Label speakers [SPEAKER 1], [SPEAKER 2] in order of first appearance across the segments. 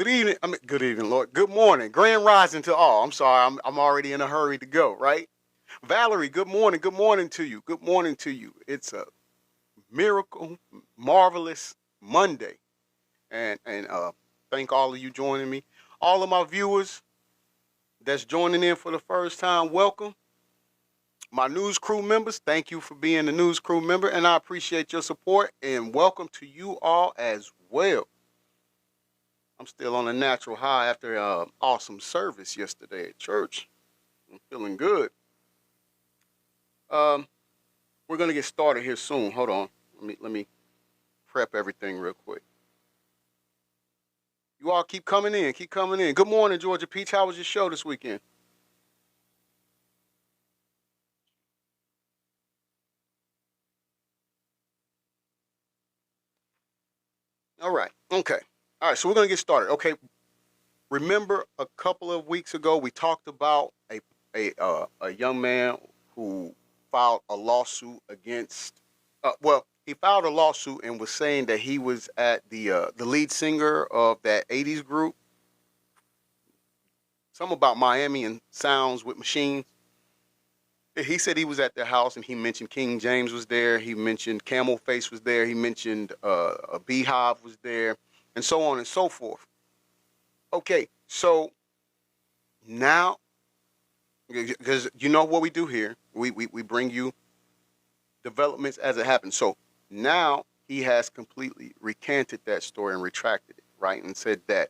[SPEAKER 1] Good evening. Good evening, Lord. Good morning. Grand rising to all. I'm sorry. I'm already in a hurry to go. Right, Valerie. Good morning. Good morning to you. Good morning to you. It's a miracle, marvelous Monday, and thank all of you joining me. All of my viewers that's joining in for the first time, welcome. My news crew members, thank you for being a news crew member, and I appreciate your support. And welcome to you all as well. I'm still on a natural high after awesome service yesterday at church. I'm feeling good. Um, we're gonna get started here soon. Hold on. Let me prep everything real quick. You all keep coming in. Keep coming in. Good morning, Georgia Peach. How was your show this weekend? All right. Okay. All right. So we're gonna get started. Okay. Remember a couple of weeks ago we talked about a young man who filed a lawsuit against. He filed a lawsuit and was saying that he was at the lead singer of that '80s group. Something about Miami and sounds with machines. He said he was at their house and he mentioned King James was there. He mentioned Camel Face was there. He mentioned a Beehive was there, and so on and so forth. Okay, so now, because you know what we do here, we bring you developments as it happens. So now he has completely recanted that story and retracted it, right, and said that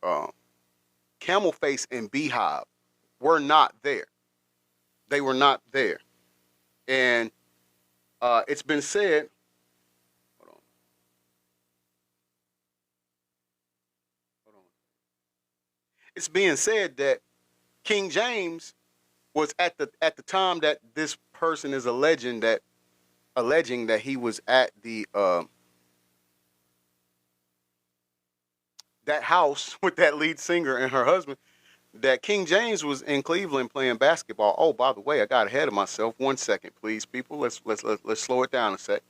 [SPEAKER 1] uh, Camel Face and Beehive were not there. They were not there, and it's been said. Hold on, hold on. It's being said that King James was at the time that this person is alleging that he was at the that house with that lead singer and her husband. That King James was in Cleveland playing basketball. Oh, by the way, I got ahead of myself. 1 second, please, people. Let's slow it down a sec.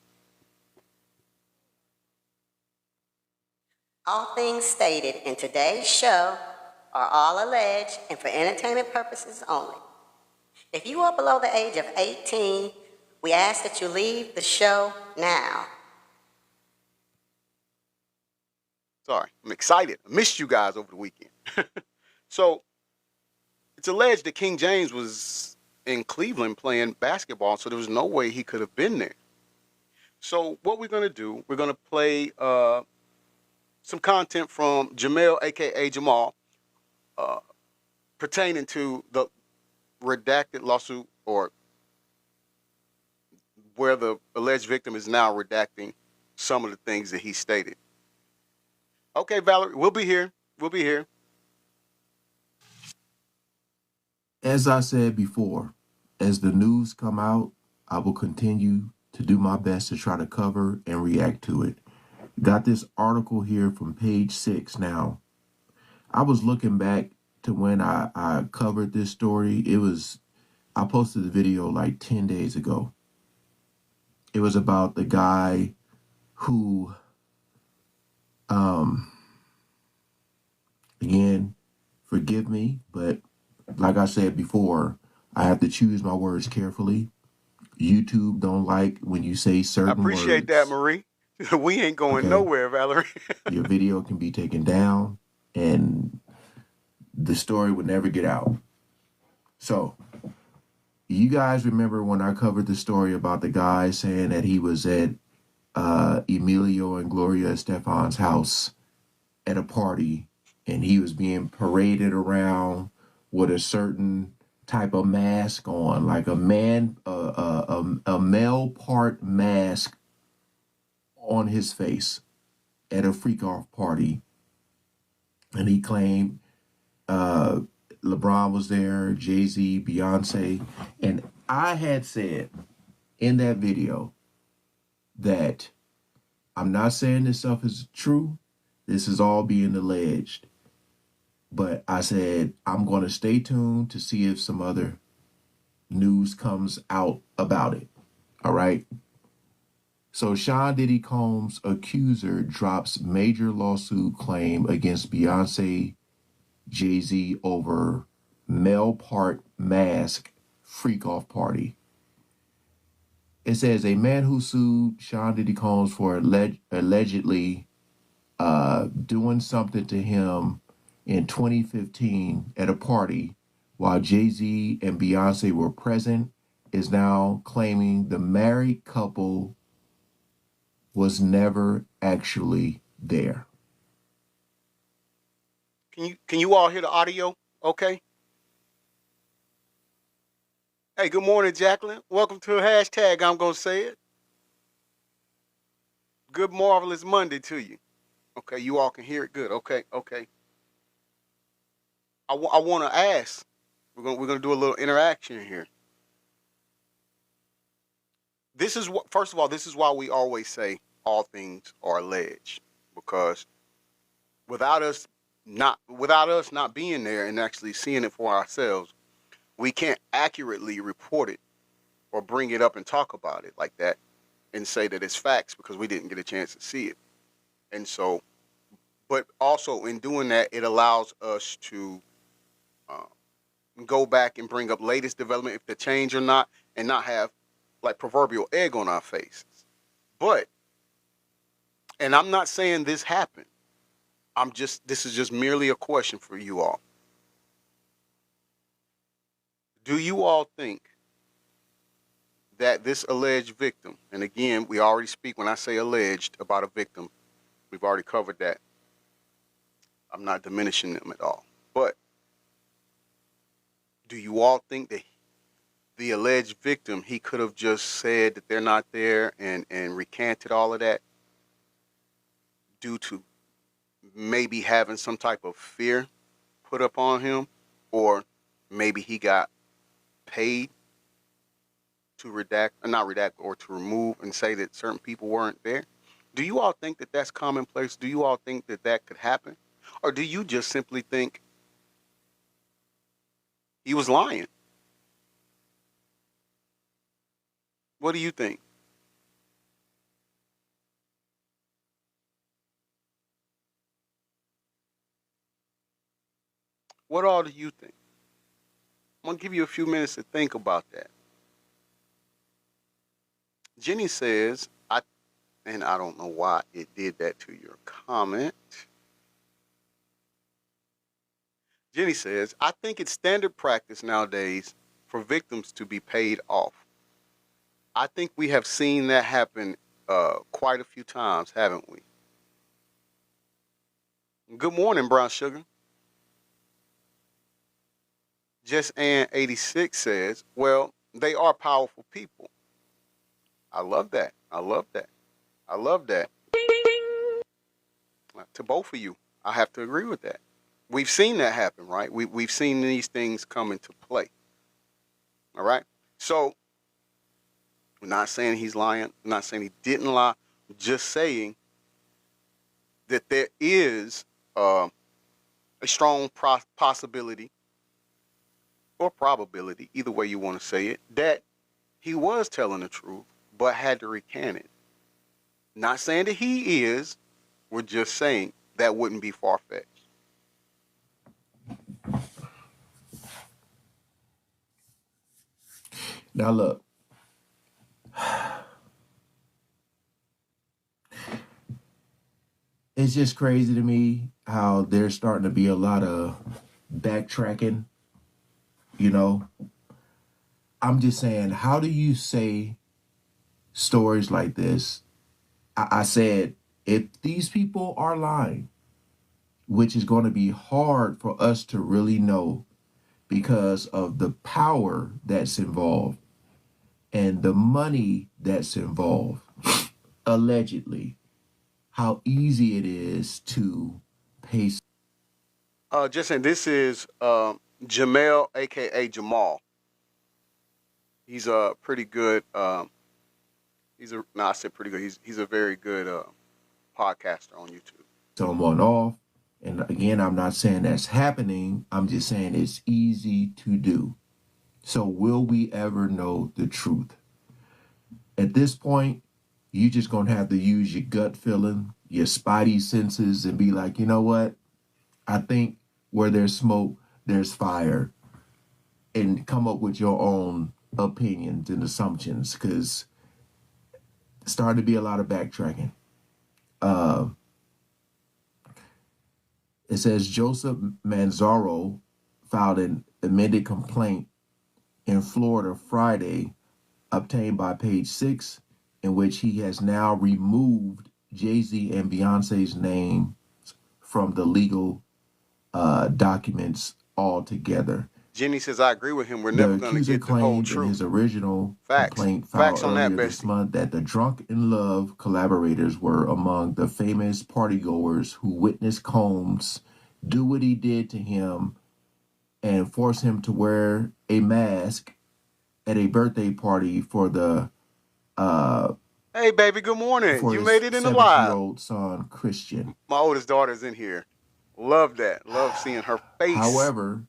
[SPEAKER 2] All things stated in today's show are all alleged and for entertainment purposes only. If you are below the age of 18, we ask that you leave the show now.
[SPEAKER 1] Sorry, I'm excited. I missed you guys over the weekend. So it's alleged that King James was in Cleveland playing basketball, so there was no way he could have been there. So what we're gonna do, we're gonna play some content from JAMEL, A.K.A. Jamal, uh, pertaining to the redacted lawsuit, or where the alleged victim is now redacting some of the things that he stated. Okay, Valerie, we'll be here. We'll be here.
[SPEAKER 3] As I said before, as the news come out, I will continue to do my best to try to cover and react to it. Got this article here from page 6 now. I was looking back to when I covered this story. I posted the video like 10 days ago. It was about the guy who, again, forgive me, but like I said before, I have to choose my words carefully. YouTube don't like when you say
[SPEAKER 1] I
[SPEAKER 3] certain
[SPEAKER 1] appreciate that,
[SPEAKER 3] words.
[SPEAKER 1] Marie. We ain't going
[SPEAKER 3] Okay,
[SPEAKER 1] nowhere, Valerie.
[SPEAKER 3] your video can be taken down and the story would never get out. So, you guys remember when I covered the story about the guy saying that he was at Emilio and Gloria Estefan's house at a party and he was being paraded around with a certain type of mask on, like a male part mask on his face at a freak off party, and he claimed LeBron was there, Jay-Z, Beyonce, and I had said in that video that I'm not saying this stuff is true. This is all being alleged. But I said I'm going to stay tuned to see if some other news comes out about it. All right. So Sean Diddy Combs' accuser drops major lawsuit claim against Beyonce, Jay-Z over male part mask freak-off party. It says a man who sued Sean Diddy Combs for allegedly doing something to him in 2015 at a party while Jay-Z and Beyonce were present is now claiming the married couple was never actually there.
[SPEAKER 1] Can you all hear the audio? Okay. Hey, good morning, Jacqueline. Welcome to hashtag. I'm gonna say it. Good marvelous Monday to you. Okay, you all can hear it good. Okay. I want to ask. We're gonna do a little interaction here. This is what. First of all, this is why we always say all things are alleged, because without us not being there and actually seeing it for ourselves, we can't accurately report it or bring it up and talk about it like that and say that it's facts because we didn't get a chance to see it. And so, but also in doing that, it allows us to go back and bring up latest development if the change or not, and not have like proverbial egg on our faces. But, and I'm not saying this happened. This is just merely a question for you all. Do you all think that this alleged victim, and again, we already speak when I say alleged about a victim, we've already covered that. I'm not diminishing them at all. But do you all think that the alleged victim, he could have just said that they're not there and recanted all of that due to maybe having some type of fear put up on him, or maybe he got paid to or to remove and say that certain people weren't there? Do you all think that that's commonplace? Do you all think that that could happen? Or do you just simply think he was lying? What do you think? What all do you think? I'm going to give you a few minutes to think about that. Jenny says, and I don't know why it did that to your comment. Jenny says, I think it's standard practice nowadays for victims to be paid off. I think we have seen that happen quite a few times, haven't we? Good morning, Brown Sugar. Just Ann 86 says, well, they are powerful people. I love that. I love that. I love that. To both of you, I have to agree with that. We've seen that happen, right? We've seen these things come into play. All right? So, I'm not saying he's lying. I'm not saying he didn't lie. I'm just saying that there is a strong possibility or probability, either way you want to say it, that he was telling the truth, but had to recant it. Not saying that he is. We're just saying that wouldn't be far-fetched.
[SPEAKER 3] Now look, it's just crazy to me how there's starting to be a lot of backtracking, you know. I'm just saying, how do you say stories like this? I said, if these people are lying, which is going to be hard for us to really know because of the power that's involved and the money that's involved, allegedly, how easy it is to pay.
[SPEAKER 1] Just saying, this is JAMEL, A.K.A. Jamal. He's a pretty good. I said pretty good. He's a very good podcaster on YouTube.
[SPEAKER 3] Someone off. And again, I'm not saying that's happening. I'm just saying it's easy to do. So will we ever know the truth? At this point, You just gonna have to use your gut feeling, your spidey senses, and be like, you know what? I think where there's smoke, there's fire, and come up with your own opinions and assumptions, because it's starting to be a lot of backtracking. Uh, it says Joseph Manzaro filed an amended complaint in Florida Friday, obtained by Page Six, in which he has now removed Jay-Z and Beyonce's name from the legal documents altogether.
[SPEAKER 1] Jenny says, I agree with him. We're
[SPEAKER 3] The
[SPEAKER 1] never going to
[SPEAKER 3] accuser
[SPEAKER 1] get the whole
[SPEAKER 3] claimed in
[SPEAKER 1] truth.
[SPEAKER 3] his original
[SPEAKER 1] Facts.
[SPEAKER 3] complaint
[SPEAKER 1] Facts
[SPEAKER 3] filed
[SPEAKER 1] on that,
[SPEAKER 3] earlier this
[SPEAKER 1] bestie.
[SPEAKER 3] month that the Drunk in Love collaborators were among the famous partygoers who witnessed Combs do what he did to him and force him to wear a mask at a birthday party for the
[SPEAKER 1] Hey, baby, good morning.
[SPEAKER 3] for
[SPEAKER 1] You
[SPEAKER 3] his
[SPEAKER 1] made it in the live.
[SPEAKER 3] 7-year-old son, Christian.
[SPEAKER 1] My oldest daughter's in here. Love that. Love seeing her face.
[SPEAKER 3] However,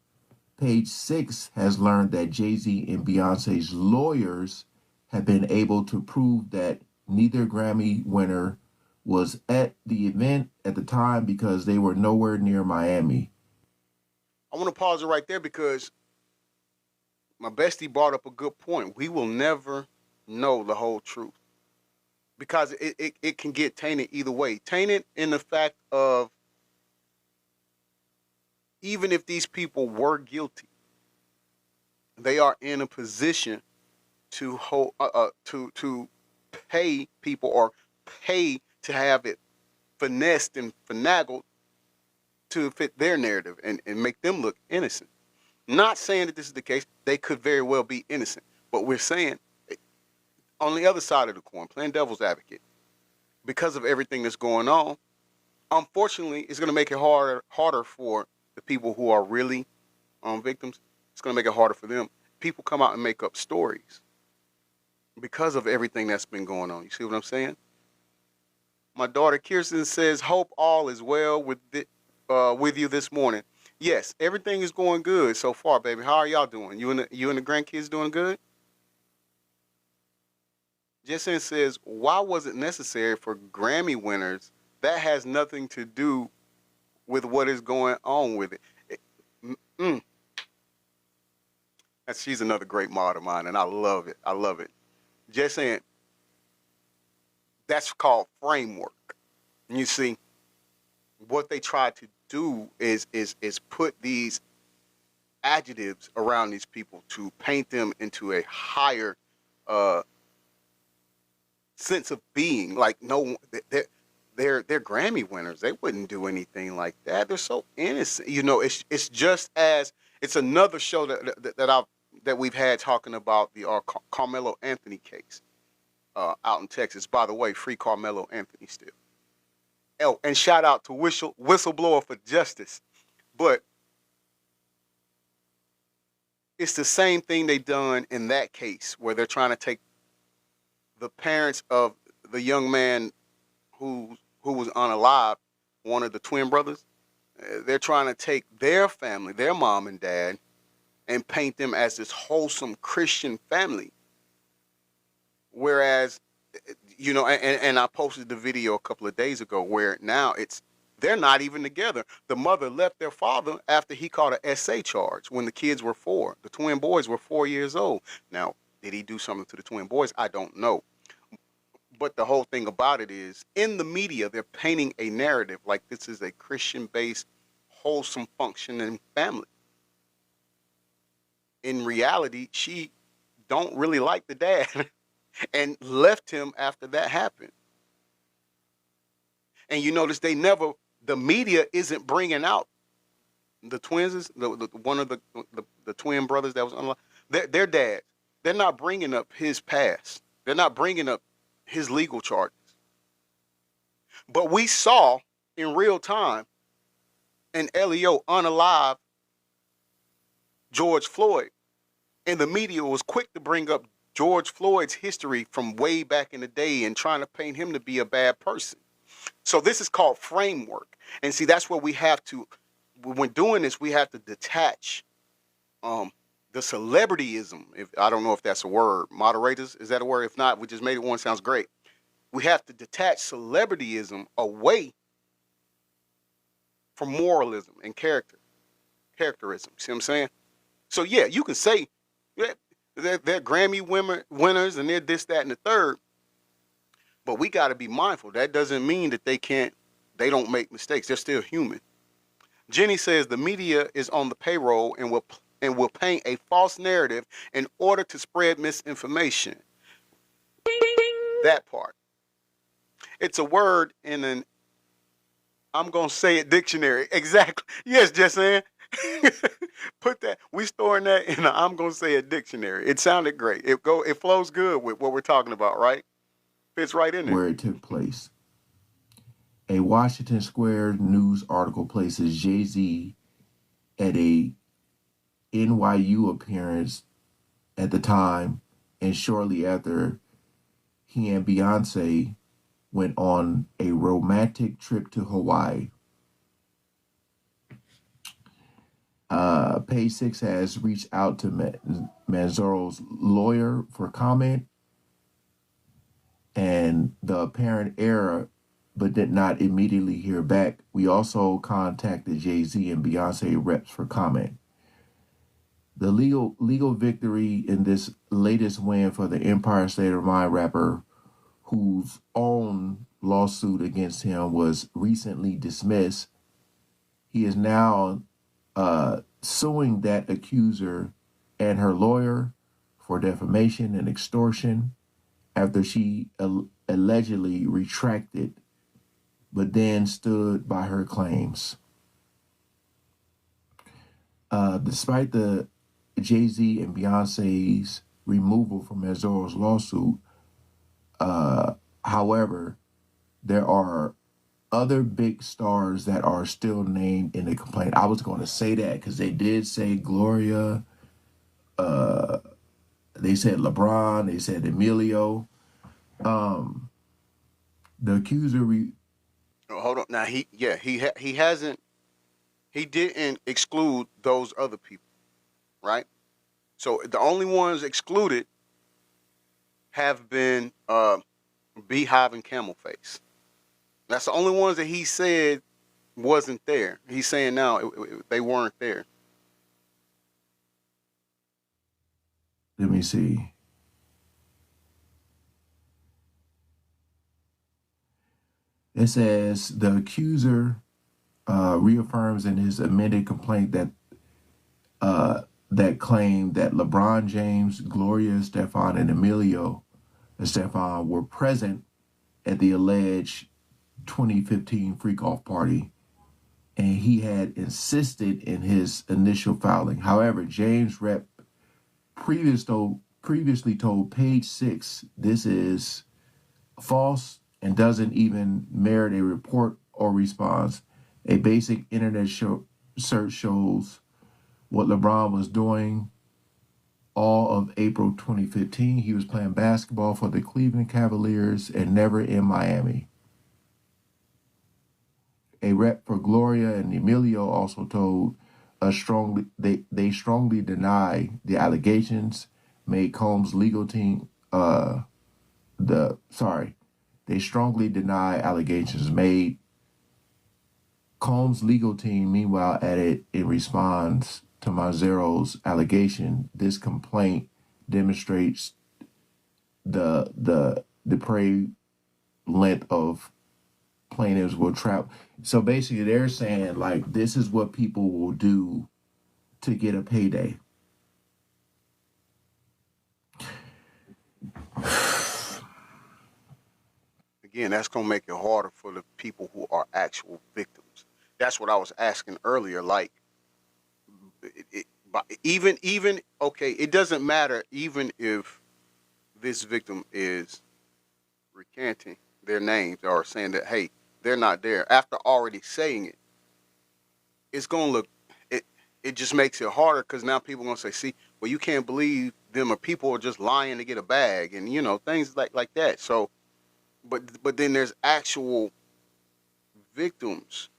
[SPEAKER 3] Page Six has learned that Jay-Z and Beyonce's lawyers have been able to prove that neither Grammy winner was at the event at the time because they were nowhere near Miami.
[SPEAKER 1] I want to pause it right there because my bestie brought up a good point. We will never know the whole truth because it can get tainted either way. Tainted in the fact of even if these people were guilty, they are in a position to hold to pay people or pay to have it finessed and finagled to fit their narrative and make them look innocent. Not saying that this is the case. They could very well be innocent. But we're saying on the other side of the coin, playing devil's advocate, because of everything that's going on, unfortunately, it's going to make it harder for the people who are really victims. It's going to make it harder for them. People come out and make up stories because of everything that's been going on. You see what I'm saying? My daughter Kirsten says, "Hope all is well with you this morning." Yes, everything is going good so far, baby. How are y'all doing? You and the grandkids doing good? Jensen says, "Why was it necessary for Grammy winners? That has nothing to do with what is going on with it." She's another great mod of mine, and I love it. I love it. Just saying, that's called framework. And you see, what they try to do is put these adjectives around these people to paint them into a higher sense of being. Like, no, they're Grammy winners. They wouldn't do anything like that. They're so innocent. You know, it's just as it's another show that we've had talking about the Carmelo Anthony case out in Texas. By the way, free Carmelo Anthony still. Oh, and shout out to Whistleblower for Justice. But it's the same thing they done in that case where they're trying to take the parents of the young man who was unalive, one of the twin brothers. They're trying to take their family, their mom and dad, and paint them as this wholesome Christian family. Whereas, you know, and I posted the video a couple of days ago where now they're not even together. The mother left their father after he caught an SA charge when the kids were 4. The twin boys were 4 years old. Now, did he do something to the twin boys? I don't know. But the whole thing about it is, in the media, they're painting a narrative like this is a Christian-based, wholesome, functioning family. In reality, she don't really like the dad and left him after that happened. And you notice the media isn't bringing out the twins, one of the twin brothers that was unalive. Their dads. They're not bringing up his past. They're not bringing up his legal charges. But we saw in real time an LEO unalive George Floyd. And the media was quick to bring up George Floyd's history from way back in the day and trying to paint him to be a bad person. So this is called framework. And see, that's where we have to, when doing this, we have to detach the celebrityism. If I don't know if that's a word. Moderators, is that a word? If not, we just made it one. Sounds great. We have to detach celebrityism away from moralism and characterism. See what I'm saying? So yeah, you can say yeah, they're Grammy winners and they're this, that, and the third, but we got to be mindful. That doesn't mean that they don't make mistakes. They're still human. Jenny says the media is on the payroll and will paint a false narrative in order to spread misinformation. That part. It's a word in an I'm gonna say it dictionary. Exactly. Yes, just saying. Put that. We storing that in a I'm gonna say it dictionary. It sounded great. It flows good with what we're talking about, right? Fits right in there.
[SPEAKER 3] where it took place. A Washington Square News article places Jay-Z at a NYU appearance at the time, and shortly after, he and Beyonce went on a romantic trip to Hawaii. Page Six has reached out to Manzoro's lawyer for comment and the apparent error, but did not immediately hear back. We also contacted Jay-Z and Beyonce reps for comment. The legal victory in this latest win for the Empire State of Mind rapper, whose own lawsuit against him was recently dismissed, he is now suing that accuser and her lawyer for defamation and extortion after she allegedly retracted but then stood by her claims. Despite the Jay-Z and Beyonce's removal from Manzoro's lawsuit, however, there are other big stars that are still named in the complaint. I was going to say that because they did say Gloria, they said LeBron, they said Emilio. The accuser
[SPEAKER 1] Oh, hold on. Now he didn't exclude those other people, right? So the only ones excluded have been Beehive and Camel Face. That's the only ones that he said wasn't there. He's saying now they weren't there.
[SPEAKER 3] let me see. It says the accuser reaffirms in his amended complaint that claimed that LeBron James, Gloria Estefan, and Emilio Estefan were present at the alleged 2015 freak-off party, and he had insisted in his initial filing. However, James rep previously told Page Six this is false and doesn't even merit a report or response. A basic internet search shows what LeBron was doing all of April 2015. He was playing basketball for the Cleveland Cavaliers and never in Miami. A rep for Gloria and Emilio also told us they strongly deny the allegations made Combs' legal team they strongly deny allegations made. Combs' legal team, meanwhile, added in response to Manzoro's allegation, this complaint demonstrates the depraved length of plaintiffs will trap. So basically, they're saying like this is what people will do to get a payday.
[SPEAKER 1] Again, that's gonna make it harder for the people who are actual victims. That's what I was asking earlier. Like, even okay, it doesn't matter even if this victim is recanting their names or saying that hey, they're not there after already saying it. It's gonna look it. It just makes it harder because now people are gonna say, see, well, you can't believe them, or people are just lying to get a bag, and things like that. So, but then there's actual victims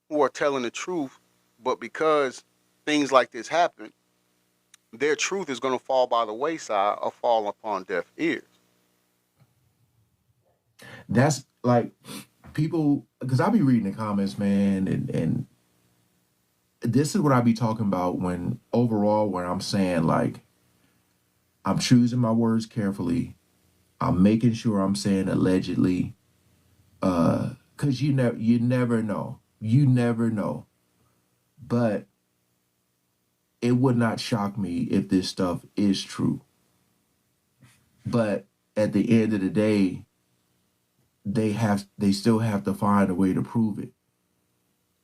[SPEAKER 1] who are telling the truth, but because things like this happen, their truth is going to fall by the wayside or fall upon deaf ears.
[SPEAKER 3] That's like people, because I be reading the comments, man, and this is what I be talking about when overall, where I'm saying like I'm choosing my words carefully. I'm making sure I'm saying allegedly, because you never know, but it would not shock me if this stuff is true. But at the end of the day, they still have to find a way to prove it,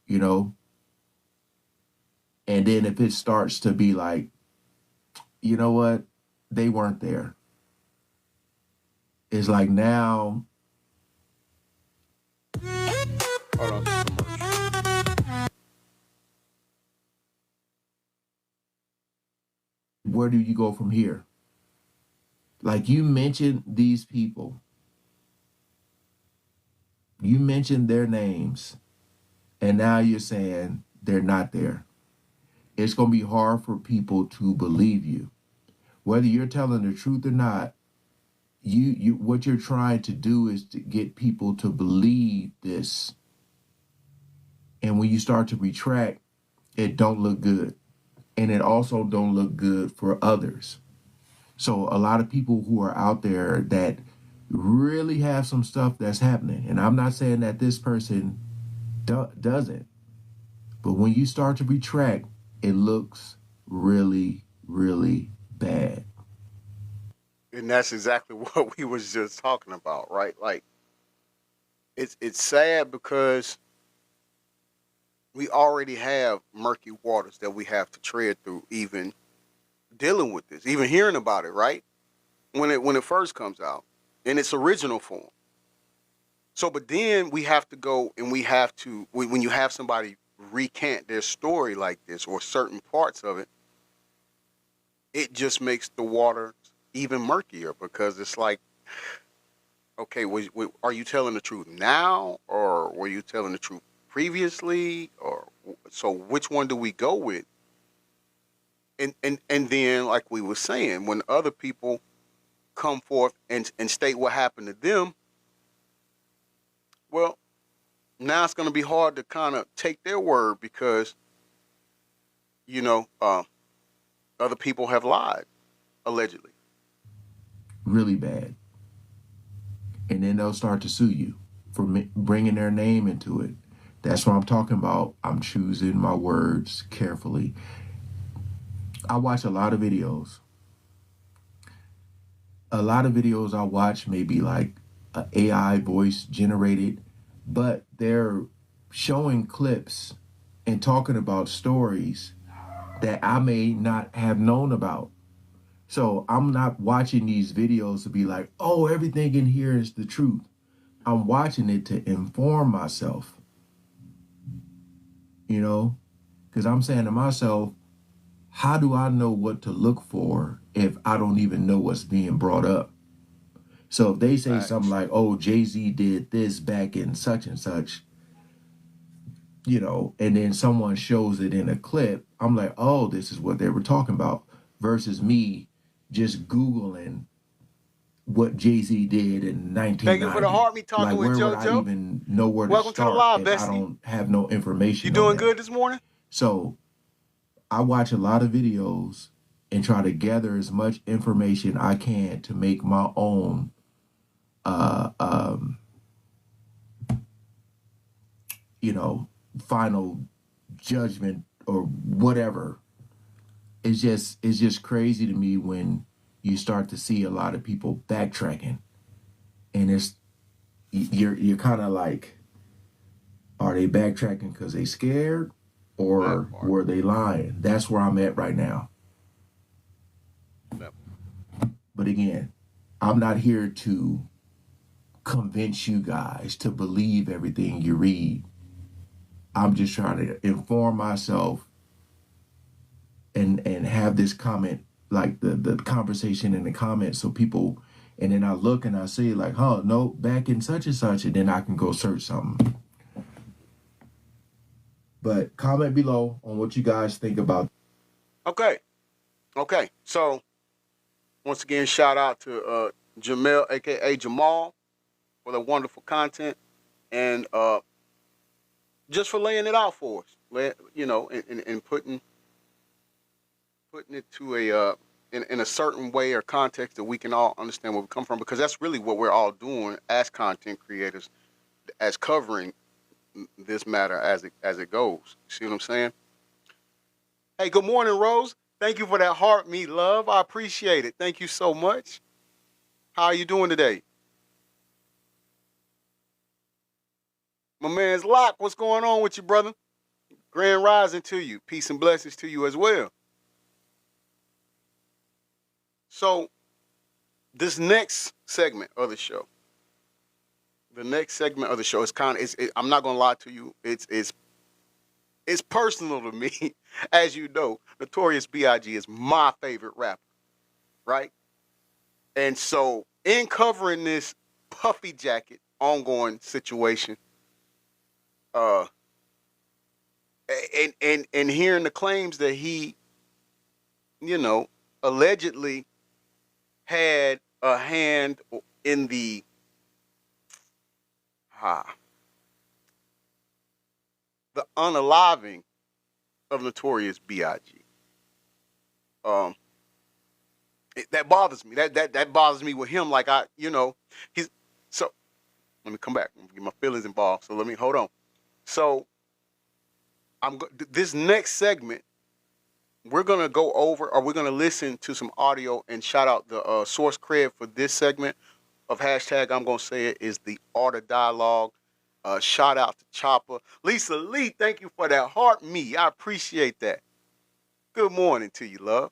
[SPEAKER 3] you know. And then if it starts to be like, you know what, they weren't there, it's like now,
[SPEAKER 1] Hold on, just commercial.
[SPEAKER 3] where do you go from here? Like, you mentioned these people, you mentioned their names, and now you're saying they're not there. It's going to be hard for people to believe you. Whether you're telling the truth or not, you what you're trying to do is to get people to believe this. And when you start to retract, it don't look good. And it also don't look good for others. So a lot of people who are out there that really have some stuff that's happening, and I'm not saying that this person doesn't, but when you start to retract, it looks really, really bad.
[SPEAKER 1] And that's exactly what we was just talking about, right? Like it's sad because we already have murky waters that we have to tread through, even dealing with this, even hearing about it, right? When it first comes out in its original form. So, but then we have to go and we have to when you have somebody recant their story like this or certain parts of it, it just makes the water even murkier because it's like, okay, are you telling the truth now or were you telling the truth previously, or so which one do we go with? And then, like we were saying, when other people come forth and state what happened to them, well, now it's going to be hard to kind of take their word because you know other people have lied allegedly.
[SPEAKER 3] Really bad. And then they'll start to sue you for bringing their name into it. That's what I'm talking about. I'm choosing my words carefully. I watch a lot of videos. A lot of videos I watch may be like a AI voice generated, but they're showing clips and talking about stories that I may not have known about. So I'm not watching these videos to be like, oh, everything in here is the truth. I'm watching it to inform myself, you know, because I'm saying to myself, how do I know what to look for if I don't even know what's being brought up? So if they say something
[SPEAKER 1] Facts.
[SPEAKER 3] like, oh, Jay-Z did this back in such and such, you know, and then someone shows it in a clip, I'm like, oh, this is what they were talking about, versus me just Googling what Jay-Z did in
[SPEAKER 1] Thank you for the
[SPEAKER 3] 1990.
[SPEAKER 1] heart me talking
[SPEAKER 3] Like,
[SPEAKER 1] with
[SPEAKER 3] where would I
[SPEAKER 1] JoJo.
[SPEAKER 3] even know where to
[SPEAKER 1] Welcome to the
[SPEAKER 3] start
[SPEAKER 1] live,
[SPEAKER 3] if I
[SPEAKER 1] Bestie.
[SPEAKER 3] don't have no
[SPEAKER 1] You
[SPEAKER 3] information on
[SPEAKER 1] doing
[SPEAKER 3] that?
[SPEAKER 1] good this morning?
[SPEAKER 3] So I watch a lot of videos and try to gather as much information I can to make my own uh um you know, final judgment or whatever. It's just crazy to me when you start to see a lot of people backtracking, and you're kind of like, are they backtracking because they scared,
[SPEAKER 1] That
[SPEAKER 3] or
[SPEAKER 1] part.
[SPEAKER 3] were they lying? That's where I'm at right now.
[SPEAKER 1] That
[SPEAKER 3] But again, I'm not here to convince you guys to believe everything you read. I'm just trying to inform myself and have this comment, like the conversation in the comments, so people, and then I look and I see like, huh, no, back in such and such, and then I can go search something. But comment below on what you guys think about.
[SPEAKER 1] Okay. Okay. So once again, shout out to JAMEL, A.K.A. Jamal. for the wonderful content, and just for laying it out for us. And putting it to in a certain way or context that we can all understand where we come from, because that's really what we're all doing as content creators, as covering this matter as it goes. See what I'm saying? Hey, good morning, Rose. Thank you for that heart meet love. I appreciate it. Thank you so much. How are you doing today? My man's Locke, what's going on with you, brother? Grand rising to you. Peace and blessings to you as well. So, this next segment of the show, is kind of, I'm not going to lie to you, it's personal to me. As you know, Notorious B.I.G. is my favorite rapper, right? And so, in covering this Puffy Jacket ongoing situation, uh, and hearing the claims that he, allegedly had a hand in uh, the unaliving of Notorious B.I.G. Um, that bothers me. That bothers me with him. Like he's so. Let me come back. Let me get my feelings involved. So let me hold on. So this next segment, we're gonna go over, or we're gonna listen to some audio and shout out the source CRED for this segment of hashtag. I'm gonna say it is the Art of Dialogue. Shout out to Chopper, Lisa Lee. Thank you for that heart me. I appreciate that. Good morning to you, love.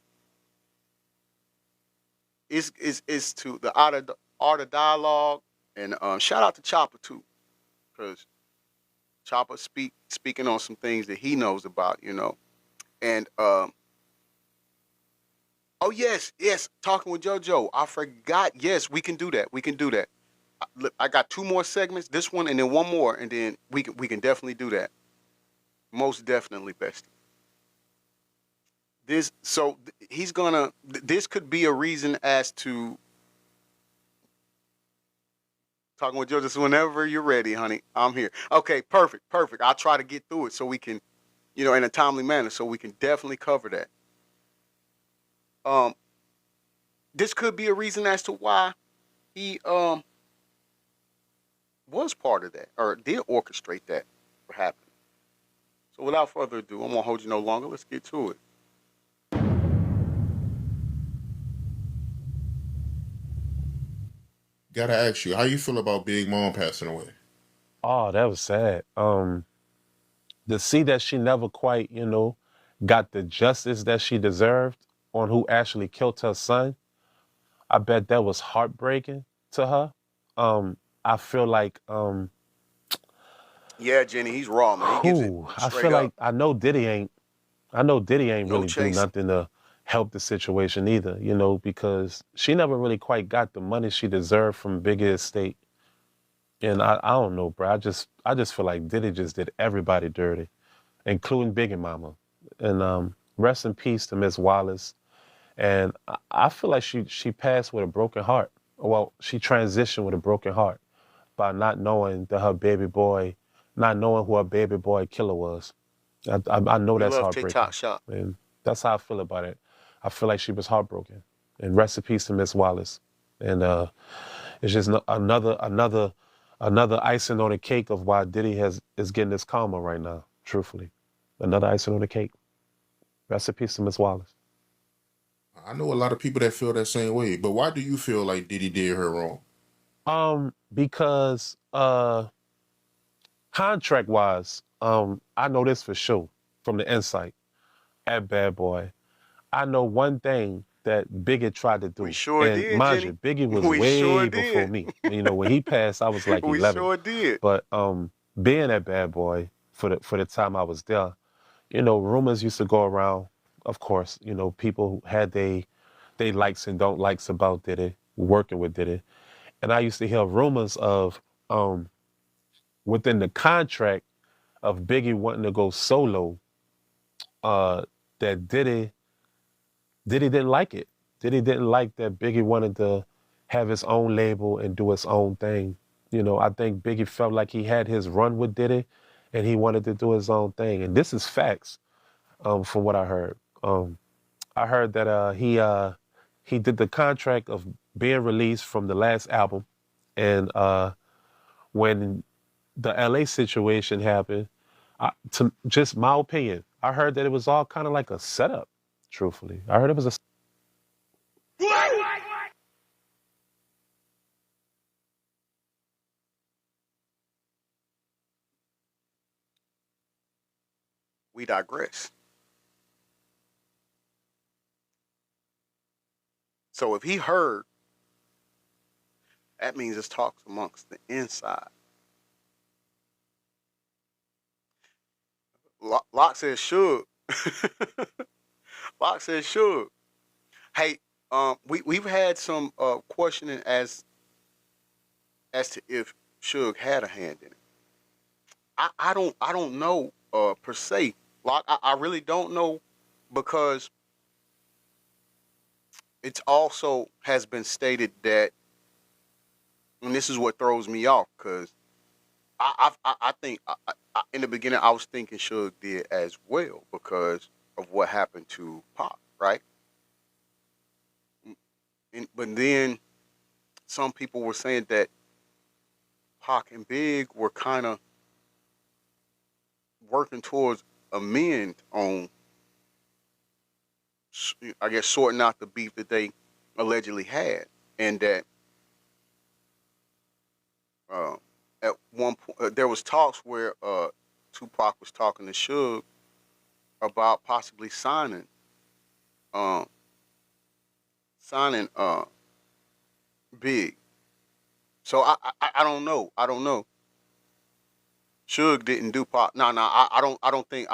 [SPEAKER 1] It's to the Art of Dialogue, and shout out to Chopper too, because Chopper speaking on some things that he knows about, and oh yes, talking with JoJo. I forgot. Yes, we can do that. We can do that. Look, I got two more segments. This one and then one more, and then we can definitely do that. Most definitely, bestie. He's gonna. This could be a reason as to talking with JoJo. So whenever you're ready, honey, I'm here. Okay, perfect. I'll try to get through it so we can, in a timely manner, so we can definitely cover that. Um, this could be a reason as to why he was part of that or did orchestrate that for happening. So without further ado, I won't hold you no longer. Let's get to it.
[SPEAKER 4] Gotta ask you, how you feel about Big Mom passing away?
[SPEAKER 5] Oh, that was sad. To see that she never quite, got the justice that she deserved on who actually killed her son, I bet that was heartbreaking to her. I feel like,
[SPEAKER 1] Yeah, Jenny, he's raw, man. He gives it
[SPEAKER 5] I
[SPEAKER 1] straight
[SPEAKER 5] feel
[SPEAKER 1] up.
[SPEAKER 5] like I know Diddy ain't
[SPEAKER 1] No
[SPEAKER 5] really do
[SPEAKER 1] chasing.
[SPEAKER 5] nothing to help the situation either, because she never really quite got the money she deserved from Biggie estate. And I don't know, bro. I just feel like Diddy just did everybody dirty, including Biggie Mama. And rest in peace to Miss Wallace. And I feel like she passed with a broken heart. Well, she transitioned with a broken heart by not knowing that her baby boy, not knowing who her baby boy killer was. I know
[SPEAKER 1] We
[SPEAKER 5] that's
[SPEAKER 1] love TikTok
[SPEAKER 5] heartbreaking,
[SPEAKER 1] Shop.
[SPEAKER 5] and that's how I feel about it. I feel like she was heartbroken. And rest in peace to Miss Wallace. And it's just another icing on the cake of why Diddy is getting this karma right now. Truthfully, another icing on the cake. Rest in peace to Miss Wallace.
[SPEAKER 4] I know a lot of people that feel that same way, but why do you feel like Diddy did her wrong?
[SPEAKER 5] Because contract wise, I know this for sure from the insight at Bad Boy. I know one thing that Biggie tried to
[SPEAKER 1] We
[SPEAKER 5] do.
[SPEAKER 1] sure
[SPEAKER 5] And
[SPEAKER 1] did,
[SPEAKER 5] mind
[SPEAKER 1] Jenny.
[SPEAKER 5] you, Biggie was
[SPEAKER 1] We sure
[SPEAKER 5] way before
[SPEAKER 1] did.
[SPEAKER 5] me. When he passed, I was like
[SPEAKER 1] We
[SPEAKER 5] 11.
[SPEAKER 1] sure did.
[SPEAKER 5] But being at Bad Boy for the time I was there, rumors used to go around. Of course, people had they likes and don't likes about Diddy, working with Diddy. And I used to hear rumors of within the contract of Biggie wanting to go solo, that Diddy didn't like it. Diddy didn't like that Biggie wanted to have his own label and do his own thing. You know, I think Biggie felt like he had his run with Diddy, and he wanted to do his own thing. And this is facts, from what I heard. I heard that he did the contract of being released from the last album, and when the LA situation happened, to just my opinion, I heard that it was all kind of like a setup. Truthfully, I heard it was a.
[SPEAKER 1] We digress. So if he heard, that means it's talks amongst the inside. Locke says should. Locke says should. Hey, we've had some questioning as to if Suge had a hand in it. I don't know per se. Locke, I really don't know because it's also has been stated that, and this is what throws me off because I think in the beginning I was thinking Suge did as well because of what happened to Pop, right? But then some people were saying that Pac and Big were kind of working towards amend on, I guess, sorting out the beef that they allegedly had, and that uh, at one point there was talks where Tupac was talking to Suge about possibly um, signing Big. So I don't know. I don't know. Suge didn't do Pac. No, no, I don't think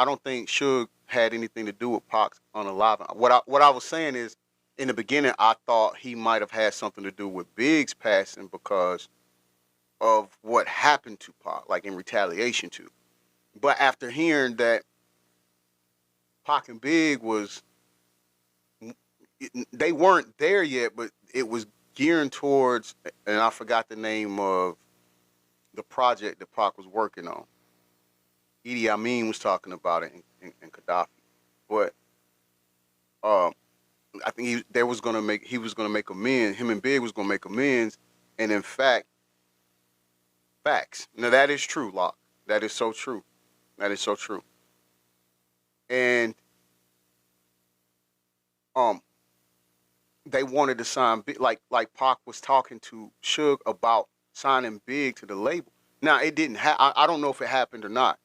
[SPEAKER 1] Suge had anything to do with Pac's unaliving. What I was saying is, in the beginning, I thought he might have had something to do with Big's passing because of what happened to Pac, like in retaliation to. But after hearing that Pac and Big they weren't there yet, but it was gearing towards, and I forgot the name of the project that Pac was working on. Idi Amin was talking about it in Gaddafi, but um, I think he was gonna make amends. Him and Big was gonna make amends, and in fact, facts. Now that is true, Locke. That is so true. That is so true. And um, they wanted to sign Big, like Pac was talking to Suge about signing Big to the label. Now it didn't. I don't know if it happened or not.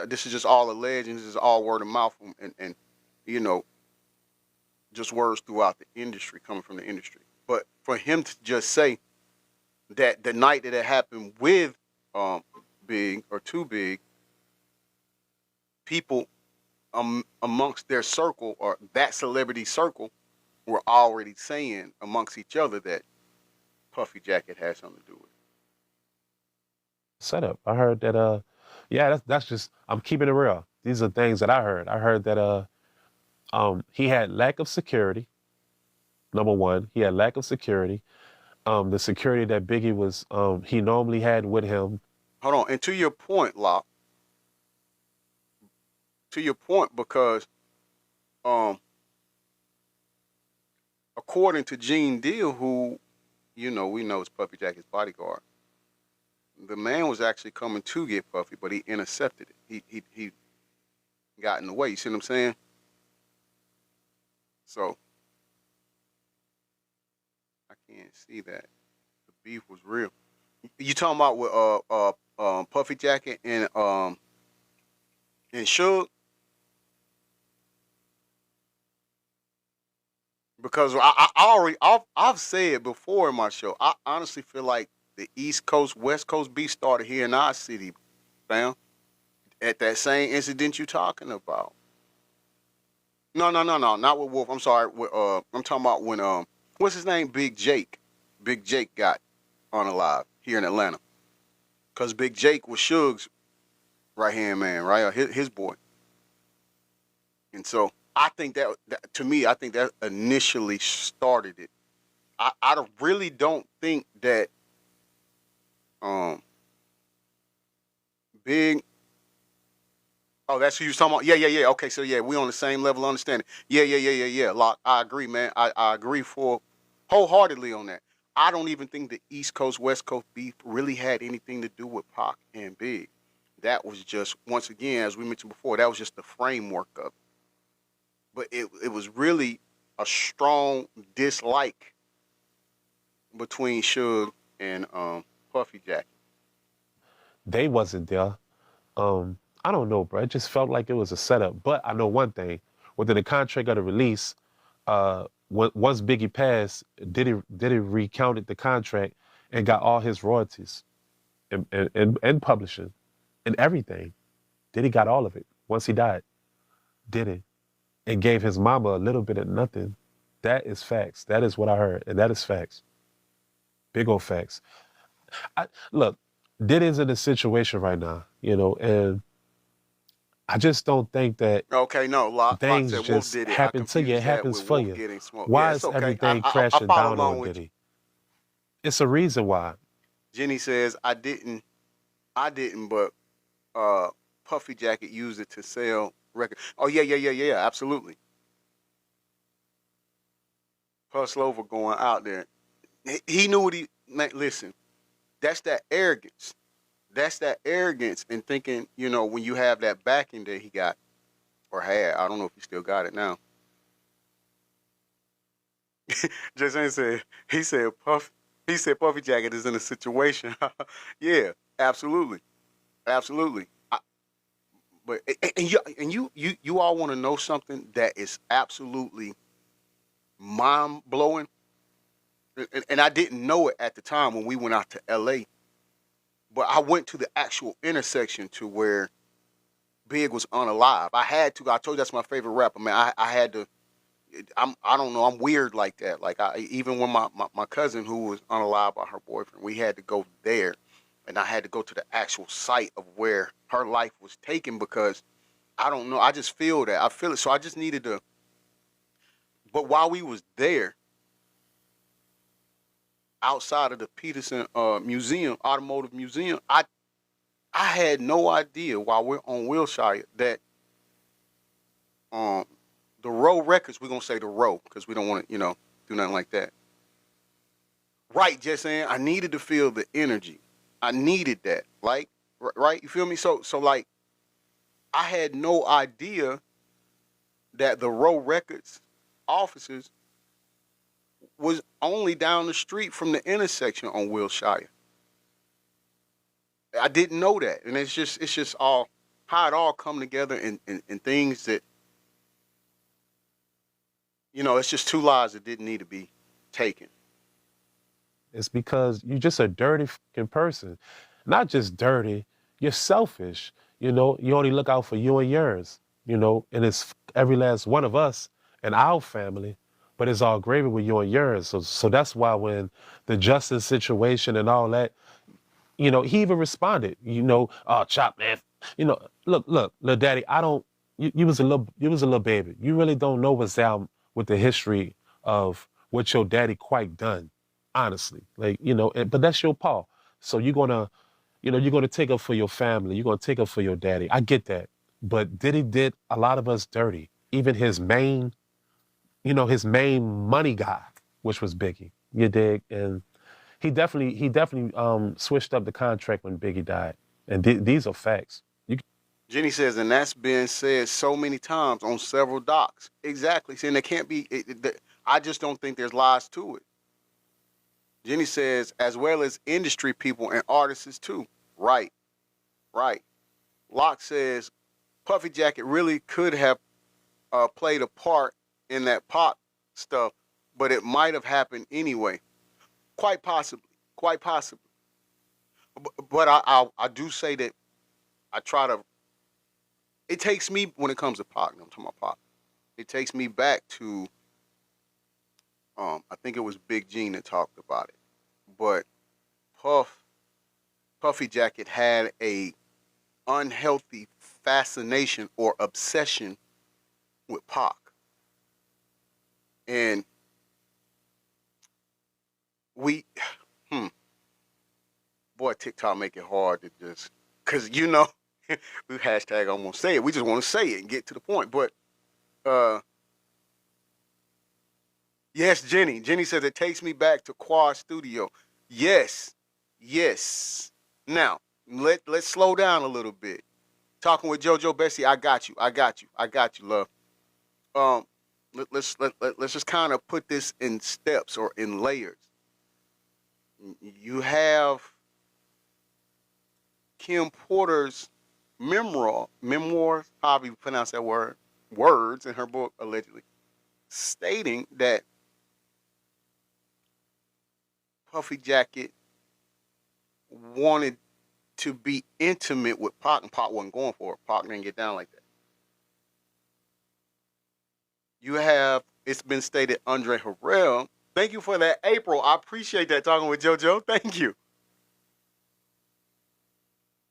[SPEAKER 1] This is just all alleged, and this is all word of mouth, and you know, just words throughout the industry, coming from the industry. But for him to just say that the night that it happened with Big or Too Big, people amongst their circle or that celebrity circle were already saying amongst each other that Puffy Jacket had something to do with it.
[SPEAKER 5] Setup. I heard that yeah, that's just I'm keeping it real. These are things that I heard. I heard that he had lack of security. Number one, he had lack of security. The security that Biggie was he normally had with him.
[SPEAKER 1] Hold on, and to your point, Locke, to your point, because um according to Gene Deal, who we know is Puffy Jacket's bodyguard, the man was actually coming to get Puffy, but he intercepted it. He got in the way. You see what I'm saying? So I can't see that the beef was real. You talking about with Puffy Jacket and Suge? Because I've said before in my show, I honestly feel like the East Coast West Coast beef started here in our city, fam. At that same incident you talking about. No, not with Wolf. I'm sorry. I'm talking about when what's his name? Big Jake. Big Jake got unalive here in Atlanta. Cause Big Jake was Suge's right hand man, right? Or his boy. And so I think that to me, I think that initially started it. I really don't think that Big. Oh, that's who you was talking about? Yeah. Okay, so yeah, we on the same level of understanding. Yeah. Lock, I agree, man. I agree for wholeheartedly on that. I don't even think the East Coast West Coast beef really had anything to do with Pac and Big. That was just, once again, as we mentioned before, that was just the framework of it. But it was really a strong dislike between Suge and Puffy Jacket.
[SPEAKER 5] They wasn't there. I don't know, bro. It just felt like it was a setup. But I know one thing: within the contract of the release, once Biggie passed, Diddy recounted the contract and got all his royalties and publishing and everything. Diddy got all of it once he died. Diddy and gave his mama a little bit of nothing. That is facts. That is what I heard, and that is facts. Big old facts. Look, Diddy's in a situation right now, and I just don't think that
[SPEAKER 1] Okay, no, Lock
[SPEAKER 5] things
[SPEAKER 1] said Wolf
[SPEAKER 5] just
[SPEAKER 1] did it. I
[SPEAKER 5] happen to you. It
[SPEAKER 1] confused that
[SPEAKER 5] happens
[SPEAKER 1] with
[SPEAKER 5] for
[SPEAKER 1] Wolf
[SPEAKER 5] you.
[SPEAKER 1] getting smoked. Yeah,
[SPEAKER 5] Why
[SPEAKER 1] it's
[SPEAKER 5] is
[SPEAKER 1] okay.
[SPEAKER 5] everything
[SPEAKER 1] I
[SPEAKER 5] crashing
[SPEAKER 1] follow
[SPEAKER 5] down
[SPEAKER 1] along
[SPEAKER 5] on
[SPEAKER 1] with you.
[SPEAKER 5] Diddy? It's a reason why.
[SPEAKER 1] Jenny says I didn't, but Puffy Jacket used it to sell records. Oh yeah, absolutely. Puss Lover going out there. He knew what he man, listen. That's that arrogance. That's that arrogance and thinking, when you have that backing that he got or had. I don't know if he still got it now. Jason said he said Puffy Jacket is in a situation. Yeah, absolutely. But and you all want to know something that is absolutely mind blowing, and I didn't know it at the time when we went out to L.A. But I went to the actual intersection to where Big was unalive. I had to. I told you that's my favorite rapper, man. I had to. I don't know. I'm weird like that. Like even when my cousin who was unalive by her boyfriend, we had to go there, and I had to go to the actual site of where her life was taken because I don't know. I just feel that. I feel it. So I just needed to. But while we was there, outside of the Peterson Museum, Automotive Museum, I had no idea while we're on Wilshire that um the Row Records, we're gonna say the Row because we don't want to, do nothing like that. Right, just saying I needed to feel the energy. I needed that. Like, right, you feel me? So like I had no idea that the Row Records offices was only down the street from the intersection on Wilshire. I didn't know that. And it's just all how it all come together and things that, it's just two lives that didn't need to be taken.
[SPEAKER 5] It's because you're just a dirty fucking person. Not just dirty, you're selfish. You only look out for you and yours, and it's every last one of us and our family, but it's all gravy with you and yours. So that's why when the justice situation and all that, he even responded, oh, Chop, man. Look, little daddy, I don't, you was a little baby. You really don't know what's down with the history of what your daddy quite done, honestly. Like, but that's your paw. So you're gonna take up for your family. You're gonna take up for your daddy. I get that. But Diddy did a lot of us dirty. Even his main money guy, which was Biggie. You dig? And he definitely switched up the contract when Biggie died. And these are facts.
[SPEAKER 1] Jenny says, and that's been said so many times on several docs. Exactly. Saying there can't be. I just don't think there's lies to it. Jenny says, as well as industry people and artists too. Right, right. Locke says, Puffy Jacket really could have played a part in that pop stuff, but it might have happened anyway. Quite possibly. Quite possibly. But I do say that I try to. It takes me when it comes to Pac. I'm talking about Pac. It takes me back to. I think it was Big Gene that talked about it, but Puffy Jacket had a unhealthy fascination or obsession with Pac, and we, hmm, boy, TikTok make it hard to just, cause We hashtag I'm gonna say it. We just want to say it and get to the point. But yes, Jenny. Jenny says it takes me back to Quad Studio. Yes, yes. Now let's slow down a little bit. Talking with JoJo Bessie, I got you. I got you. I got you, love. Um, let's just kind of put this in steps or in layers. You have Kim Porter's memoirs, however you pronounce that word, words in her book, allegedly, stating that Puffy Jacket wanted to be intimate with Pac, and Pac wasn't going for it. Pac didn't get down like that. You have, it's been stated, Andre Harrell. Thank you for that, April. I appreciate that, talking with JoJo. Thank you.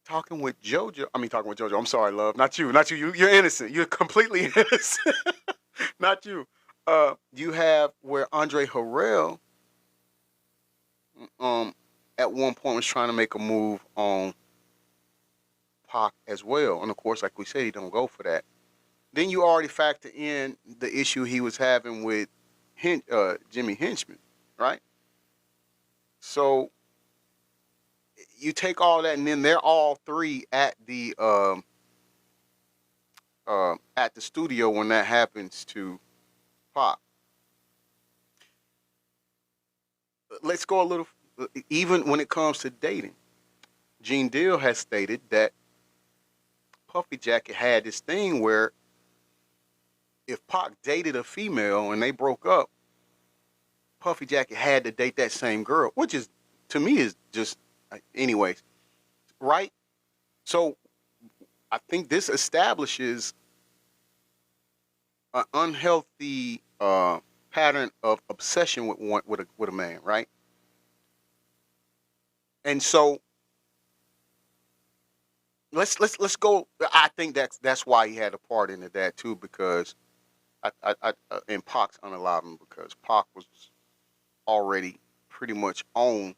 [SPEAKER 1] Talking with JoJo. I'm sorry, love. Not you. Not you. You're innocent. You're completely innocent. Not you. You have where Andre Harrell at one point was trying to make a move on Pac as well. And of course, like we said, he don't go for that. Then you already factor in the issue he was having with Jimmy Henchman, right? So you take all that, and then they're all three at the studio when that happens to Pac. Let's go a little. Even when it comes to dating, Gene Deal has stated that Puffy Jacket had this thing where if Pac dated a female and they broke up, Puffy Jacket had to date that same girl, which is, to me, is just, anyways, right? So I think this establishes an unhealthy pattern of obsession with a man, right? And so let's go. I think that's why he had a part into that too, because and Pac's unallowed him because Pac was already pretty much on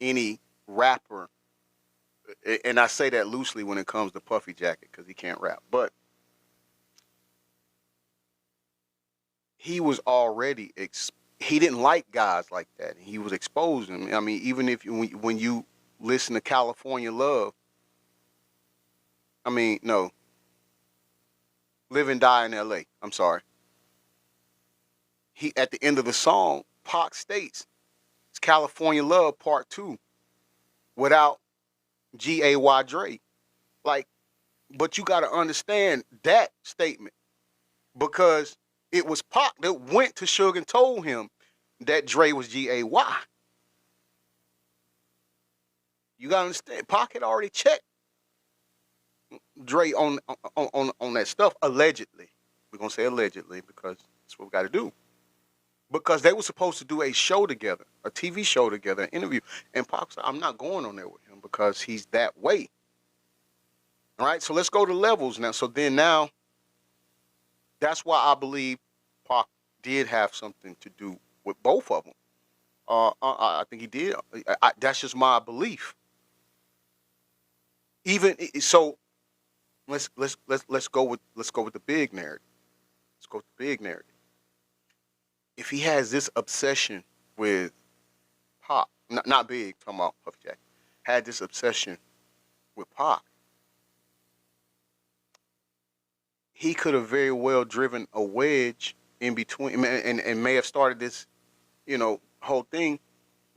[SPEAKER 1] any rapper, and I say that loosely when it comes to Puffy Jacket because he can't rap, but he was already he didn't like guys like that. He was exposing them. I mean, even if when you listen to California Love, I mean, no, Live and Die in L.A. I'm sorry. He, at the end of the song, Pac states it's California Love Part 2 without G.A.Y. Dre. Like, but you got to understand that statement because it was Pac that went to Suge and told him that Dre was G.A.Y. You got to understand, Pac had already checked Dre on that stuff, allegedly. We're going to say allegedly because that's what we got to do. Because they were supposed to do a show together, a TV show together, an interview. And Pac said, I'm not going on there with him because he's that way. All right, so let's go to levels now. So then now, that's why I believe Pac did have something to do with both of them. I think he did. That's just my belief. Even so, let's go with the big narrative. Let's go with the big narrative. If he has this obsession with Pac, not Big, talking about Puffy Jack, had this obsession with Pac, he could have very well driven a wedge in between and may have started this, whole thing,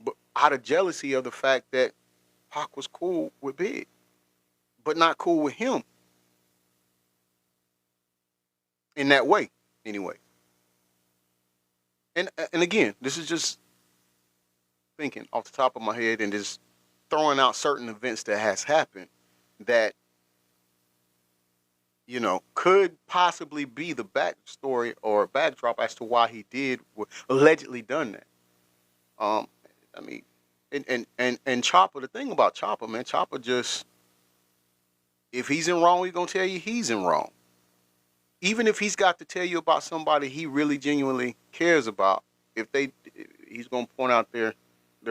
[SPEAKER 1] but out of jealousy of the fact that Pac was cool with Big, but not cool with him in that way, anyway. And again, this is just thinking off the top of my head and just throwing out certain events that has happened that could possibly be the backstory or backdrop as to why he did allegedly done that. I mean, and Chopper. The thing about Chopper, man, Chopper just, if he's in wrong, he's gonna tell you he's in wrong. Even if he's got to tell you about somebody he really genuinely cares about, he's gonna point out their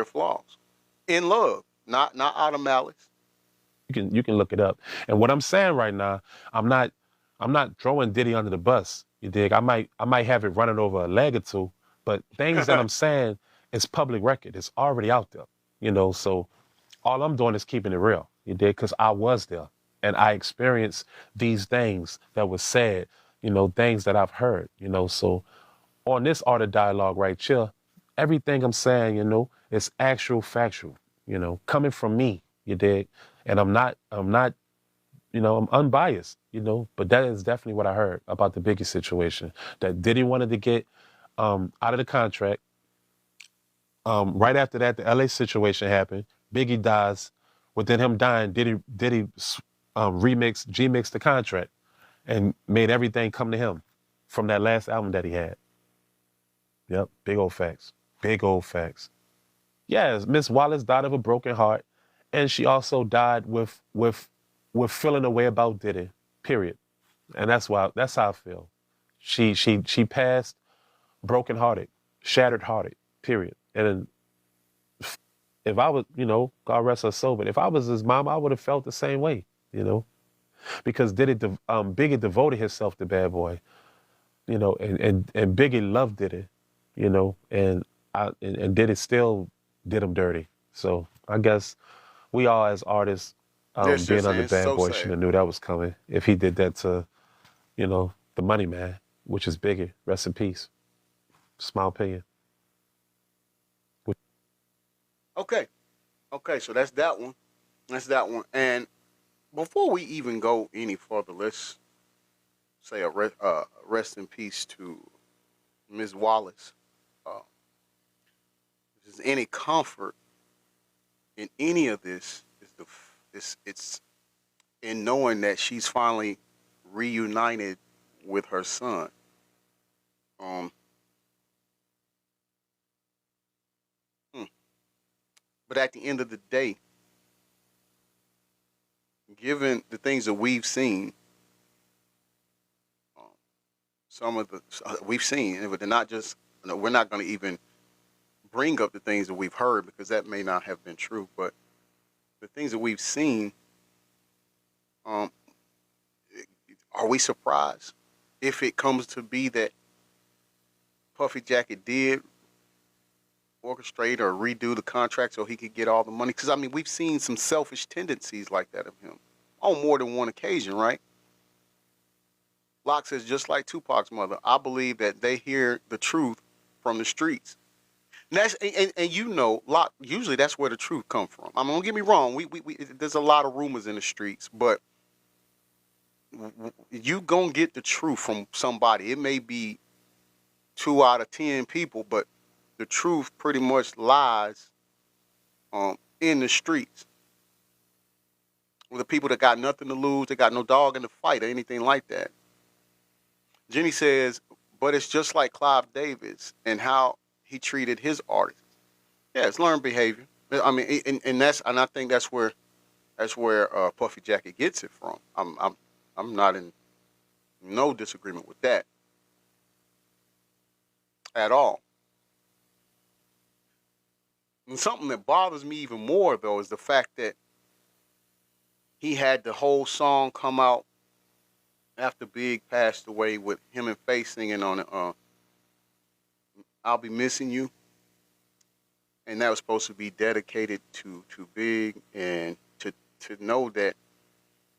[SPEAKER 1] flaws in love, not out of malice.
[SPEAKER 5] You can look it up. And what I'm saying right now, I'm not throwing Diddy under the bus. You dig? I might have it running over a leg or two, but things that I'm saying is public record. It's already out there. So all I'm doing is keeping it real. You dig? Because I was there and I experienced these things that was said, things that I've heard, So on this art of dialogue right here, everything I'm saying, is actual factual, coming from me, you dig? And I'm not, I'm unbiased, but that is definitely what I heard about the Biggie situation. That Diddy wanted to get out of the contract. Right after that, the LA situation happened. Biggie dies. Within him dying, Diddy G-mixed the contract and made everything come to him from that last album that he had. Yep, big old facts. Big old facts. Yes, Miss Wallace died of a broken heart, and she also died with feeling a way about Diddy. Period. And that's how I feel. She passed broken hearted, shattered hearted. Period. And if I was, God rest her soul, but if I was his mom, I would have felt the same way, because Biggie devoted himself to Bad Boy, and Biggie loved Diddy, and Diddy still did him dirty. So I guess we all as artists,
[SPEAKER 1] Yes,
[SPEAKER 5] being
[SPEAKER 1] yes,
[SPEAKER 5] under
[SPEAKER 1] and it's
[SPEAKER 5] Bad
[SPEAKER 1] so
[SPEAKER 5] Boy
[SPEAKER 1] sad.
[SPEAKER 5] should have knew that was coming if he did that to, the money man, which is Biggie. Rest in peace. It's my opinion.
[SPEAKER 1] Okay, okay, so that's that one. That's that one. And before we even go any further, let's say rest in peace to Ms. Wallace. If there's any comfort in any of this, it's in knowing that she's finally reunited with her son. Um, hmm. But at the end of the day, given the things that we've seen, um, some of the we've seen, but they're not just. We're not going to even bring up the things that we've heard because that may not have been true. But the things that we've seen, um, are we surprised if it comes to be that Puffy Jacket did orchestrate or redo the contract so he could get all the money? Because I mean, we've seen some selfish tendencies like that of him on more than one occasion, right? Locke says, just like Tupac's mother, I believe that they hear the truth from the streets. And that's and Locke. Usually, that's where the truth comes from. I mean, don't get me wrong. We there's a lot of rumors in the streets, but you gonna get the truth from somebody. It may be 2 out of 10 people, but the truth pretty much lies in the streets with the people that got nothing to lose, they got no dog in the fight or anything like that. Jenny says, but it's just like Clive Davis and how he treated his artists. Yeah, it's learned behavior. I mean, and I think that's where Puffy Jacket gets it from. I'm not in no disagreement with that at all. And something that bothers me even more though is the fact that he had the whole song come out after Big passed away with him and Faye singing on it. I'll be missing you, and that was supposed to be dedicated to Big, and to know that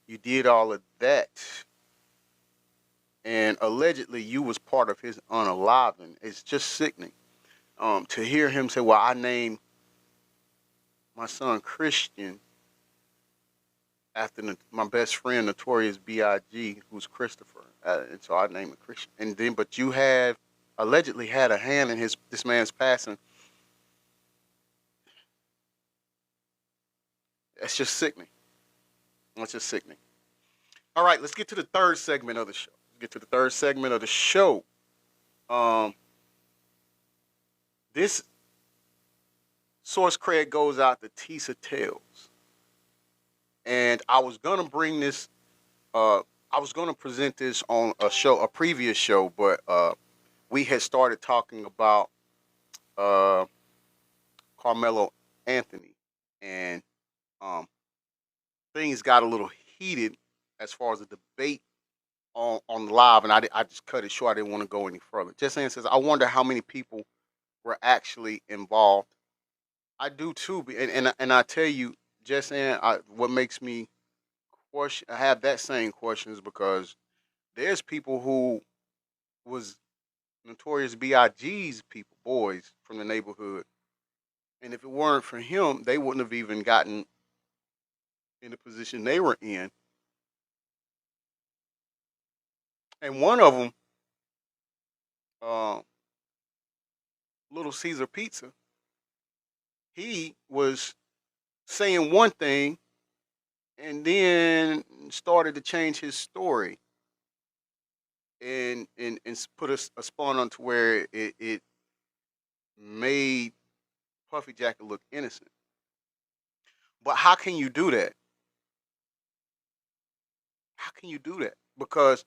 [SPEAKER 1] you did all of that, and allegedly you was part of his unaliving. It's just sickening. To hear him say, "Well, I named my son Christian after my best friend, Notorious B.I.G, who's Christopher, and so I named him Christian." And then, but you have allegedly had a hand in this man's passing. That's just sickening. That's just sickening. All right, let's get to the third segment of the show. Let's get to the third segment of the show. Um, this source cred goes out to Tisa Tales, and I was gonna bring this. I was gonna present this on a previous show, but we had started talking about uh, Carmelo Anthony, and um, things got a little heated as far as the debate on live, and I just cut it short. I didn't want to go any further. Just saying, says I wonder how many people were actually involved. I do too, and I tell you, just saying, what makes me question, I have that same question is because there's people who was notorious B.I.G's people, boys from the neighborhood, and if it weren't for him, they wouldn't have even gotten in the position they were in. And one of them, uh, Little Caesar Pizza, he was saying one thing and then started to change his story and put a spawn onto where it made Puffy Jacket look innocent. But how can you do that? How can you do that? Because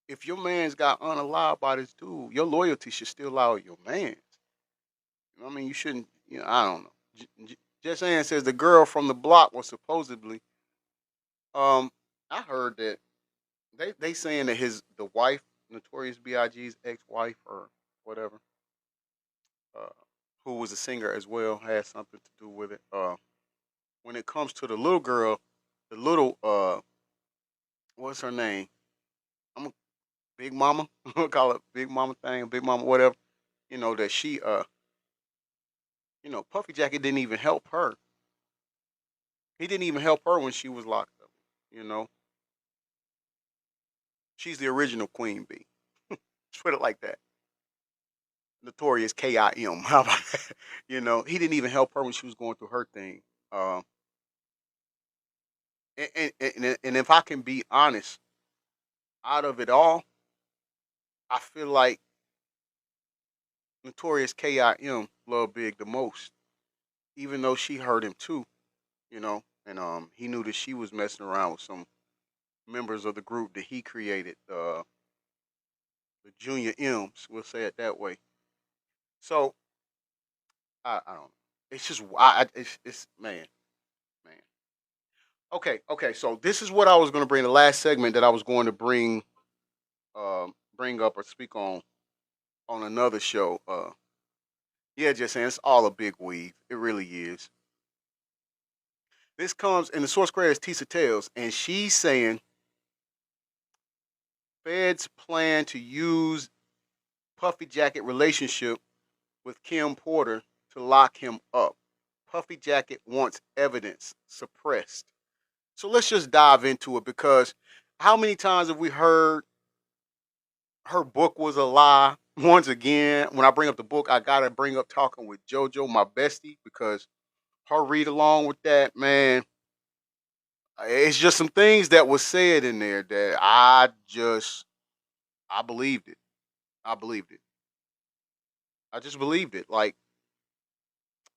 [SPEAKER 1] if your man's got unalive by this dude, your loyalty should still allow your man's. You know what I mean? You shouldn't, I don't know. Just saying says the girl from the block was supposedly, um, I heard that they saying that the wife, Notorious B.I.G's ex-wife or whatever, uh, who was a singer as well, had something to do with it. When it comes to the little girl, the little what's her name? I'm a Big Mama. I'm gonna call it Big Mama thing, Big Mama, whatever. That she Puffy Jacket didn't even help her. He didn't even help her when she was locked up. You know, she's the original Queen Bee. Let's put it like that. Notorious K.I.M. How about that? He didn't even help her when she was going through her thing. Um, and if I can be honest, out of it all, I feel like Notorious K.I.M. loved Big the most, even though she hurt him too. And he knew that she was messing around with some members of the group that he created, the Junior M's. We'll say it that way. So I don't know. It's just it's man. Okay. So this is what I was going to bring. The last segment that I was going to bring up or speak on another show. Yeah, just saying it's all a big weave. It really is. This comes and the source creator is Tisa Tales, and she's saying feds plan to use Puffy Jacket relationship with Kim Porter to lock him up. Puffy Jacket wants evidence suppressed. So let's just dive into it because how many times have we heard her book was a lie? Once again, when I bring up the book, I gotta bring up Talking with JoJo, my bestie, because her read along with that, man. It's just some things that was said in there that I believed it. I believed it. I just believed it. Like,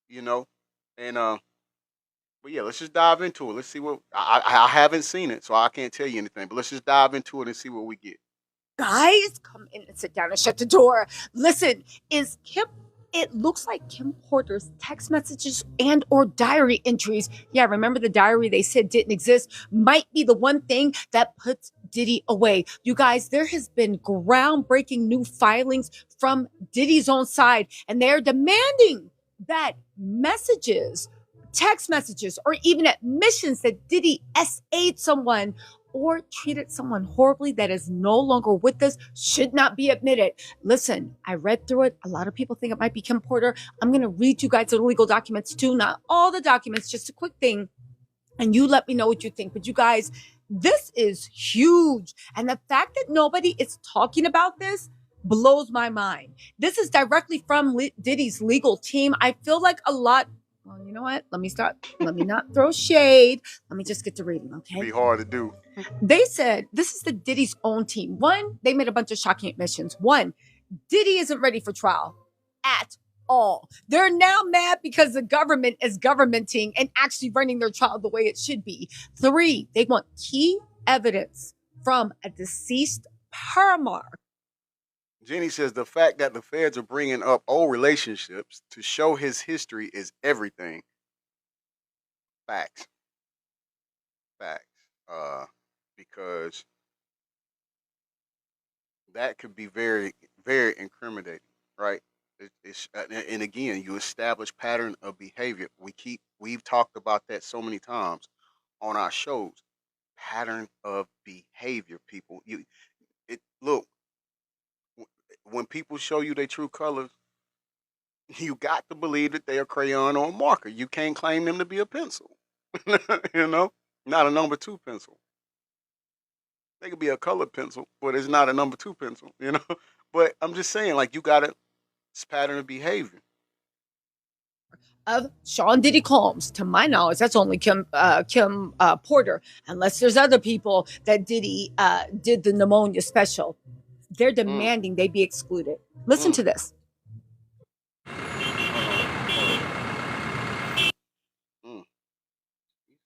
[SPEAKER 1] you know, and but yeah, let's just dive into it. Let's see what I haven't seen it, so I can't tell you anything. But let's just dive into it and see what we get.
[SPEAKER 6] Guys, come in and sit down and shut the door. Listen, is Kim it looks like Kim Porter's text messages and or diary entries. Yeah, remember the diary they said didn't exist might be the one thing that puts Diddy away. You guys, there has been groundbreaking new filings from Diddy's own side, and they're demanding that messages, text messages, or even admissions that Diddy SA'd someone or treated someone horribly that is no longer with us should not be admitted. Listen, I read through it. A lot of people think it might be Kim Porter. I'm going to read you guys the legal documents too. Not all the documents, just a quick thing. And you let me know what you think. But you guys, this is huge. And the fact that nobody is talking about this blows my mind. This is directly from Diddy's legal team. I feel like a lot. Well, you know what? Let me start. Let me not throw shade. Let me just get to reading, okay?
[SPEAKER 1] Be hard to do.
[SPEAKER 6] They said this is the Diddy's own team. One, they made a bunch of shocking admissions. One, Diddy isn't ready for trial at all. They're now mad because the government is governmenting and actually running their trial the way it should be. Three, they want key evidence from a deceased paramour.
[SPEAKER 1] Jenny says the fact that the feds are bringing up old relationships to show his history is everything. Facts. Facts. Because that could be very, very incriminating, right? It's and again, you establish pattern of behavior. We've talked about that so many times on our shows. Pattern of behavior, people. Look, when people show you their true colors, you got to believe that they are crayon or a marker. You can't claim them to be a pencil. you know, not a number two pencil. They could be a colored pencil, but it's not a number two pencil. But I'm just saying, like, you got to pattern of behavior.
[SPEAKER 6] Of Sean Diddy Combs, to my knowledge, that's only Kim Porter, unless there's other people that Diddy did the pneumonia special. They're demanding they be excluded. Listen to this.
[SPEAKER 1] He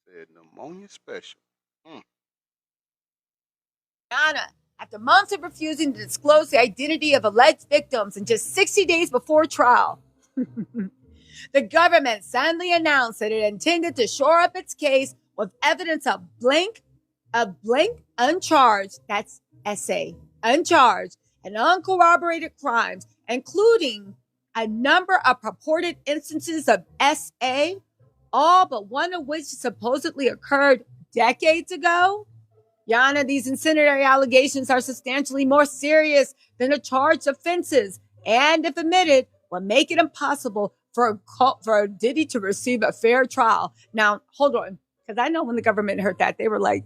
[SPEAKER 1] said pneumonia special.
[SPEAKER 6] Anna, after months of refusing to disclose the identity of alleged victims and just 60 days before trial, the government suddenly announced that it intended to shore up its case with evidence of blank uncharged, that's SA, uncharged and uncorroborated crimes, including a number of purported instances of SA, all but one of which supposedly occurred decades ago. Yana, these incendiary allegations are substantially more serious than the charged offenses, and if admitted, will make it impossible for Diddy to receive a fair trial. Now, hold on, because I know when the government heard that, they were like,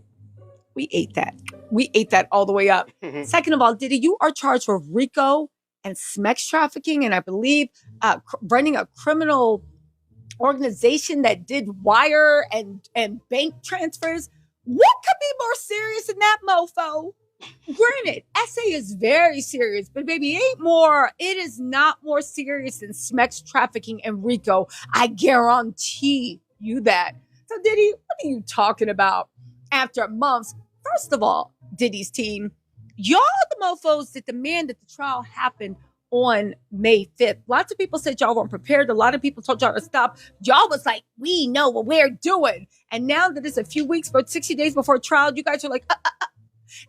[SPEAKER 6] we ate that. We ate that all the way up. Second of all, Diddy, you are charged with RICO and SMEX trafficking, and I believe running a criminal organization that did wire and bank transfers. What could be more serious than that, mofo? Granted, SA is very serious, but baby, it is not more serious than SMEX trafficking and RICO. I guarantee you that. So Diddy, what are you talking about? After months, first of all, Diddy's team, y'all the mofos that demand that the trial happen on May 5th. Lots of people said y'all weren't prepared. A lot of people told y'all to stop. Y'all was like, we know what we're doing. And now that it's a few weeks, but 60 days before trial, you guys are like,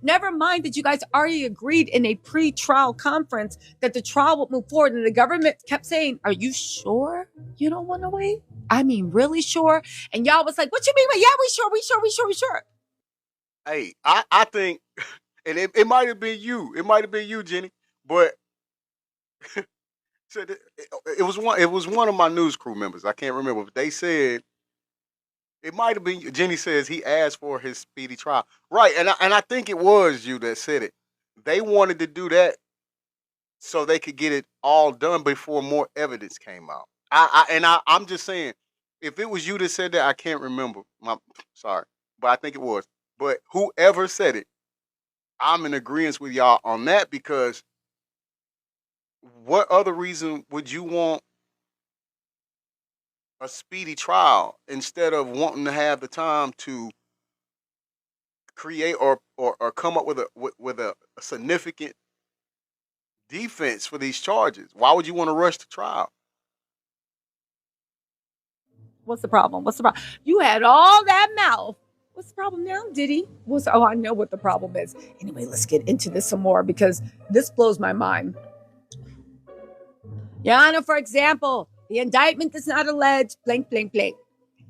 [SPEAKER 6] Never mind that you guys already agreed in a pre-trial conference that the trial would move forward. And the government kept saying, are you sure you don't want to wait? I mean, really sure? And y'all was like, what you mean? Yeah, we sure.
[SPEAKER 1] Hey, I think, and it might have been you. It might have been you, Jenny. But it was one of my news crew members. I can't remember, but they said it might have been you. Jenny says he asked for his speedy trial, right? And I think it was you that said it. They wanted to do that so they could get it all done before more evidence came out. I'm just saying, if it was you that said that, I can't remember. Sorry, but I think it was. But whoever said it, I'm in agreement with y'all on that, because what other reason would you want a speedy trial instead of wanting to have the time to create or come up with a significant defense for these charges? Why would you want to rush to trial?
[SPEAKER 6] What's the problem? You had all that mouth. What's the problem now, Diddy? I know what the problem is. Anyway, let's get into this some more because this blows my mind. Your Honor, for example, the indictment does not allege blank.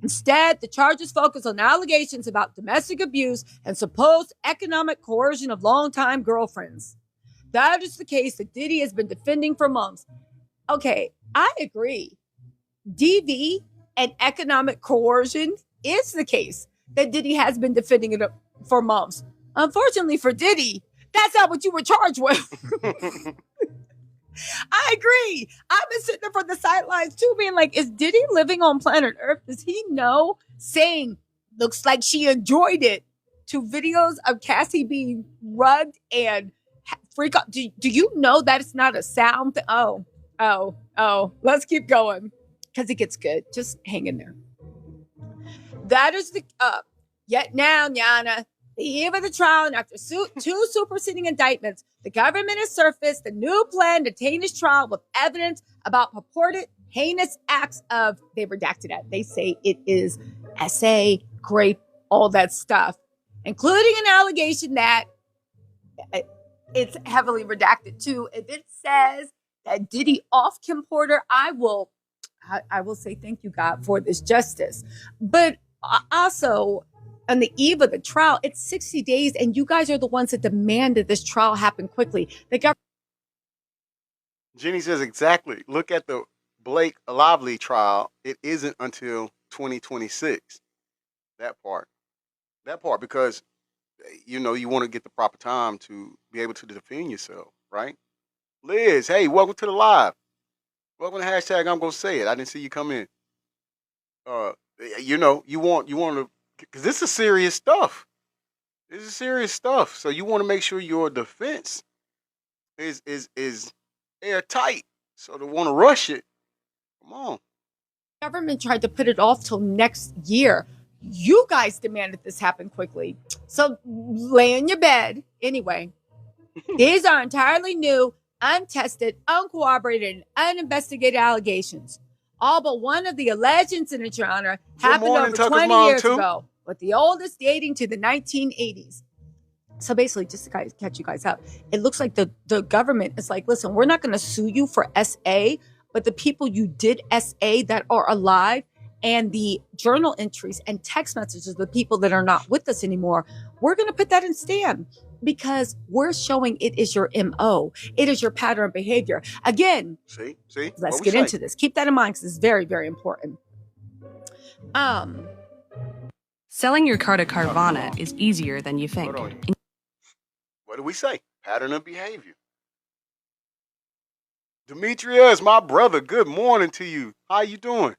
[SPEAKER 6] Instead, the charges focus on allegations about domestic abuse and supposed economic coercion of longtime girlfriends. That is the case that Diddy has been defending for months. Okay, I agree. DV and economic coercion is the case that Diddy has been defending it for months. Unfortunately for Diddy, that's not what you were charged with. I agree. I've been sitting there from the sidelines too, being like, is Diddy living on planet Earth? Does he know saying, looks like she enjoyed it, to videos of Cassie being rugged and freak out? Do you know that it's not a sound? Oh, let's keep going because it gets good. Just hang in there. That is the, yet now, Nyana, the eve of the trial, and after two superseding indictments, the government has surfaced a new plan to taint his trial with evidence about purported heinous acts of, they redacted it. They say it is SA, grape, all that stuff, including an allegation that it's heavily redacted too. If it says that Diddy off Kim Porter, I will say thank you, God, for this justice. But also, on the eve of the trial, it's 60 days, and you guys are the ones that demanded this trial happen quickly. The government.
[SPEAKER 1] Jenny says exactly. Look at the Blake Lively trial. It isn't until 2026. That part, because you want to get the proper time to be able to defend yourself, right? Liz, hey, welcome to the live. Welcome to hashtag I'm gonna say it. I didn't see you come in. You want to, because this is serious stuff. This is serious stuff. So you want to make sure your defense is airtight. So to want to rush it, come on.
[SPEAKER 6] Government tried to put it off till next year. You guys demanded this happen quickly. So lay in your bed. Anyway, these are entirely new, untested, uncorroborated, and uninvestigated allegations. All but one of the alleged incidents, Your Honor, happened over 20 years ago, with the oldest dating to the 1980s. So basically, just to catch you guys up, it looks like the government is like, listen, we're not going to sue you for SA, but the people you did SA that are alive and the journal entries and text messages of the people that are not with us anymore, we're going to put that in stand because we're showing it is your MO. It is your pattern of behavior. Again,
[SPEAKER 1] see,
[SPEAKER 6] let's get into this. Keep that in mind because it's very, very important.
[SPEAKER 7] Selling your car to Carvana is easier than you think.
[SPEAKER 1] What do we say? Pattern of behavior. Demetrius, my brother, good morning to you. How you doing?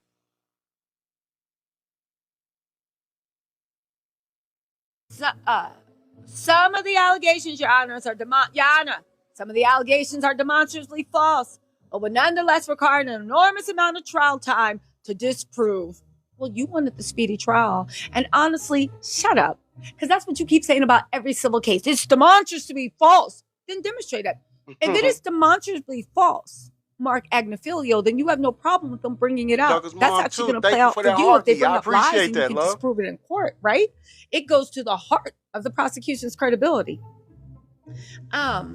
[SPEAKER 6] Some of the allegations, Your Honor, some of the allegations are demonstrably false, but would nonetheless require an enormous amount of trial time to disprove. Well, you wanted the speedy trial. And honestly, shut up. Because that's what you keep saying about every civil case. It's demonstrably false. Then demonstrate it. If it is demonstrably false, Mark Agnifilio, then you have no problem with them bringing it out. That's actually going to play out for you if they bring up lies and you can disprove it in court, right? It goes to the heart of the prosecution's credibility. But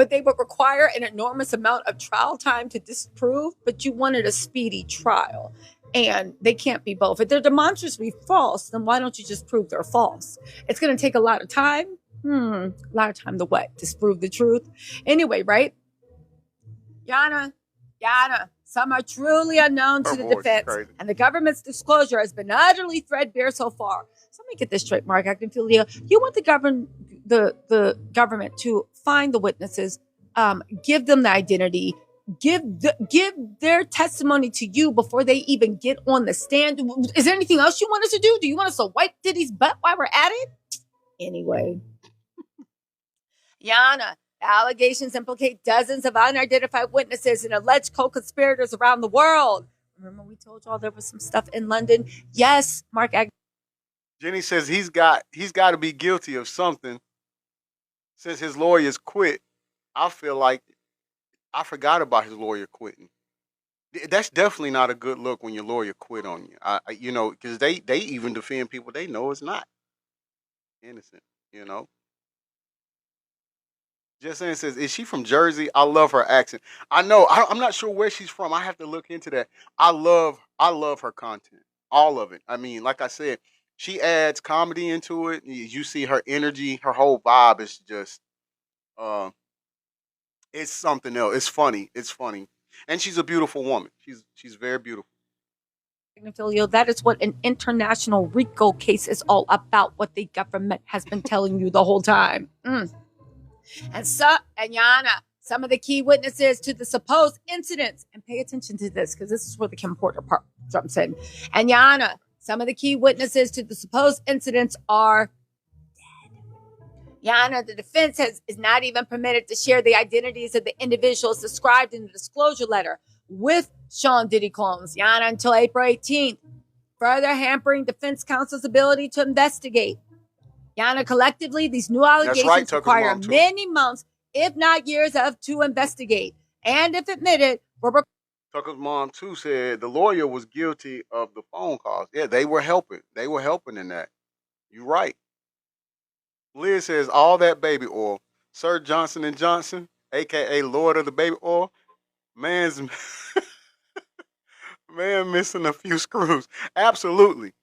[SPEAKER 6] they would require an enormous amount of trial time to disprove, but you wanted a speedy trial. And they can't be both. If they're demonstrably false, then why don't you just prove they're false? It's going to take a lot of time. A lot of time to what? Disprove the truth? Anyway, right? Yana, some are truly unknown to the defense, and the government's disclosure has been utterly threadbare so far. So let me get this straight, Mark Agnifilio. You want the government to find the witnesses, give them the identity, give their testimony to you before they even get on the stand. Is there anything else you want us to do? Do you want us to wipe Diddy's butt while we're at it? Anyway. Yana, allegations implicate dozens of unidentified witnesses and alleged co-conspirators around the world. Remember we told y'all there was some stuff in London? Yes, Mark
[SPEAKER 1] Jenny says he's got to be guilty of something. Since his lawyers quit, I feel like I forgot about his lawyer quitting. That's definitely not a good look when your lawyer quit on you. Because they even defend people they know is not innocent. Just saying says, is she from Jersey? I love her accent. I know. I'm not sure where she's from. I have to look into that. I love her content, all of it. I mean, like I said, she adds comedy into it. You see her energy, her whole vibe is just, it's something else. It's funny. And she's a beautiful woman. She's very beautiful.
[SPEAKER 6] That is what an international RICO case is all about, what the government has been telling you the whole time. And Yana, some of the key witnesses to the supposed incidents, and pay attention to this because this is where the Kim Porter part jumps in. And Yana, some of the key witnesses to the supposed incidents are dead. Yana, the defense is not even permitted to share the identities of the individuals described in the disclosure letter with Sean Diddy Combs, Yana, until April 18th, further hampering defense counsel's ability to investigate. Yana, collectively, these new allegations require many months, if not years, to investigate. And if admitted,
[SPEAKER 1] Tucker's mom too said the lawyer was guilty of the phone calls. Yeah, they were helping. They were helping in that. You're right. Liz says all that baby oil. Sir Johnson and Johnson, aka Lord of the Baby Oil, man's man missing a few screws. Absolutely.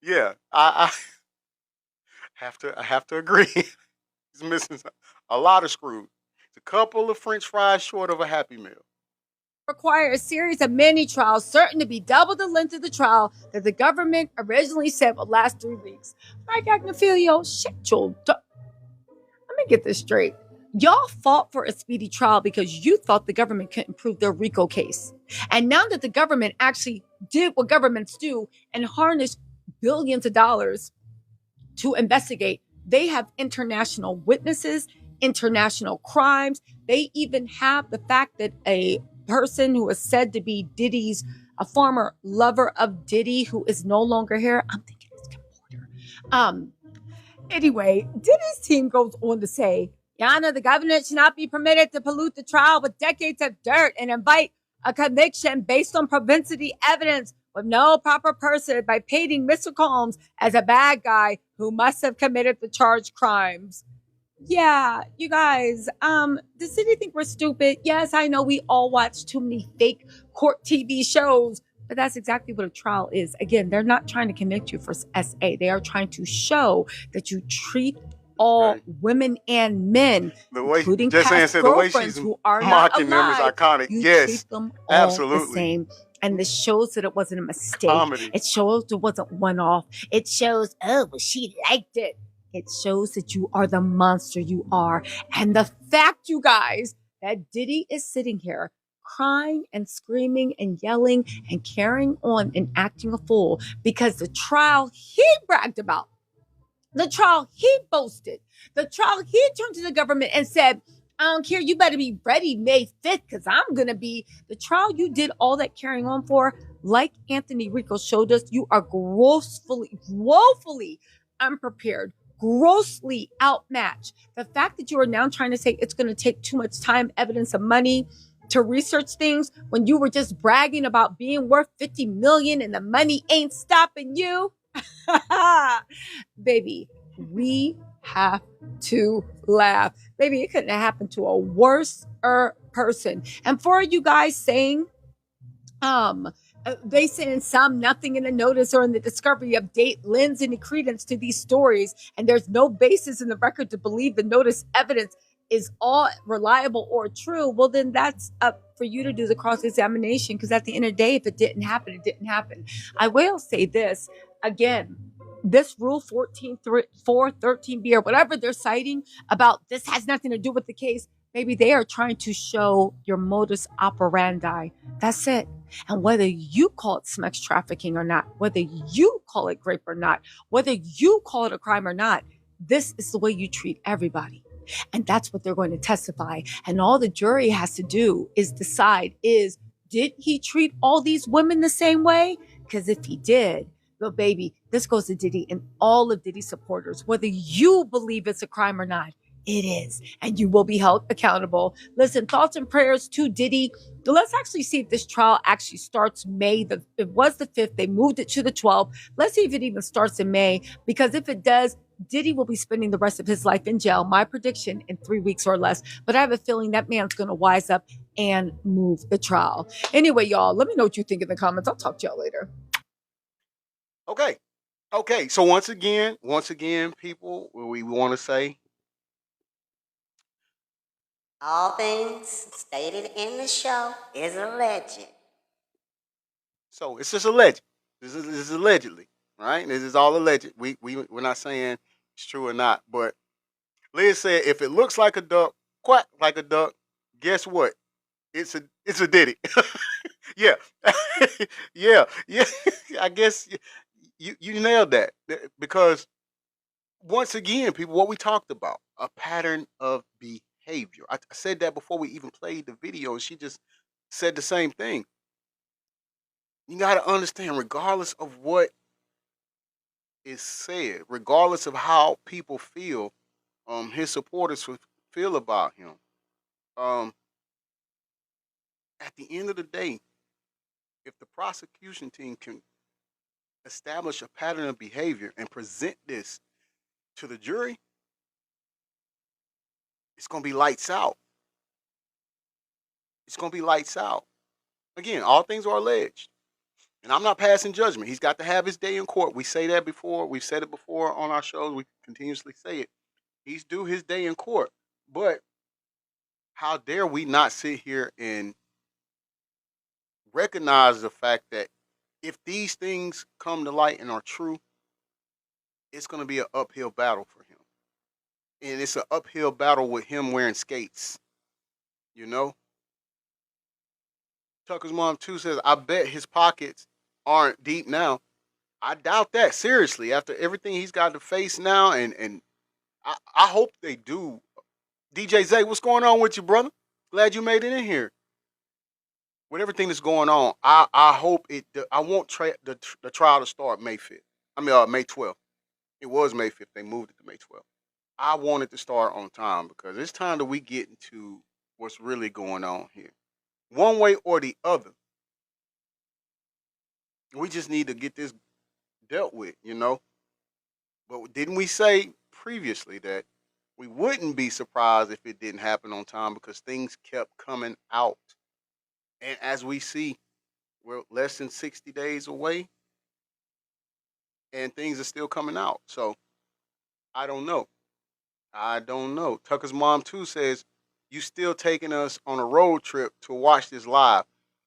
[SPEAKER 1] Yeah, I I have to agree. He's missing a lot of screws. It's a couple of French fries short of a Happy Meal.
[SPEAKER 6] Require a series of mini trials, certain to be double the length of the trial that the government originally said would last 3 weeks. Mike Agnafilio, shut your. Let me get this straight. Y'all fought for a speedy trial because you thought the government couldn't prove their RICO case. And now that the government actually did what governments do and harnessed billions of dollars to investigate, they have international witnesses, international crimes. They even have the fact that a person who is said to be Diddy's, a former lover of Diddy, who is no longer here. I'm thinking it's Kim Porter. Anyway, Diddy's team goes on to say, Yana, the government should not be permitted to pollute the trial with decades of dirt and invite a conviction based on propensity evidence with no proper person by painting Mr. Combs as a bad guy who must have committed the charged crimes. Yeah, you guys, does City think we're stupid? Yes, I know we all watch too many fake court TV shows, but that's exactly what a trial is. Again, they're not trying to convict you for SA. They are trying to show that you treat all women and men,
[SPEAKER 1] The way
[SPEAKER 6] including
[SPEAKER 1] just saying
[SPEAKER 6] past
[SPEAKER 1] said the way
[SPEAKER 6] girlfriends
[SPEAKER 1] she's
[SPEAKER 6] who are not
[SPEAKER 1] mocking them is
[SPEAKER 6] alive,
[SPEAKER 1] iconic.
[SPEAKER 6] you
[SPEAKER 1] Yes,
[SPEAKER 6] treat them all the
[SPEAKER 1] absolutely.
[SPEAKER 6] same. And this shows that it wasn't a mistake.
[SPEAKER 1] Comedy.
[SPEAKER 6] It shows it wasn't one off. It shows, oh, well, she liked it. It shows that you are the monster you are. And the fact, you guys, that Diddy is sitting here crying and screaming and yelling and carrying on and acting a fool because the trial he bragged about, the trial he boasted, the trial he turned to the government and said, I don't care, you better be ready May 5th because I'm going to be the trial you did all that carrying on for. Like Anthony Rico showed us, you are woefully unprepared, grossly outmatched. The fact that you are now trying to say it's going to take too much time, evidence, and money to research things when you were just bragging about being worth 50 million and the money ain't stopping you. Baby, we have to laugh. Baby, it couldn't have happened to a worse person. And for you guys saying, they saying some nothing in the notice or in the discovery of date lends any credence to these stories, and there's no basis in the record to believe the notice evidence is all reliable or true, well, then that's up for you to do the cross-examination, because at the end of the day, if it didn't happen, it didn't happen. I will say this again. This rule 14.413B or whatever they're citing about this has nothing to do with the case. Maybe they are trying to show your modus operandi. That's it. And whether you call it sex trafficking or not, whether you call it rape or not, whether you call it a crime or not, this is the way you treat everybody. And that's what they're going to testify. And all the jury has to do is decide did he treat all these women the same way? Because if he did, well, baby, this goes to Diddy and all of Diddy's supporters. Whether you believe it's a crime or not, it is. And you will be held accountable. Listen, thoughts and prayers to Diddy. Let's actually see if this trial actually starts May. It was the 5th. They moved it to the 12th. Let's see if it even starts in May. Because if it does, Diddy will be spending the rest of his life in jail. My prediction, in 3 weeks or less. But I have a feeling that man's going to wise up and move the trial. Anyway, y'all, let me know what you think in the comments. I'll talk to y'all later.
[SPEAKER 1] Okay. So once again, people, we want to say
[SPEAKER 2] All things stated in the show is alleged.
[SPEAKER 1] so. It's just alleged. This is allegedly, right? This is all alleged. We're not saying it's true or not. But Liz said, if it looks like a duck, quack like a duck, guess what? It's a Diddy. Yeah, yeah. I guess you nailed that, because once again, people, what we talked about, a pattern of behavior. I said that before we even played the video. She just said the same thing. You got to understand, regardless of what is said, regardless of how people feel, his supporters feel about him. Um, at the end of the day, if the prosecution team can establish a pattern of behavior and present this to the jury, it's going to be lights out. It's going to be lights out. Again, all things are alleged. And I'm not passing judgment. He's got to have his day in court. We say that before. We've said it before on our shows. We continuously say it. He's due his day in court. But how dare we not sit here and recognize the fact that if these things come to light and are true, it's going to be an uphill battle for him. And it's an uphill battle with him wearing skates. You know? Tucker's mom, too, says, I bet his pockets aren't deep now. I doubt that, seriously. After everything he's got to face now, and I hope they do. DJ Zay, what's going on with you, brother? Glad you made it in here. With everything that's going on, I hope it. I want the trial to start May 5th. May 12th. It was May 5th. They moved it to May 12th. I want it to start on time because it's time that we get into what's really going on here. One way or the other. We just need to get this dealt with, you know. But didn't we say previously that we wouldn't be surprised if it didn't happen on time because things kept coming out? And as we see, we're less than 60 days away and things are still coming out. So I don't know. Tucker's mom, too, says, you still taking us on a road trip to watch this live.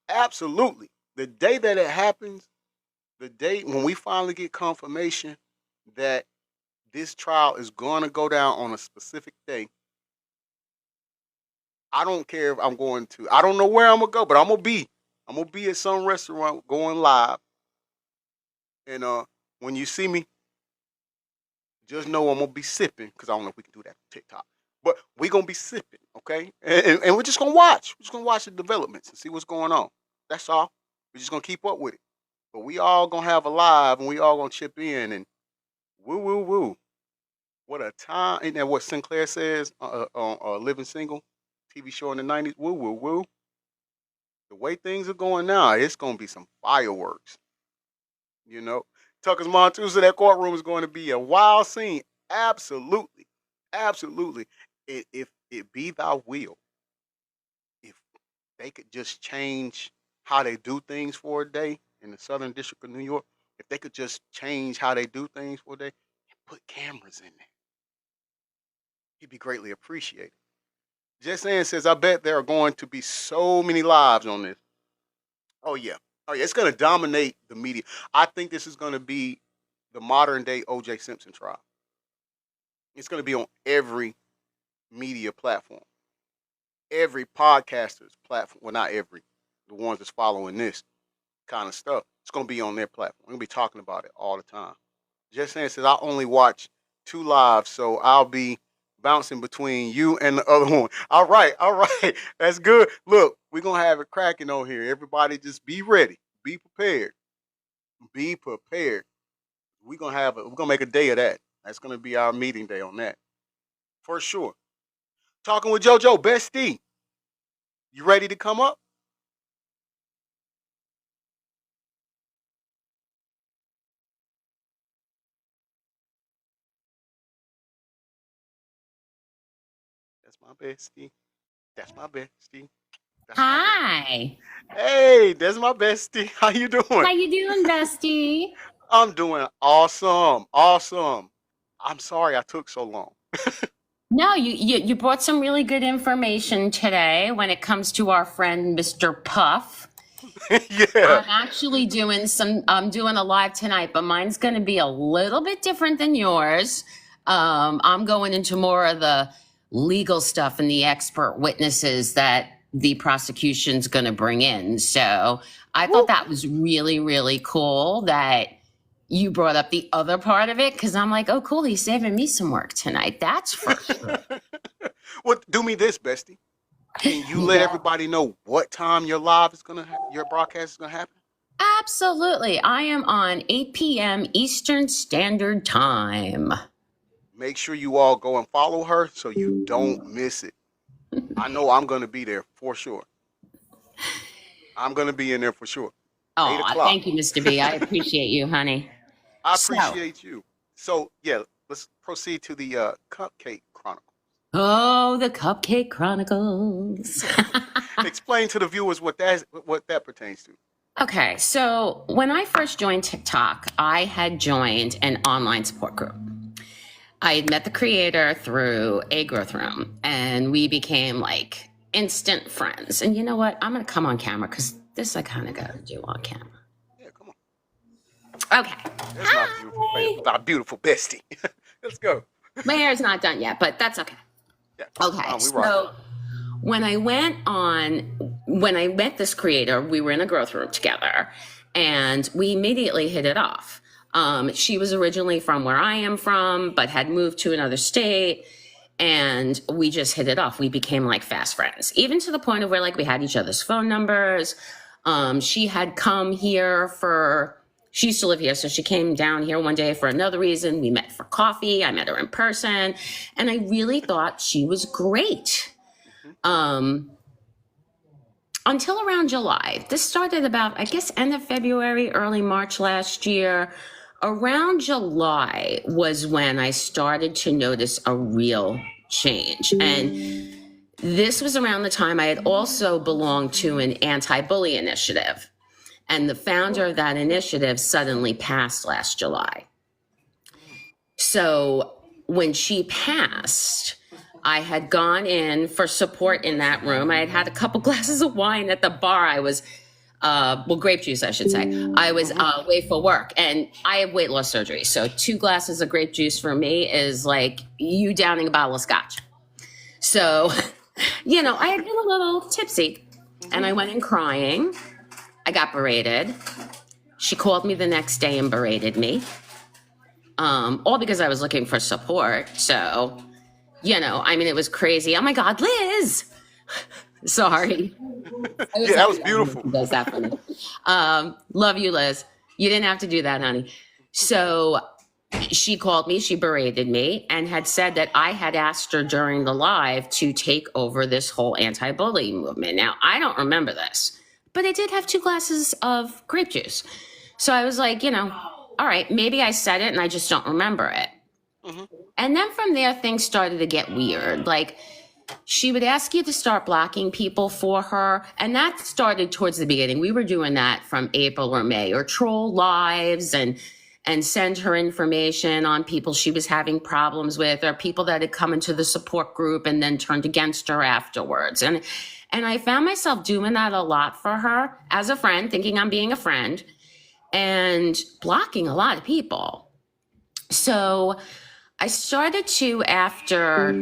[SPEAKER 1] Absolutely. The day that it happens, the day when we finally get confirmation that this trial is going to go down on a specific day, I don't care if I'm going to, I don't know where I'm going to go, but I'm going to be at some restaurant going live. And when you see me, just know I'm going to be sipping, because I don't know if we can do that on TikTok. But we're going to be sipping, okay? And we're just going to watch. We're just going to watch the developments and see what's going on. That's all. We're just going to keep up with it. But we all going to have a live, and we all going to chip in, and woo, woo, woo. What a time. Isn't that what Sinclair says on Living Single TV show in the 90s? Woo, woo, woo. The way things are going now, it's going to be some fireworks. You know? Tucker's mom, too, so that courtroom is going to be a wild scene. Absolutely. Absolutely. If it be thy will, if they could just change how they do things for a day in the Southern District of New York, if they could just change how they do things for a day and put cameras in there, he'd be greatly appreciated. Just saying says, I bet there are going to be so many lives on this. Oh, yeah. It's going to dominate the media. I think this is going to be the modern day O.J. Simpson trial. It's going to be on every media platform, every podcaster's platform. Well, not every, the ones that's following this kind of stuff. It's going to be on their platform. We're going to be talking about it all the time. Just saying says, I only watch 2 lives, so I'll be bouncing between you and the other one. All right. That's good. Look, we're going to have it cracking on here. Everybody just be ready. Be prepared. Be prepared. We're going to make a day of that. That's going to be our meeting day on that. For sure. Talking with JoJo, bestie. You ready to come up? That's my bestie. That's my bestie. That's my bestie.
[SPEAKER 8] Hi.
[SPEAKER 1] Hey, that's my bestie. How you doing?
[SPEAKER 8] How you doing, bestie?
[SPEAKER 1] I'm doing awesome. Awesome. I'm sorry I took so long.
[SPEAKER 8] No, you brought some really good information today when it comes to our friend Mr. Puff.
[SPEAKER 1] Yeah.
[SPEAKER 8] I'm actually I'm doing a live tonight, but mine's going to be a little bit different than yours. I'm going into more of the legal stuff and the expert witnesses that the prosecution's going to bring in. So I thought that was really, really cool that you brought up the other part of it, because I'm like, oh, cool, he's saving me some work tonight. That's for sure.
[SPEAKER 1] Well, do me this, bestie. Can you let everybody know what time your your broadcast is gonna happen?
[SPEAKER 8] Absolutely. I am on 8 p.m. Eastern Standard Time.
[SPEAKER 1] Make sure you all go and follow her so you don't miss it. I know I'm gonna be there for sure. I'm gonna be in there for sure. 8
[SPEAKER 8] Oh,
[SPEAKER 1] o'clock.
[SPEAKER 8] thank you, Mr. B. I appreciate you, honey.
[SPEAKER 1] I
[SPEAKER 8] So,
[SPEAKER 1] appreciate you. So yeah, let's proceed to the Cupcake Chronicle.
[SPEAKER 8] oh, the Cupcake Chronicles.
[SPEAKER 1] Explain to the viewers what that pertains to.
[SPEAKER 8] Okay, so when I first joined TikTok, I had joined an online support group. I had met the creator through a growth room, and we became like instant friends. And you know what? I'm going to come on camera because this I kind of got to do on camera.
[SPEAKER 1] Yeah, come on.
[SPEAKER 8] Okay.
[SPEAKER 1] There's my beautiful bestie. Let's go.
[SPEAKER 8] My hair's not done yet, but that's okay.
[SPEAKER 1] Yeah.
[SPEAKER 8] Okay, so when I met this creator, we were in a growth room together, and we immediately hit it off. She was originally from where I am from, but had moved to another state, and we just hit it off. We became like fast friends, even to the point of where like we had each other's phone numbers. She had come here she used to live here, so she came down here one day for another reason. We met for coffee. I met her in person, and I really thought she was great. Until around July. This started about, I guess, end of February, early March last year. Around July was when I started to notice a real change. And this was around the time I had also belonged to an anti-bully initiative. And the founder of that initiative suddenly passed last July. So when she passed, I had gone in for support in that room. I had had a couple glasses of wine at the bar. I was, grape juice, I should say. I was away for work, and I have weight loss surgery. So 2 glasses of grape juice for me is like you downing a bottle of scotch. So, I had been a little tipsy, and I went in crying. I got berated. She called me the next day and berated me, all because I was looking for support. So, it was crazy. Oh my God, Liz! Sorry.
[SPEAKER 1] Yeah, that was beautiful.
[SPEAKER 8] Does that for me. Love you, Liz. You didn't have to do that, honey. So she called me, she berated me, and had said that I had asked her during the live to take over this whole anti-bully movement. Now, I don't remember this, but I did have 2 glasses of grape juice. So I was like, all right, maybe I said it and I just don't remember it. Mm-hmm. And then from there, things started to get weird. Like, she would ask you to start blocking people for her. And that started towards the beginning. We were doing that from April or May, or troll lives and send her information on people she was having problems with, or people that had come into the support group and then turned against her afterwards. And I found myself doing that a lot for her as a friend, thinking I'm being a friend, and blocking a lot of people. So I started to, after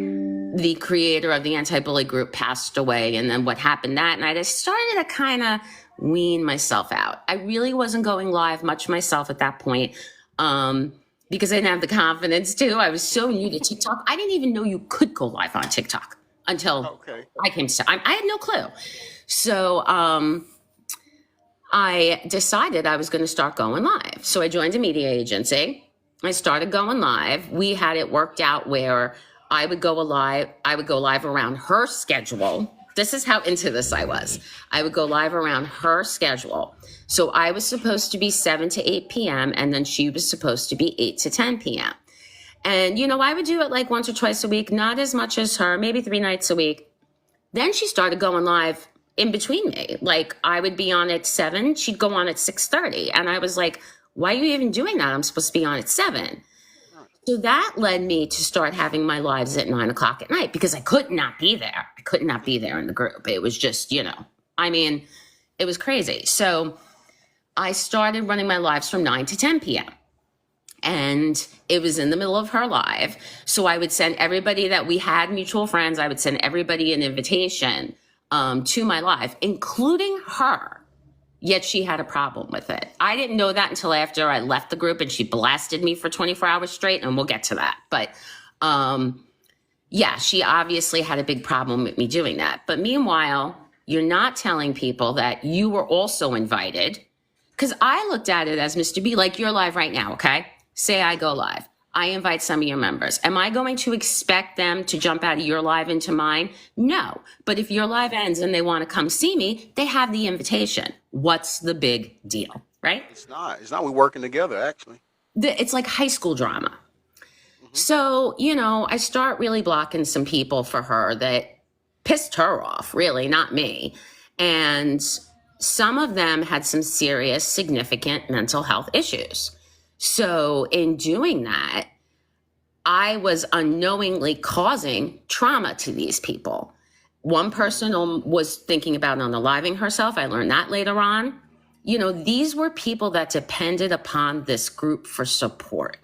[SPEAKER 8] the creator of the anti-bully group passed away, and then what happened that night, I started to kind of wean myself out. I really wasn't going live much myself at that point, because I didn't have the confidence to. I was so new to TikTok. I didn't even know you could go live on TikTok until I came to. I had no clue. So I decided I was going to start going live. So I joined a media agency. I started going live. We had it worked out where I would go live around her schedule. This is how into this I was. I would go live around her schedule. So I was supposed to be 7 to 8 p.m. and then she was supposed to be 8 to 10 p.m. And, I would do it like once or twice a week, not as much as her, maybe 3 nights a week. Then she started going live in between me. Like, I would be on at 7, she'd go on at 6:30. And I was like, why are you even doing that? I'm supposed to be on at 7. So that led me to start having my lives at 9 o'clock at night, because I could not be there. I could not be there in the group. It was just, it was crazy. So I started running my lives from 9 to 10 p.m. And it was in the middle of her live. So I would send everybody that we had mutual friends, I would send everybody an invitation to my live, including her. Yet she had a problem with it. I didn't know that until after I left the group and she blasted me for 24 hours straight, and we'll get to that. But she obviously had a big problem with me doing that. But meanwhile, you're not telling people that you were also invited, because I looked at it as, Mr. B, like you're live right now, okay? Say I go live. I invite some of your members. Am I going to expect them to jump out of your live into mine? No. But if your live ends and they want to come see me, they have the invitation. What's the big deal, right?
[SPEAKER 1] It's not. It's not. We're working together, actually.
[SPEAKER 8] It's like high school drama. So, you know, I start really blocking some people for her that pissed her off, really, not me. And some of them had some serious, significant mental health issues. So in doing that, I was unknowingly causing trauma to these people. One person was thinking about unaliving herself. I learned that later on. You know, these were people that depended upon this group for support.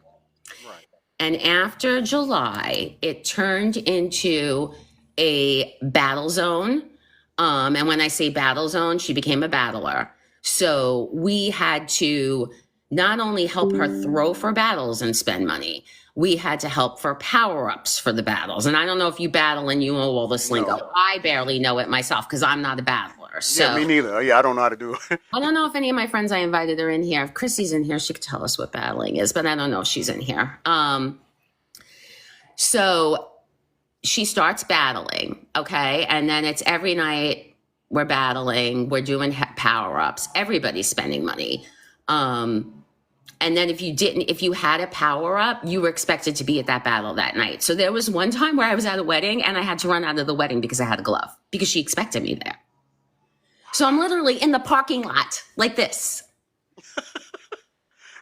[SPEAKER 1] Right.
[SPEAKER 8] And after July, it turned into a battle zone. And when I say battle zone, she became a battler. So we had to not only help her throw for battles and spend money, we had to help for power-ups for the battles. And I don't know if you battle and you know all this lingo.
[SPEAKER 1] No.
[SPEAKER 8] I barely know it myself because I'm not a battler. So
[SPEAKER 1] Yeah, me neither. Yeah, I don't know how to do it.
[SPEAKER 8] I don't know if any of my friends I invited are in here. If Chrissy's in here, she could tell us what battling is, but I don't know if she's in here. So she starts battling, okay? And then it's every night we're battling, we're doing power-ups. Everybody's spending money. And then if you had a power up, you were expected to be at that battle that night. So there was one time where I was at a wedding and I had to run out of the wedding because I had a glove because she expected me there. So I'm literally in the parking lot like this.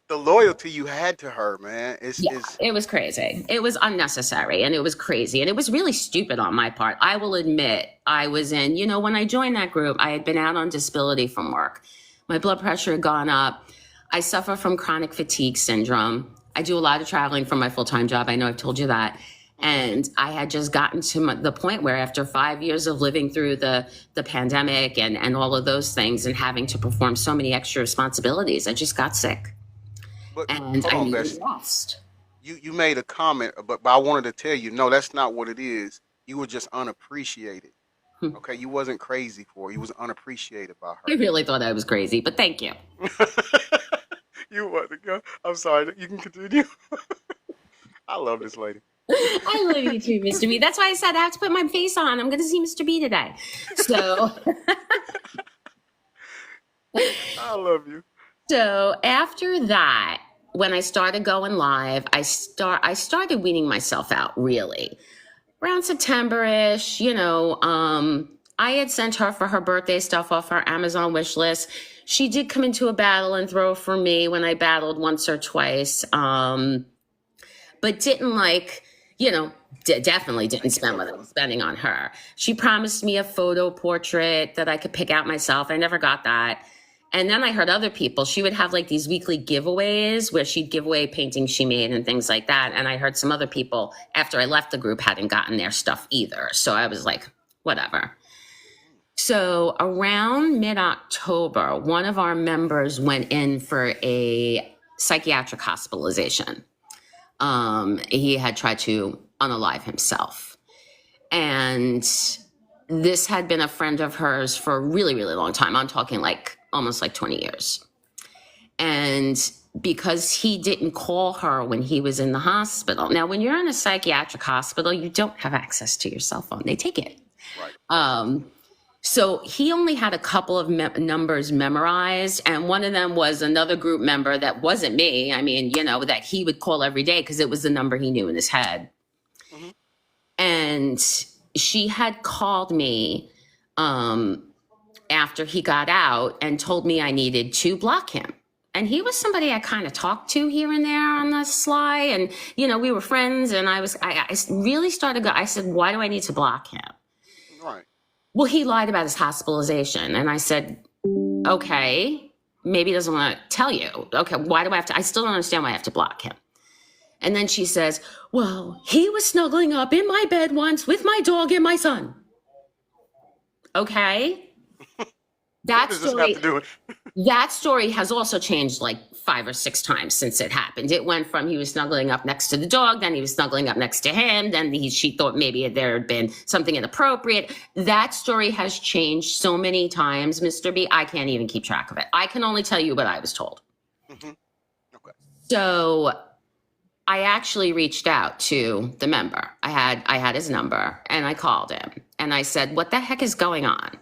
[SPEAKER 1] The loyalty you had to her, man.
[SPEAKER 8] It was crazy. It was unnecessary and it was crazy. And it was really stupid on my part. I will admit I was in, you know, when I joined that group, I had been out on disability from work. My blood pressure had gone up. I suffer from chronic fatigue syndrome. I do a lot of traveling for my full-time job. I know I've told you that. And I had just gotten to the point where after 5 years of living through the pandemic and all of those things and having to perform so many extra responsibilities, I just got sick.
[SPEAKER 1] But
[SPEAKER 8] And
[SPEAKER 1] hold
[SPEAKER 8] I
[SPEAKER 1] on,
[SPEAKER 8] needed
[SPEAKER 1] Bessie.
[SPEAKER 8] rest.
[SPEAKER 1] You made a comment, but I wanted to tell you, no, that's not what it is. You were just unappreciated. Okay, you wasn't crazy for her. You was unappreciated by
[SPEAKER 8] I
[SPEAKER 1] her.
[SPEAKER 8] really thought I was crazy, but thank you.
[SPEAKER 1] You wasn't. I'm sorry. You can continue. I love this lady.
[SPEAKER 8] I love you too, Mr. B. That's why I said I have to put my face on. I'm going to see Mr. B today. So,
[SPEAKER 1] I love you.
[SPEAKER 8] so after that, when I started going live, I started weaning myself out really around September-ish. You know, I had sent her for her birthday stuff off her Amazon wish list. She did come into a battle and throw for me when I battled once or twice, but didn't definitely didn't spend what I was spending on her. She promised me a photo portrait that I could pick out myself. I never got that. And then I heard other people, she would have like these weekly giveaways where she'd give away paintings she made and things like that. And I heard some other people after I left the group hadn't gotten their stuff either. So I was like, whatever. So around mid-October, one of our members went in for a psychiatric hospitalization. He had tried to unalive himself. And this had been a friend of hers for a really, really long time. I'm talking like almost like 20 years. And because he didn't call her when he was in the hospital. Now, when you're in a psychiatric hospital, you don't have access to your cell phone. They take it.
[SPEAKER 1] Right.
[SPEAKER 8] So he only had a couple of numbers memorized, and one of them was another group member that wasn't me. I mean, you know, that he would call every day because it was the number he knew in his head.
[SPEAKER 1] Mhm.
[SPEAKER 8] And she had called me after he got out and told me I needed to block him. And he was somebody I kind of talked to here and there on the sly. And, you know, we were friends, and I really started I said, why do I need to block him?
[SPEAKER 1] Right.
[SPEAKER 8] Well, he lied about his hospitalization. And I said, okay, maybe he doesn't want to tell you. Okay, why do I have to? I still don't understand why I have to block him. And then she says, well, he was snuggling up in my bed once with my dog and my son. Okay.
[SPEAKER 1] What does this have to do with?
[SPEAKER 8] That story has also changed like 5 or 6 times since it happened. It went from he was snuggling up next to the dog, then he was snuggling up next to him, then she thought maybe there had been something inappropriate. That story has changed so many times, Mr. B, I can't even keep track of it. I can only tell you what I was told.
[SPEAKER 1] Mm-hmm. Okay.
[SPEAKER 8] So I actually reached out to the member. I had his number and I called him and I said, what the heck is going on?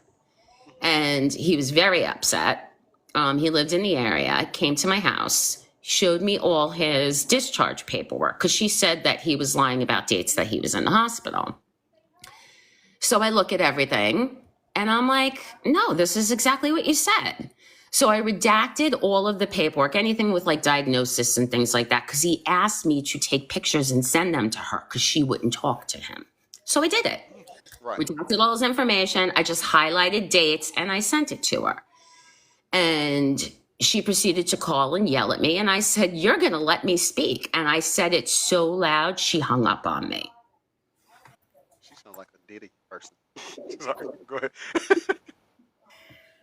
[SPEAKER 8] And he was very upset. He lived in the area, came to my house, showed me all his discharge paperwork because she said that he was lying about dates that he was in the hospital. So I look at everything and I'm like, no, this is exactly what you said. So I redacted all of the paperwork, anything with like diagnosis and things like that, because he asked me to take pictures and send them to her because she wouldn't talk to him. So I did it.
[SPEAKER 1] Right.
[SPEAKER 8] Redacted all his information. I just highlighted dates and I sent it to her. And she proceeded to call and yell at me. And I said, you're going to let me speak. And I said it so loud, she hung up on me.
[SPEAKER 1] She sounds like a Diddy person. Sorry, go ahead.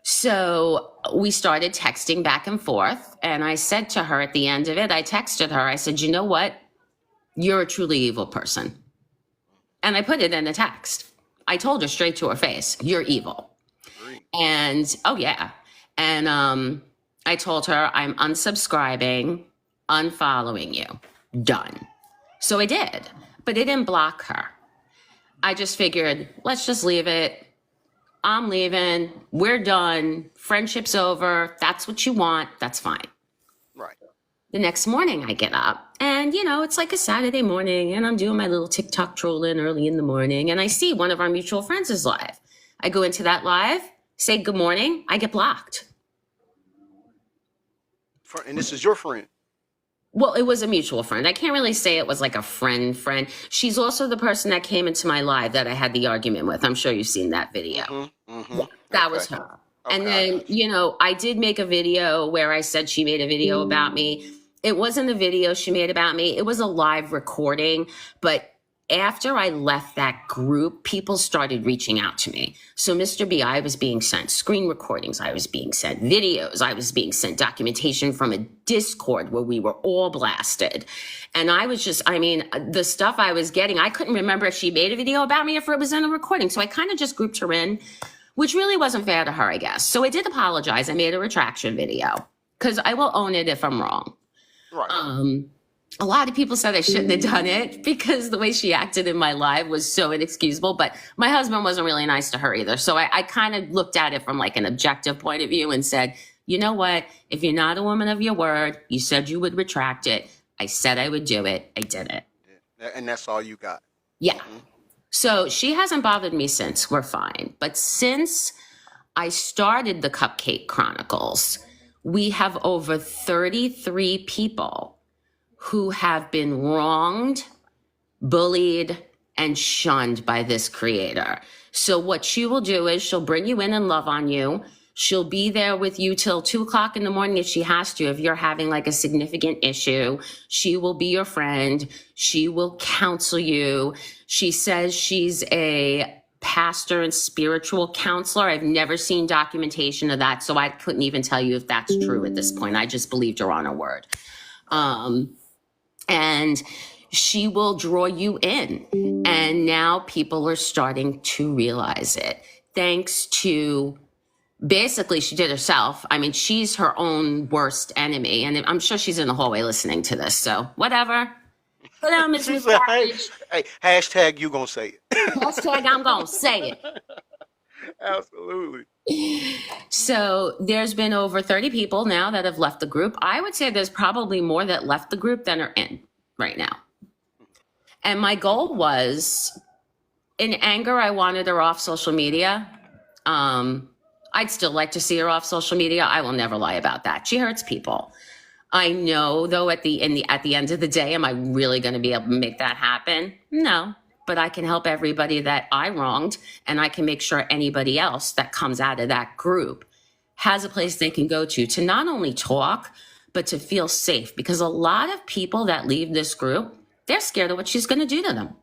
[SPEAKER 8] So we started texting back and forth. And I said to her at the end of it, I texted her, I said, you know what? You're a truly evil person. And I put it in a text. I told her straight to her face, you're evil.
[SPEAKER 1] Agreed.
[SPEAKER 8] And, oh yeah. And I told her, I'm unsubscribing, unfollowing you. Done. So I did. But it didn't block her. I just figured, let's just leave it. I'm leaving. We're done. Friendship's over. That's what you want. That's fine.
[SPEAKER 1] Right.
[SPEAKER 8] The next morning I get up and, you know, it's like a Saturday morning and I'm doing my little TikTok trolling early in the morning and I see one of our mutual friends is live. I go into that live, say good morning, I get blocked.
[SPEAKER 1] And this is your friend?
[SPEAKER 8] Well, it was a mutual friend. I can't really say it was like a friend. She's also the person that came into my live that I had the argument with. I'm sure you've seen that video. Yeah, that was her. Okay. And then, you know, I did make a video where I said she made a video about me. It wasn't a video she made about me. It was a live recording. But after I left that group, people started reaching out to me. So Mr. B.I. was being sent screen recordings. I was being sent videos. I was being sent documentation from a Discord where we were all blasted. And I was just, I mean, the stuff I was getting, I couldn't remember if she made a video about me or if it was in a recording. So I kind of just grouped her in, which really wasn't fair to her, I guess. So I did apologize. I made a retraction video because I will own it if I'm wrong. Right. A lot of people said I shouldn't have done it because the way she acted in my live was so inexcusable, but my husband wasn't really nice to her either. So I kind of looked at it from like an objective point of view and said, you know what? If you're not a woman of your word, you said you would retract it. I said I would do it. I did it.
[SPEAKER 1] Yeah. And that's all you got.
[SPEAKER 8] Yeah. Mm-hmm. So she hasn't bothered me since. We're fine. But since I started the Cupcake Chronicles, we have over 33 people who have been wronged, bullied, and shunned by this creator. So what she will do is she'll bring you in and love on you. She'll be there with you till 2 o'clock in the morning if she has to. If you're having like a significant issue, she will be your friend. She will counsel you. She says she's a pastor and spiritual counselor. I've never seen documentation of that, so I couldn't even tell you if that's true at this point. I just believed her on her word. And she will draw you in. And now people are starting to realize it. Thanks to, basically, she did herself. I mean, she's her own worst enemy. And I'm sure she's in the hallway listening to this. So whatever. Hello, Miss
[SPEAKER 1] Hey, hashtag you gonna say it.
[SPEAKER 8] Hashtag I'm gonna say it.
[SPEAKER 1] Absolutely.
[SPEAKER 8] So there's been over 30 people now that have left the group. I would say there's probably more that left the group than are in right now. And my goal was, in anger, I wanted her off social media. I'd still like to see her off social media. I will never lie about that. She hurts people. I know, though, at the end of the day, am I really going to be able to make that happen? No. But I can help everybody that I wronged, and I can make sure anybody else that comes out of that group has a place they can go to not only talk, but to feel safe. Because a lot of people that leave this group, they're scared of what she's going to do to them.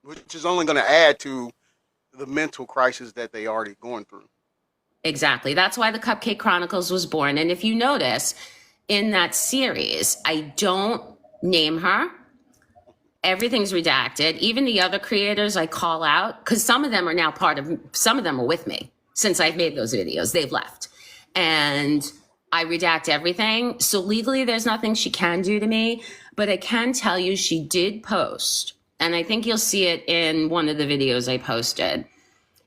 [SPEAKER 1] Which is only going to add to the mental crisis that they already going through.
[SPEAKER 8] Exactly. That's why the Cupcake Chronicles was born. And if you notice, in that series, I don't name her. Everything's redacted. Even the other creators I call out, because some of them are now some of them are with me since I've made those videos. They've left. And I redact everything. So legally, there's nothing she can do to me. But I can tell you she did post, and I think you'll see it in one of the videos I posted,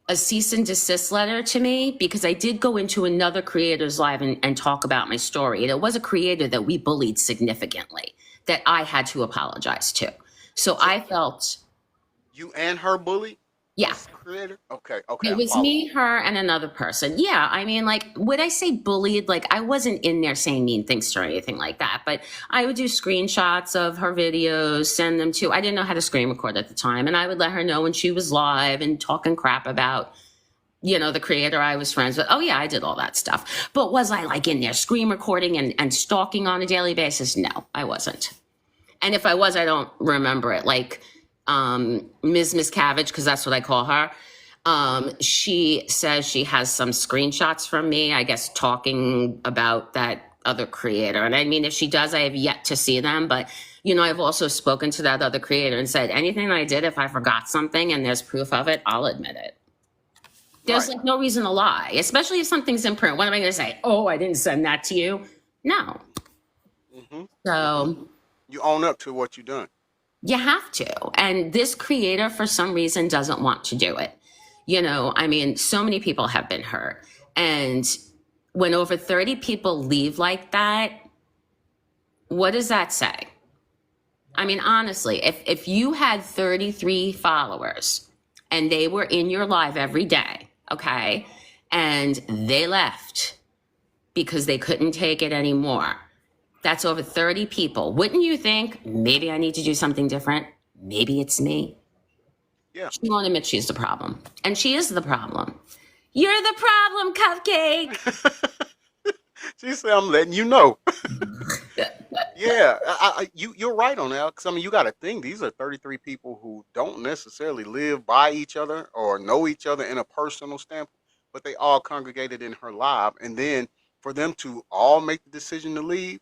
[SPEAKER 8] a cease and desist letter to me, because I did go into another creator's live and talk about my story. And it was a creator that we bullied significantly that I had to apologize to. So I felt...
[SPEAKER 1] You and her bullied?
[SPEAKER 8] Yeah.
[SPEAKER 1] Creator? Okay.
[SPEAKER 8] It was me, her, and another person. Yeah, I mean, like, would I say bullied? Like, I wasn't in there saying mean things or anything like that, but I would do screenshots of her videos, send them to, I didn't know how to screen record at the time, and I would let her know when she was live and talking crap about, you know, the creator I was friends with. Oh, yeah, I did all that stuff. But was I, like, in there screen recording and stalking on a daily basis? No, I wasn't. And if I was, I don't remember it. Like, Ms. Miscavige, because that's what I call her, she says she has some screenshots from me, I guess, talking about that other creator. And I mean, if she does, I have yet to see them. But, you know, I've also spoken to that other creator and said, anything I did, if I forgot something and there's proof of it, I'll admit it. There's like no reason to lie, especially if something's in print. What am I going to say? Oh, I didn't send that to you. No. So
[SPEAKER 1] you own up to what you done.
[SPEAKER 8] You have to. And this creator, for some reason, doesn't want to do it. You know, I mean, so many people have been hurt. And when over 30 people leave like that, what does that say? I mean, honestly, if you had 33 followers and they were in your live every day, okay, and they left because they couldn't take it anymore, that's over 30 people. Wouldn't you think, maybe I need to do something different? Maybe it's me.
[SPEAKER 1] Yeah.
[SPEAKER 8] She won't admit she's the problem. And she is the problem. You're the problem, Cupcake.
[SPEAKER 1] She said, I'm letting you know. Yeah, you're right on that. Because, I mean, you got to think, these are 33 people who don't necessarily live by each other or know each other in a personal standpoint, but they all congregated in her live. And then for them to all make the decision to leave,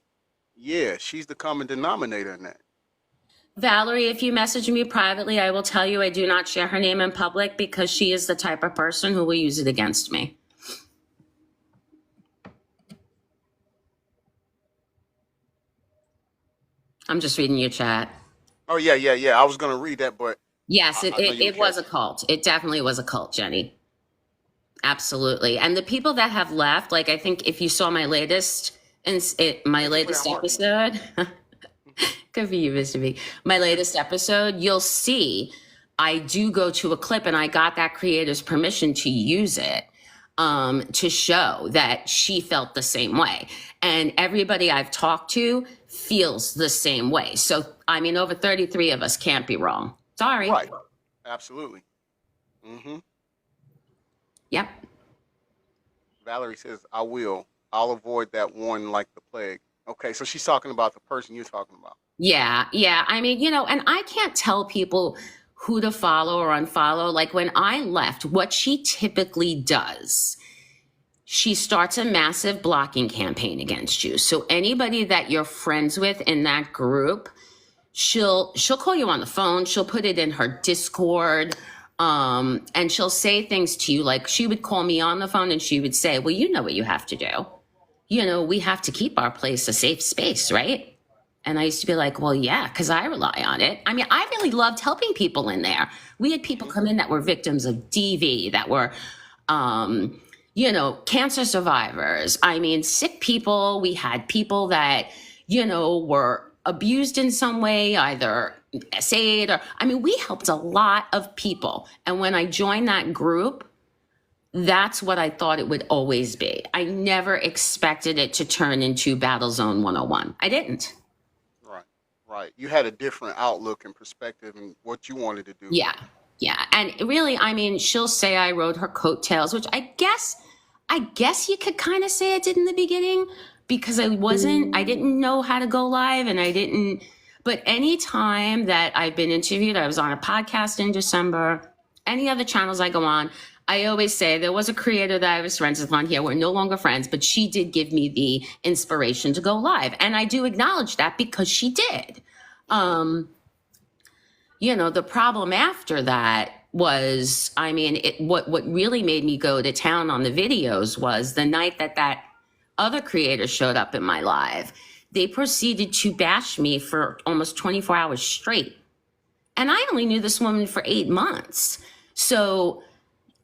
[SPEAKER 1] yeah, she's the common denominator in that.
[SPEAKER 8] Valerie, if you message me privately, I will tell you I do not share her name in public because she is the type of person who will use it against me. I'm just reading your chat.
[SPEAKER 1] Oh, yeah. I was going to read that, but...
[SPEAKER 8] Yes, it was a cult. It definitely was a cult, Jenny. Absolutely. And the people that have left, like, I think if you saw my latest... my latest episode, good for you, Mr. B. My latest episode, you'll see I do go to a clip and I got that creator's permission to use it to show that she felt the same way. And everybody I've talked to feels the same way. So, I mean, over 33 of us can't be wrong. Sorry.
[SPEAKER 1] Right. Absolutely. Mm-hmm.
[SPEAKER 8] Yep.
[SPEAKER 1] Valerie says, I'll avoid that one like the plague. Okay, so she's talking about the person you're talking about.
[SPEAKER 8] Yeah. I mean, you know, and I can't tell people who to follow or unfollow. Like when I left, what she typically does, she starts a massive blocking campaign against you. So anybody that you're friends with in that group, she'll call you on the phone. She'll put it in her Discord. And she'll say things to you. Like she would call me on the phone and she would say, well, you know what you have to do. You know, we have to keep our place a safe space, right? And I used to be like, well, yeah, because I rely on it. I mean, I really loved helping people in there. We had people come in that were victims of DV, that were, you know, cancer survivors. I mean, sick people. We had people that, you know, were abused in some way, either SA'd or, I mean, we helped a lot of people. And when I joined that group, that's what I thought it would always be. I never expected it to turn into Battle Zone 101. I didn't.
[SPEAKER 1] Right. You had a different outlook and perspective and what you wanted to do.
[SPEAKER 8] Yeah. And really, I mean, she'll say I rode her coattails, which I guess you could kind of say I did in the beginning because I didn't know how to go live and but any time that I've been interviewed, I was on a podcast in December, any other channels I go on, I always say there was a creator that I was friends with on here. We're no longer friends, but she did give me the inspiration to go live. And I do acknowledge that because she did. You know, the problem after that was, I mean, what really made me go to town on the videos was the night that other creators showed up in my live, they proceeded to bash me for almost 24 hours straight. And I only knew this woman for 8 months. So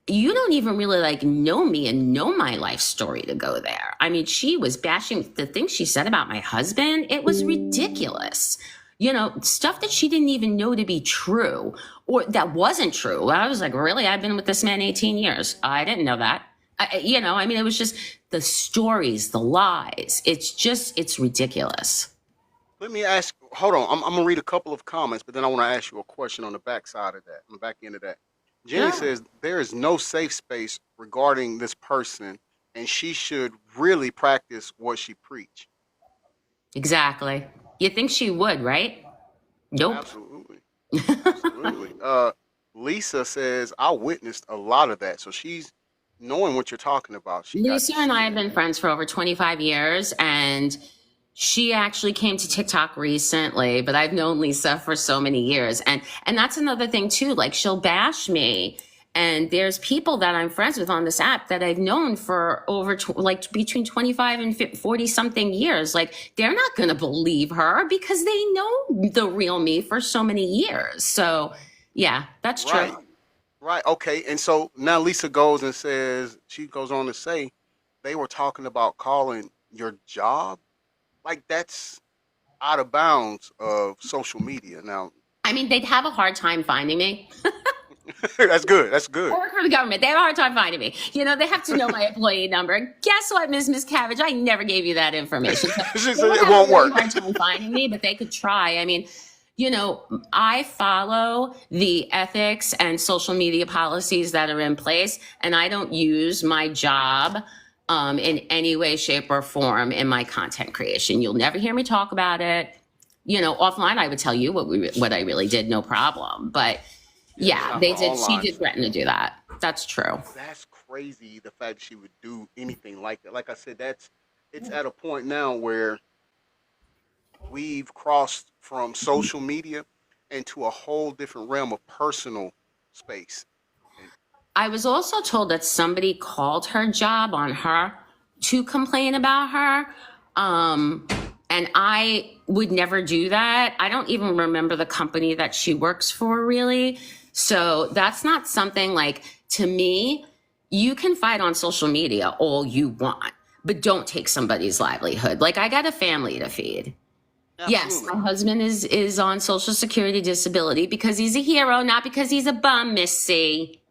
[SPEAKER 8] you don't even really like know me and know my life story to go there. I mean, she was bashing the things she said about my husband. It was ridiculous. You know, stuff that she didn't even know to be true or that wasn't true. I was like, really? I've been with this man 18 years. I didn't know that. You know, I mean, it was just the stories, the lies. It's ridiculous.
[SPEAKER 1] Let me ask. Hold on. I'm gonna read a couple of comments, but then I want to ask you a question on the back side of that, on the back end of that. Jenny
[SPEAKER 8] Yeah.
[SPEAKER 1] says there is no safe space regarding this person, and she should really practice what she preach.
[SPEAKER 8] Exactly. You think she would, right? Nope.
[SPEAKER 1] Absolutely, absolutely. Lisa says I witnessed a lot of that, so she's knowing what you're talking about. She got
[SPEAKER 8] Lisa
[SPEAKER 1] to
[SPEAKER 8] and
[SPEAKER 1] see
[SPEAKER 8] I
[SPEAKER 1] it.
[SPEAKER 8] have been friends for over 25 years, and she actually came to TikTok recently, but I've known Lisa for so many years. And that's another thing too, like she'll bash me. And there's people that I'm friends with on this app that I've known for over like between 25 and 40 something years. Like they're not going to believe her because they know the real me for so many years. So yeah, that's
[SPEAKER 1] Right,
[SPEAKER 8] true.
[SPEAKER 1] right. Okay, and so now Lisa goes and says she goes on to say they were talking about calling your job like that's out of bounds of social media. Now,
[SPEAKER 8] I mean, they'd have a hard time finding me.
[SPEAKER 1] that's good. That's good.
[SPEAKER 8] I work for the government. They have a hard time finding me. You know, they have to know my employee number. Guess what, Ms. Miscavige? I never gave you that information. So
[SPEAKER 1] She
[SPEAKER 8] they
[SPEAKER 1] said
[SPEAKER 8] would
[SPEAKER 1] it
[SPEAKER 8] have
[SPEAKER 1] won't
[SPEAKER 8] a really
[SPEAKER 1] work.
[SPEAKER 8] hard time finding me, but they could try. I mean, you know, I follow the ethics and social media policies that are in place, and I don't use my job in any way, shape, or form in my content creation. You'll never hear me talk about it. You know, offline, I would tell you what I really did, no problem. But
[SPEAKER 1] It's
[SPEAKER 8] yeah,
[SPEAKER 1] not
[SPEAKER 8] they
[SPEAKER 1] the
[SPEAKER 8] did. She
[SPEAKER 1] online
[SPEAKER 8] did
[SPEAKER 1] stuff.
[SPEAKER 8] threaten to do that. That's true.
[SPEAKER 1] That's crazy. The fact that she would do anything like that. Like I said, it's at a point now where we've crossed from social media into a whole different realm of personal space. And
[SPEAKER 8] I was also told that somebody called her job on her to complain about her. Um, and I would never do that. I don't even remember the company that she works for, really. So that's not something like, to me, you can fight on social media all you want, but don't take somebody's livelihood. Like, I got a family to feed. Yes,
[SPEAKER 1] absolutely.
[SPEAKER 8] my husband is on Social Security disability because he's a hero, not because he's a bum, Miss C.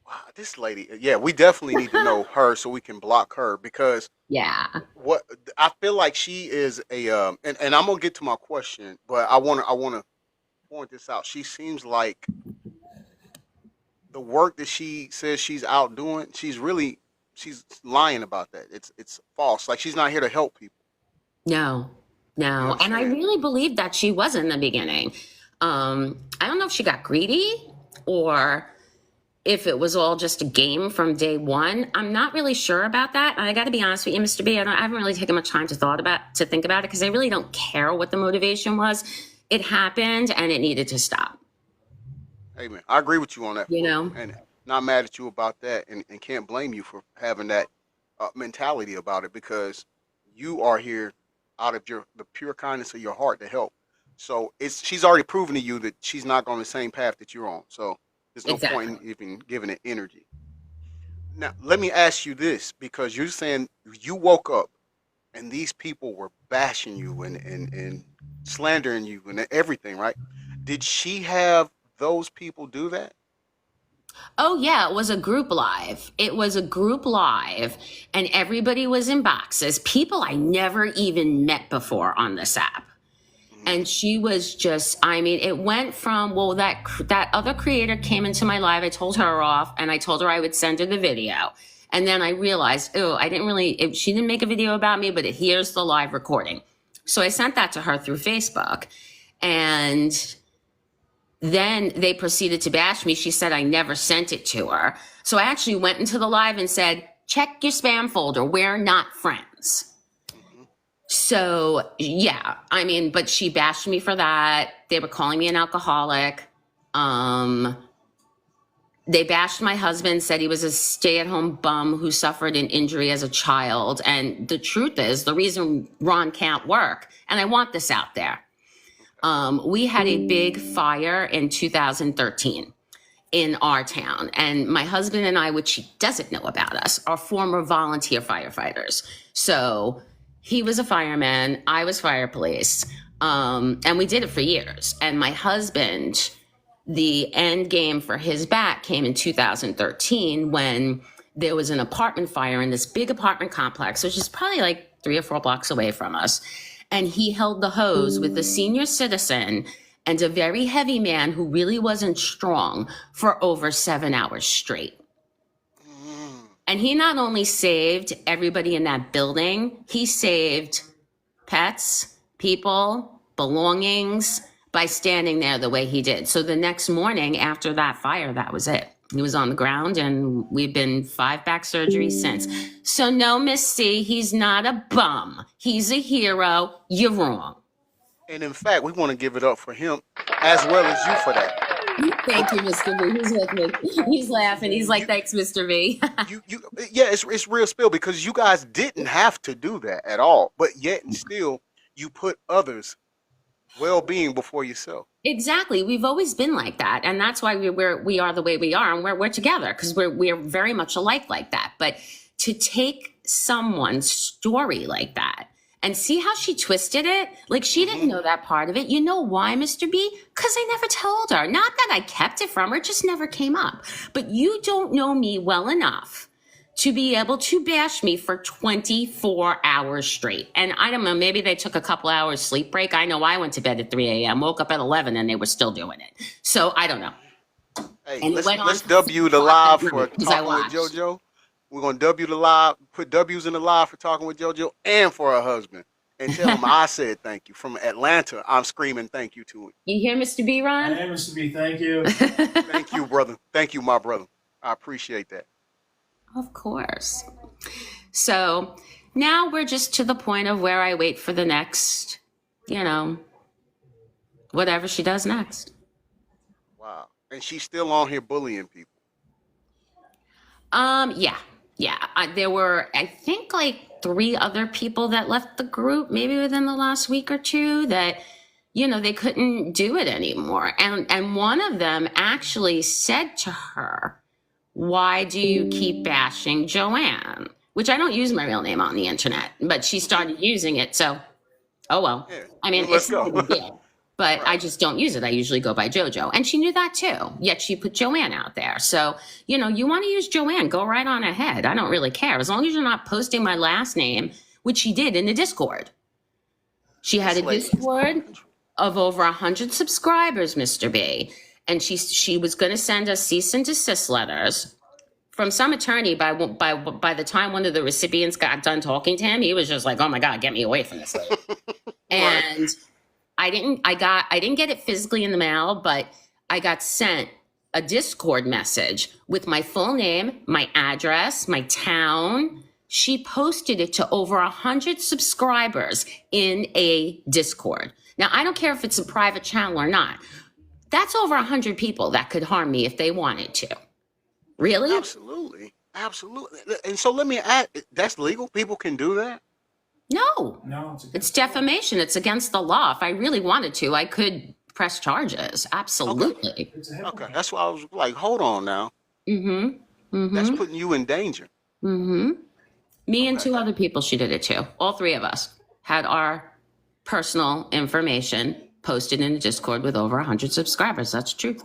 [SPEAKER 1] Wow, this lady, yeah, we definitely need to know her so we can block her because
[SPEAKER 8] Yeah.
[SPEAKER 1] what I feel like she is a and I'm gonna get to my question, but I wanna point this out. She seems like the work that she says she's out doing, she's lying about that. It's false. Like she's not here to help people.
[SPEAKER 8] No,
[SPEAKER 1] You
[SPEAKER 8] no. And I
[SPEAKER 1] understand?
[SPEAKER 8] really believed that she was in the beginning. I don't know if she got greedy or if it was all just a game from day one. I'm not really sure about that. And I got to be honest with you, Mr. B, I haven't really taken much time to think about it because I really don't care what the motivation was. It happened and it needed to stop,
[SPEAKER 1] Hey man, I agree with you on that
[SPEAKER 8] you
[SPEAKER 1] point,
[SPEAKER 8] know?
[SPEAKER 1] and not mad at you about that, and can't blame you for having that mentality about it because you are here out of the pure kindness of your heart to help. So it's she's already proven to you that she's not on the same path that you're on. So there's no point
[SPEAKER 8] Exactly.
[SPEAKER 1] in even giving it energy. Now let me ask you this because you're saying you woke up and these people were bashing you and slandering you and everything, right? Did she have those people do that?
[SPEAKER 8] Oh, yeah, it was a group live. It was a group live, and everybody was in boxes. People I never even met before on this app.
[SPEAKER 1] Mhm.
[SPEAKER 8] And she was just, I mean, it went from, well, that other creator came into my live. I told her off, and I told her I would send her the video. And then I realized, oh, I didn't really, she didn't make a video about me, but here's the live recording. So I sent that to her through Facebook. And then they proceeded to bash me. She said I never sent it to her. So I actually went into the live and said, check your spam folder. We're not friends.
[SPEAKER 1] Mhm.
[SPEAKER 8] So yeah, I mean, but she bashed me for that. They were calling me an alcoholic. Um, They bashed my husband, said he was a stay-at-home bum who suffered an injury as a child. And the truth is, the reason Ron can't work, and I want this out there, we had a big fire in 2013 in our town. And my husband and I, which he doesn't know about us, are former volunteer firefighters. So he was a fireman, I was fire police, and we did it for years. And my husband, the end game for his back came in 2013 when there was an apartment fire in this big apartment complex, which is probably like 3 or 4 blocks away from us. And he held the hose with a senior citizen and a very heavy man who really wasn't strong for over 7 hours straight. And he not only saved everybody in that building, he saved pets, people, belongings by standing there the way he did. So the next morning after that fire, that was it. He was on the ground, and we've been 5 back surgeries since. So no, Miss C, he's not a bum. He's a hero. You're wrong.
[SPEAKER 1] And in fact, we want to give it up for him as well as you for that.
[SPEAKER 8] Thank you, Mr. B. He's with me. He's laughing. He's like, thanks, Mr. B.
[SPEAKER 1] Yeah, it's real spill because you guys didn't have to do that at all, but yet and still you put others' well-being before yourself.
[SPEAKER 8] Exactly. We've always been like that. And that's why we are the way we are. And we're together because we're very much alike like that. But to take someone's story like that and see how she twisted it, like she didn't know that part of it. You know why, Mr. B? Because I never told her. Not that I kept it from her, it just never came up. But you don't know me well enough to be able to bash me for 24 hours straight. And I don't know, maybe they took a couple hours sleep break. I know I went to bed at 3 a.m., woke up at 11, and they were still doing it. So I don't know.
[SPEAKER 1] Hey,
[SPEAKER 8] and
[SPEAKER 1] let's W the live for talking with JoJo. We're going to W the live, put W's in the live for talking with JoJo and for her husband. And tell him I said thank you. From Atlanta, I'm screaming thank you to him.
[SPEAKER 8] You hear, Mr. B, Ron?
[SPEAKER 9] I am, Mr. B. Thank you.
[SPEAKER 1] Thank you, brother. Thank you, my brother. I appreciate that.
[SPEAKER 8] Of course. So now we're just to the point of where I wait for the next, whatever she does next.
[SPEAKER 1] Wow. And she's still on here bullying people.
[SPEAKER 8] Yeah. There were, I think, like 3 other people that left the group, maybe within the last week or 2, that, they couldn't do it anymore. And one of them actually said to her, why do you keep bashing Joanne? Which I don't use my real name on the internet, but she started using it. So, oh well.
[SPEAKER 1] Yeah,
[SPEAKER 8] I mean, it's not a big deal, but right. I just don't use it. I usually go by JoJo. And she knew that too. Yet she put Joanne out there. So, you want to use Joanne, go right on ahead. I don't really care. As long as you're not posting my last name, which she did in the Discord. She had a Discord of over 100 subscribers, Mr. B. And she was going to send us cease and desist letters from some attorney. By the time one of the recipients got done talking to him, he was just like, "Oh my God, get me away from this lady." And I didn't get it physically in the mail, but I got sent a Discord message with my full name, my address, my town. She posted it to over 100 subscribers in a Discord. Now, I don't care if it's a private channel or not. That's over 100 people that could harm me if they wanted to. Really?
[SPEAKER 1] Absolutely. And so let me add, that's legal? People can do that?
[SPEAKER 8] No.
[SPEAKER 9] No,
[SPEAKER 8] it's defamation. It's against the law. If I really wanted to, I could press charges. Absolutely.
[SPEAKER 1] Okay. That's why I was like, hold on now. That's putting you in danger.
[SPEAKER 8] Me and 2 other people she did it to. All 3 of us had our personal information posted in a Discord with over 100 subscribers. That's true.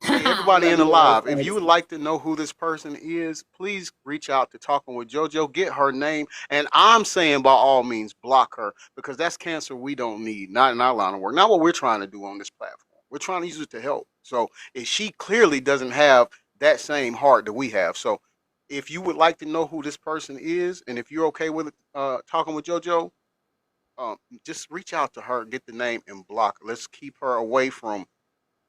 [SPEAKER 1] Hey, everybody in the live, if you would like to know who this person is, please reach out to Talking with JoJo, get her name, and I'm saying by all means block her, because that's cancer we don't need, not in our line of work, not what we're trying to do on this platform. We're trying to use it to help. So if she clearly doesn't have that same heart that we have. So if you would like to know who this person is, and if you're okay with Talking with JoJo, just reach out to her, get the name, and block her. Let's keep her away from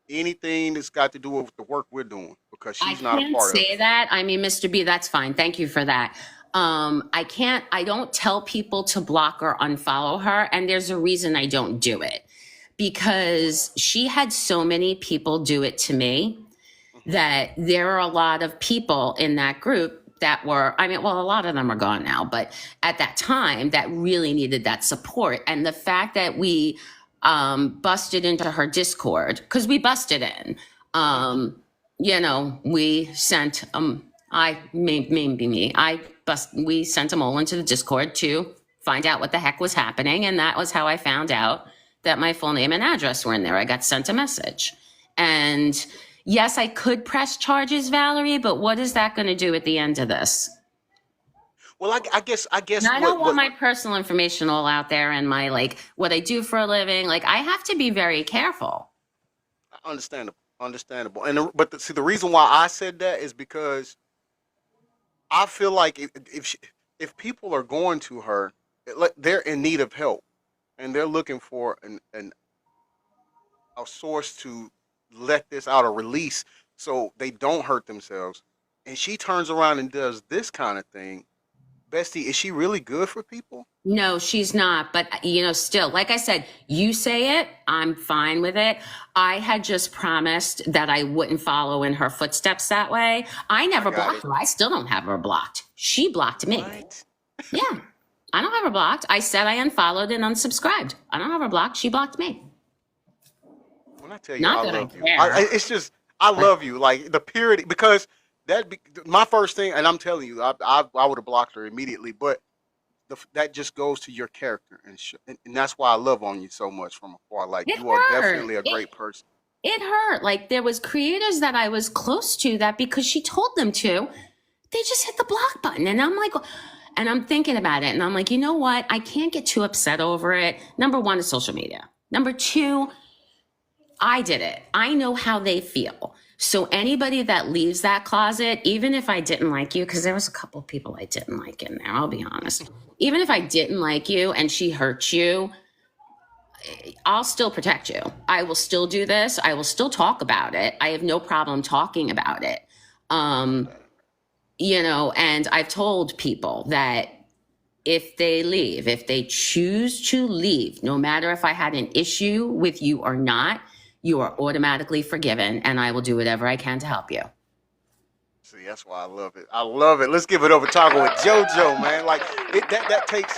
[SPEAKER 1] anything that's got to do with the work we're doing, because she's not a part of it. I can't
[SPEAKER 8] say that. I mean, Mr. B, that's fine. Thank you for that. I don't tell people to block or unfollow her. And there's a reason I don't do it, because she had so many people do it to me. that there are a lot of people in that group that were, I mean, well, a lot of them are gone now, but at that time that really needed that support. And the fact that we busted into her Discord, because we busted in, you know, we sent, we sent them all into the Discord to find out what the heck was happening. And that was how I found out that my full name and address were in there. I got sent a message. And yes, I could press charges, Valerie, but what is that going to do at the end of this?
[SPEAKER 1] Well, I guess.
[SPEAKER 8] And I don't want my personal information all out there and my, like, what I do for a living. Like, I have to be very careful.
[SPEAKER 1] Understandable. And but the reason why I said that is because I feel like if people are going to her, they're in need of help, and they're looking for a source to let this out, a release, so they don't hurt themselves. And she turns around and does this kind of thing. Bestie, is she really good for people?
[SPEAKER 8] No, she's not. But, you know, still, like I said, you say it, I'm fine with it. I had just promised that I wouldn't follow in her footsteps that way. I never blocked her. I still don't have her blocked. She blocked me.
[SPEAKER 1] Right.
[SPEAKER 8] Yeah, I don't have her blocked. I said I unfollowed and unsubscribed. I don't have her blocked. She blocked me.
[SPEAKER 1] When I tell you,
[SPEAKER 8] Not
[SPEAKER 1] I
[SPEAKER 8] that
[SPEAKER 1] love
[SPEAKER 8] I
[SPEAKER 1] you.
[SPEAKER 8] care.
[SPEAKER 1] It's just I love you, like the purity, because my first thing, and I'm telling you, I would have blocked her immediately, but that just goes to your character, and that's why I love on you so much from afar. Like,
[SPEAKER 8] It
[SPEAKER 1] you are
[SPEAKER 8] hurt.
[SPEAKER 1] definitely a great person.
[SPEAKER 8] It hurt. Like, there was creators that I was close to that because she told them to, they just hit the block button. And I'm like, and I'm thinking about it. And I'm like, you know what? I can't get too upset over it. Number one is social media. Number two, I did it. I know how they feel. So anybody that leaves that closet, even if I didn't like you, because there was a couple of people I didn't like in there, I'll be honest. Even if I didn't like you and she hurt you, I'll still protect you. I will still do this. I will still talk about it. I have no problem talking about it. You know, and I've told people that if they leave, if they choose to leave, no matter if I had an issue with you or not, you are automatically forgiven, and I will do whatever I can to help you.
[SPEAKER 1] See, that's why I love it. I love it. Let's give it over talking with JoJo, man. Like, that takes.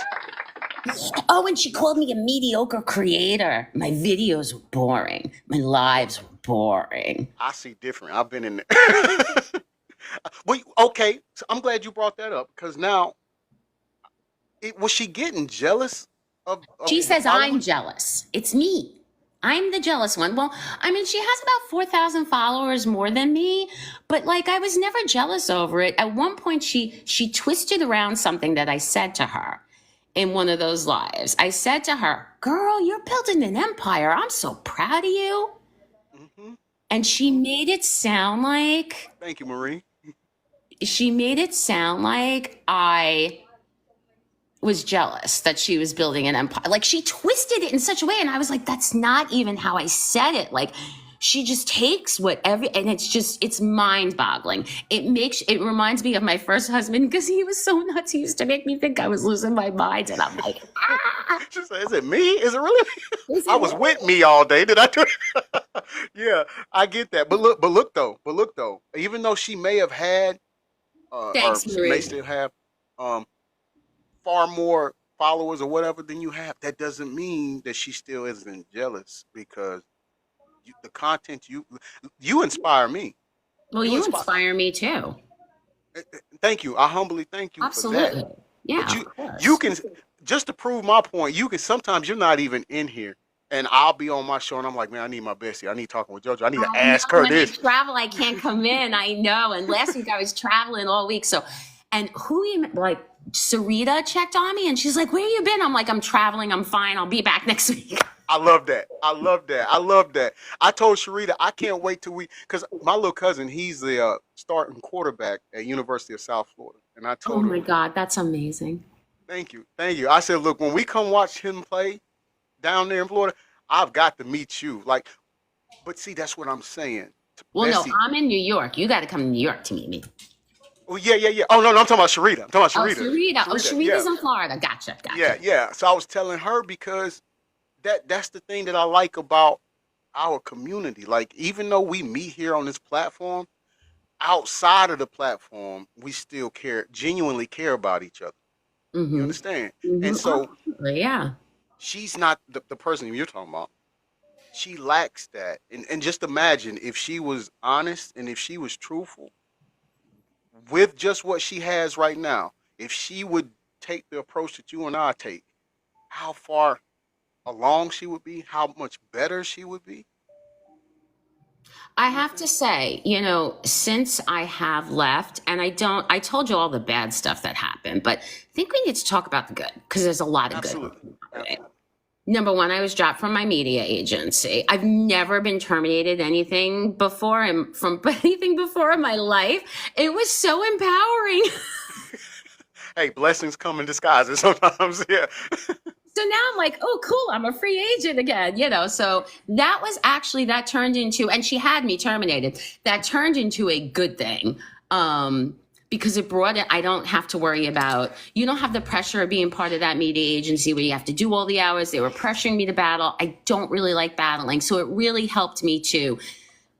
[SPEAKER 8] Oh, and she called me a mediocre creator. My videos were boring. My lives were boring.
[SPEAKER 1] I see different. I've been in there. Well, okay, so I'm glad you brought that up, because now, was she getting jealous of
[SPEAKER 8] She says I'm
[SPEAKER 1] followers?
[SPEAKER 8] jealous. It's me. I'm the jealous one. Well, I mean, she has about 4,000 followers more than me, but like, I was never jealous over it. At one point, she twisted around something that I said to her in one of those lives. I said to her, "Girl, you're building an empire. I'm so proud of you."
[SPEAKER 1] Mm-hmm.
[SPEAKER 8] And she made it sound like,
[SPEAKER 1] Thank you, Marie.
[SPEAKER 8] she made it sound like I was jealous that she was building an empire. Like, she twisted it in such a way. And I was like, that's not even how I said it. Like, she just takes whatever, and it's mind boggling. It reminds me of my first husband, because he was so nuts. He used to make me think I was losing my mind. And I'm like,
[SPEAKER 1] She said, "Is it me? Is it really me?"
[SPEAKER 8] Is it
[SPEAKER 1] I was
[SPEAKER 8] me?
[SPEAKER 1] with me all day. Did I do it? Yeah, I get that. But look though. Even though she may have had,
[SPEAKER 8] Thanks,
[SPEAKER 1] or
[SPEAKER 8] Marie.
[SPEAKER 1] may still have, far more followers or whatever than you have, that doesn't mean that she still isn't jealous, because the content you inspire me.
[SPEAKER 8] Well, you inspire me too.
[SPEAKER 1] Thank you. I humbly thank you for
[SPEAKER 8] Absolutely.
[SPEAKER 1] that.
[SPEAKER 8] Yeah,
[SPEAKER 1] But
[SPEAKER 8] of course.
[SPEAKER 1] you can, just to prove my point, you can, sometimes you're not even in here, and I'll be on my show and I'm like, man, I need my bestie. I need talking with JoJo. I need to ask her
[SPEAKER 8] When I
[SPEAKER 1] this.
[SPEAKER 8] travel, I can't come in. I know. And last week I was traveling all week. So, and like, Sarita checked on me and she's like, "Where you been?" I'm like, "I'm traveling. I'm fine. I'll be back next week."
[SPEAKER 1] I love that. I told Sharita, I can't wait till because my little cousin, he's the starting quarterback at University of South Florida. And I
[SPEAKER 8] Oh
[SPEAKER 1] told
[SPEAKER 8] my
[SPEAKER 1] him,
[SPEAKER 8] God, that's amazing.
[SPEAKER 1] thank you. I said, look, when we come watch him play down there in Florida, I've got to meet you. Like, but see, that's what I'm saying.
[SPEAKER 8] Well, no,
[SPEAKER 1] Bessie.
[SPEAKER 8] I'm in New York. You got to come to New York to meet me.
[SPEAKER 1] Oh, yeah. Oh, no, I'm talking about Sharita.
[SPEAKER 8] Oh, Sarita. Oh, Sharita's
[SPEAKER 1] yeah.
[SPEAKER 8] in Florida. Gotcha.
[SPEAKER 1] Yeah. So I was telling her, because that's the thing that I like about our community. Like, even though we meet here on this platform, outside of the platform, we still genuinely care about each other. You
[SPEAKER 8] Mm-hmm.
[SPEAKER 1] understand? And
[SPEAKER 8] Mm-hmm.
[SPEAKER 1] so
[SPEAKER 8] Yeah.
[SPEAKER 1] she's not the person you're talking about. She lacks that. And just imagine if she was honest and if she was truthful with just what she has right now, if she would take the approach that you and I take, how far along she would be, how much better she would be.
[SPEAKER 8] I
[SPEAKER 1] You
[SPEAKER 8] have to
[SPEAKER 1] understand?
[SPEAKER 8] say, since I have left, and I told you all the bad stuff that happened, but I think we need to talk about the good because there's a lot of good.
[SPEAKER 1] Absolutely. Absolutely.
[SPEAKER 8] Number one, I was dropped from my media agency. I've never been terminated anything before and from anything before in my life. It was so empowering.
[SPEAKER 1] Hey, blessings come in disguises sometimes. Yeah.
[SPEAKER 8] So now I'm like, oh, cool, I'm a free agent again, So that turned into, and she had me terminated. That turned into a good thing. Because it brought it, I don't have to worry about, you don't have the pressure of being part of that media agency where you have to do all the hours. They were pressuring me to battle. I don't really like battling. So it really helped me to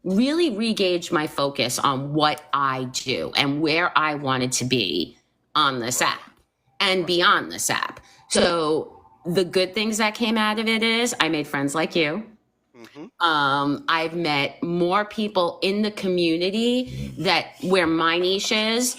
[SPEAKER 8] really re-gauge my focus on what I do and where I wanted to be on this app and beyond this app. So the good things that came out of it is I made friends like you.
[SPEAKER 1] Mm-hmm.
[SPEAKER 8] I've met more people in the community where my niche is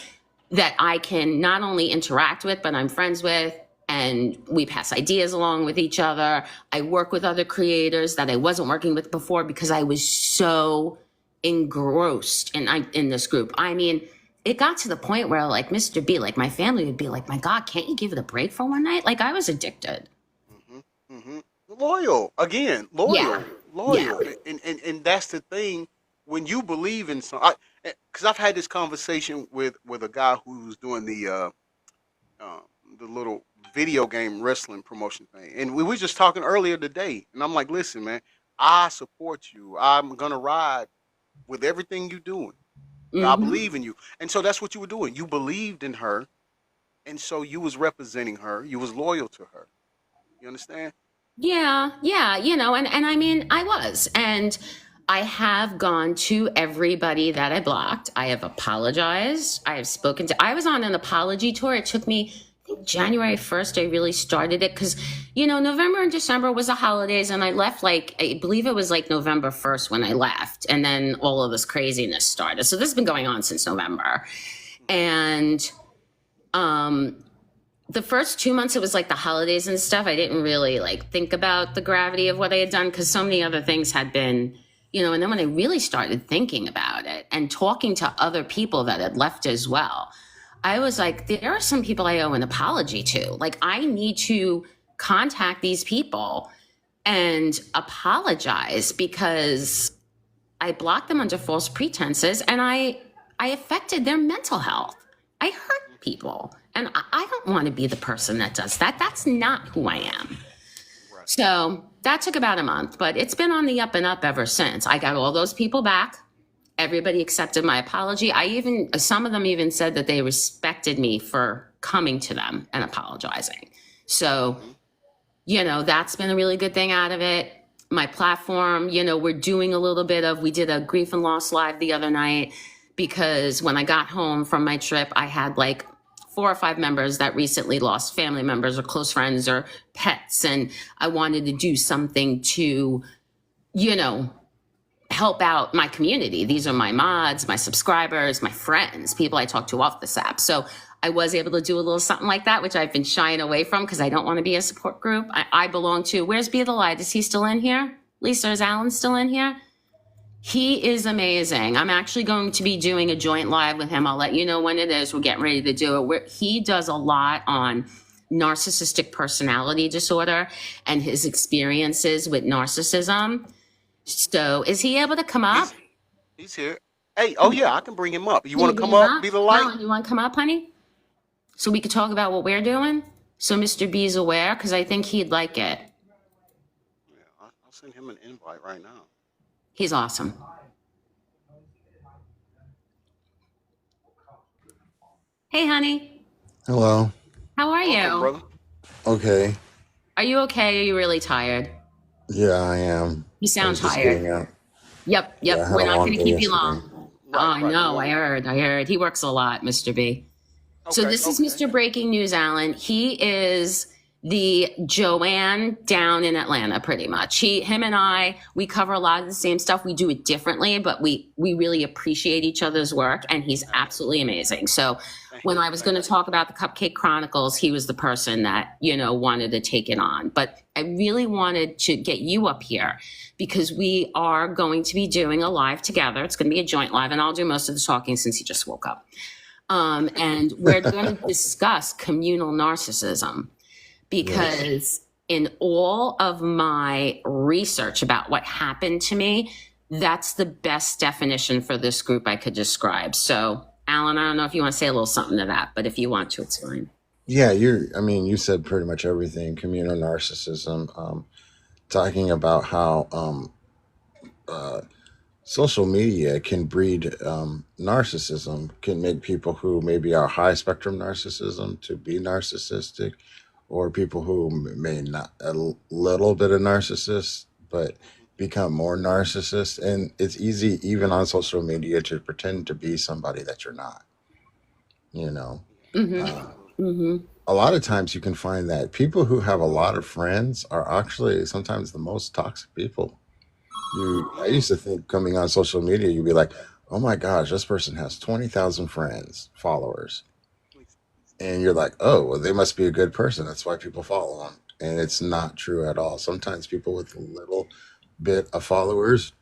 [SPEAKER 8] that I can not only interact with, but I'm friends with, and we pass ideas along with each other. I work with other creators that I wasn't working with before because I was so engrossed in this group. I mean, it got to the point where like Mr. B, like my family would be like, my God, can't you give it a break for one night? Like I was addicted.
[SPEAKER 1] Mm-hmm. Mm-hmm. Loyal. Again, loyal.
[SPEAKER 8] Yeah.
[SPEAKER 1] Loyal.
[SPEAKER 8] Yeah.
[SPEAKER 1] And that's the thing when you believe in something. Because I've had this conversation with a guy who's doing the little video game wrestling promotion thing. And we were just talking earlier today. And I'm like, listen, man, I support you. I'm going to ride with everything you're doing. I
[SPEAKER 8] Mm-hmm.
[SPEAKER 1] believe in you. And so that's what you were doing. You believed in her. And so you was representing her. You was loyal to her. You understand?
[SPEAKER 8] Yeah, and I mean, I was. And I have gone to everybody that I blocked. I have apologized. I have spoken to, I was on an apology tour. It took me, I think January 1st, I really started it because, November and December was the holidays and I left I believe it was like November 1st when I left. And then all of this craziness started. So this has been going on since November. And, the first 2 months, it was like the holidays and stuff. I didn't really think about the gravity of what I had done because so many other things had been, and then when I really started thinking about it and talking to other people that had left as well, I was like, there are some people I owe an apology to. Like, I need to contact these people and apologize because I blocked them under false pretenses and I affected their mental health. I hurt people. And I don't want to be the person that does that. That's not who I am.
[SPEAKER 1] Right.
[SPEAKER 8] So that took about a month, but it's been on the up and up ever since. I got all those people back. Everybody accepted my apology. Some of them even said that they respected me for coming to them and apologizing. So, that's been a really good thing out of it. My platform, we're doing a little bit we did a grief and loss live the other night because when I got home from my trip, I had 4 or 5 members that recently lost family members or close friends or pets. And I wanted to do something to, help out my community. These are my mods, my subscribers, my friends, people I talk to off this app. So I was able to do a little something like that, which I've been shying away from because I don't want to be a support group. I belong to, where's Be the Light? Is he still in here? Lisa, is Alan still in here? He is amazing. I'm actually going to be doing a joint live with him. I'll let you know when it is. We're getting ready to do it. He does a lot on narcissistic personality disorder and his experiences with narcissism. So is he able to come up?
[SPEAKER 1] He's here. Hey, oh yeah, I can bring him up. You want to come up, Be the Light?
[SPEAKER 8] Alan, you want to come up, honey? So we could talk about what we're doing? So Mr. B is aware, because I think he'd like it.
[SPEAKER 1] Yeah, I'll send him an invite right now.
[SPEAKER 8] He's awesome. Hey, honey.
[SPEAKER 9] Hello.
[SPEAKER 8] How are you?
[SPEAKER 1] Welcome, brother.
[SPEAKER 9] Okay.
[SPEAKER 8] Are you okay? Are you really tired?
[SPEAKER 9] Yeah, I am.
[SPEAKER 8] You
[SPEAKER 9] I
[SPEAKER 8] sound
[SPEAKER 9] was just
[SPEAKER 8] tired.
[SPEAKER 9] getting up.
[SPEAKER 8] Yep.
[SPEAKER 9] Yeah, I had
[SPEAKER 8] We're
[SPEAKER 9] a
[SPEAKER 8] not
[SPEAKER 9] long
[SPEAKER 8] going to
[SPEAKER 9] day
[SPEAKER 8] keep you
[SPEAKER 9] yesterday.
[SPEAKER 8] long. I know. I heard. He works a lot, Mr. B. So this is Mr. Breaking News, Alan. He is the Joanne down in Atlanta, pretty much. Him and I, we cover a lot of the same stuff. We do it differently, but we really appreciate each other's work, and he's absolutely amazing. So when I was going to talk about the Cupcake Chronicles, he was the person that, wanted to take it on. But I really wanted to get you up here because we are going to be doing a live together. It's going to be a joint live, and I'll do most of the talking since he just woke up. And we're going to discuss communal narcissism. Because in all of my research about what happened to me, that's the best definition for this group I could describe. So, Alan, I don't know if you want to say a little something to that, but if you want to, it's fine.
[SPEAKER 9] Yeah, you said pretty much everything. Communal narcissism, talking about how social media can breed narcissism, can make people who maybe are high spectrum narcissism to be narcissistic, or people who may not a little bit of narcissist, but become more narcissist. And it's easy, even on social media, to pretend to be somebody that you're not. A lot of times you can find that people who have a lot of friends are actually sometimes the most toxic people. I used to think coming on social media, you'd be like, oh my gosh, this person has 20,000 friends, followers. And you're like, oh, well, they must be a good person. That's why people follow them. And it's not true at all. Sometimes people with a little bit of followers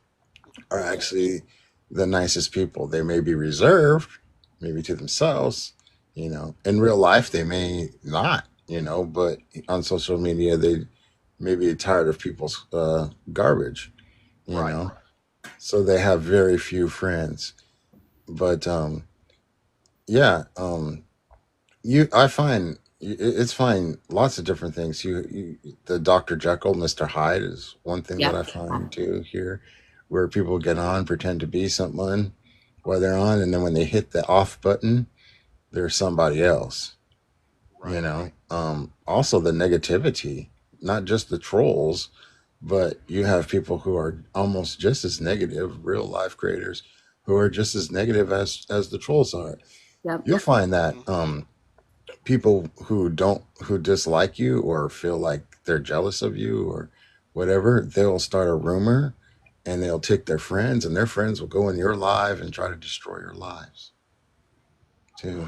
[SPEAKER 9] are actually the nicest people. They may be reserved, maybe to themselves, In real life, they may not, but on social media, they may be tired of people's garbage, So they have very few friends. But I find it's fine. Lots of different things. The Dr. Jekyll, Mr. Hyde is one thing that I find too here, where people get on, pretend to be someone while they're on, and then when they hit the off button, they're somebody else. Also the negativity, not just the trolls, but you have people who are almost just as negative, real life creators, who are just as negative as the trolls are.
[SPEAKER 8] Yep.
[SPEAKER 9] You'll find that people who dislike you or feel like they're jealous of you or whatever, they'll start a rumor and they'll take their friends, and their friends will go in your live and try to destroy your lives too.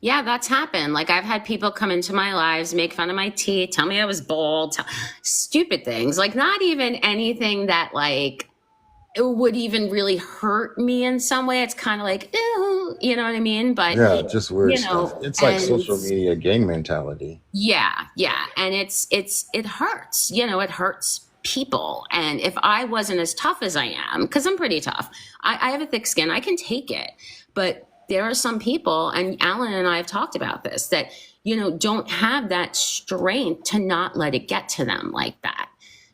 [SPEAKER 8] Yeah, that's happened. Like, I've had people come into my lives, make fun of my teeth, tell me I was bald, stupid things, like not even anything that like it would even really hurt me in some way. It's kind of like, ew, you know what I mean? But
[SPEAKER 9] yeah, just weird stuff. It's like social media gang mentality.
[SPEAKER 8] Yeah. And it hurts, it hurts people. And if I wasn't as tough as I am, because I'm pretty tough, I have a thick skin, I can take it. But there are some people, and Alan and I have talked about this, that, don't have that strength to not let it get to them like that.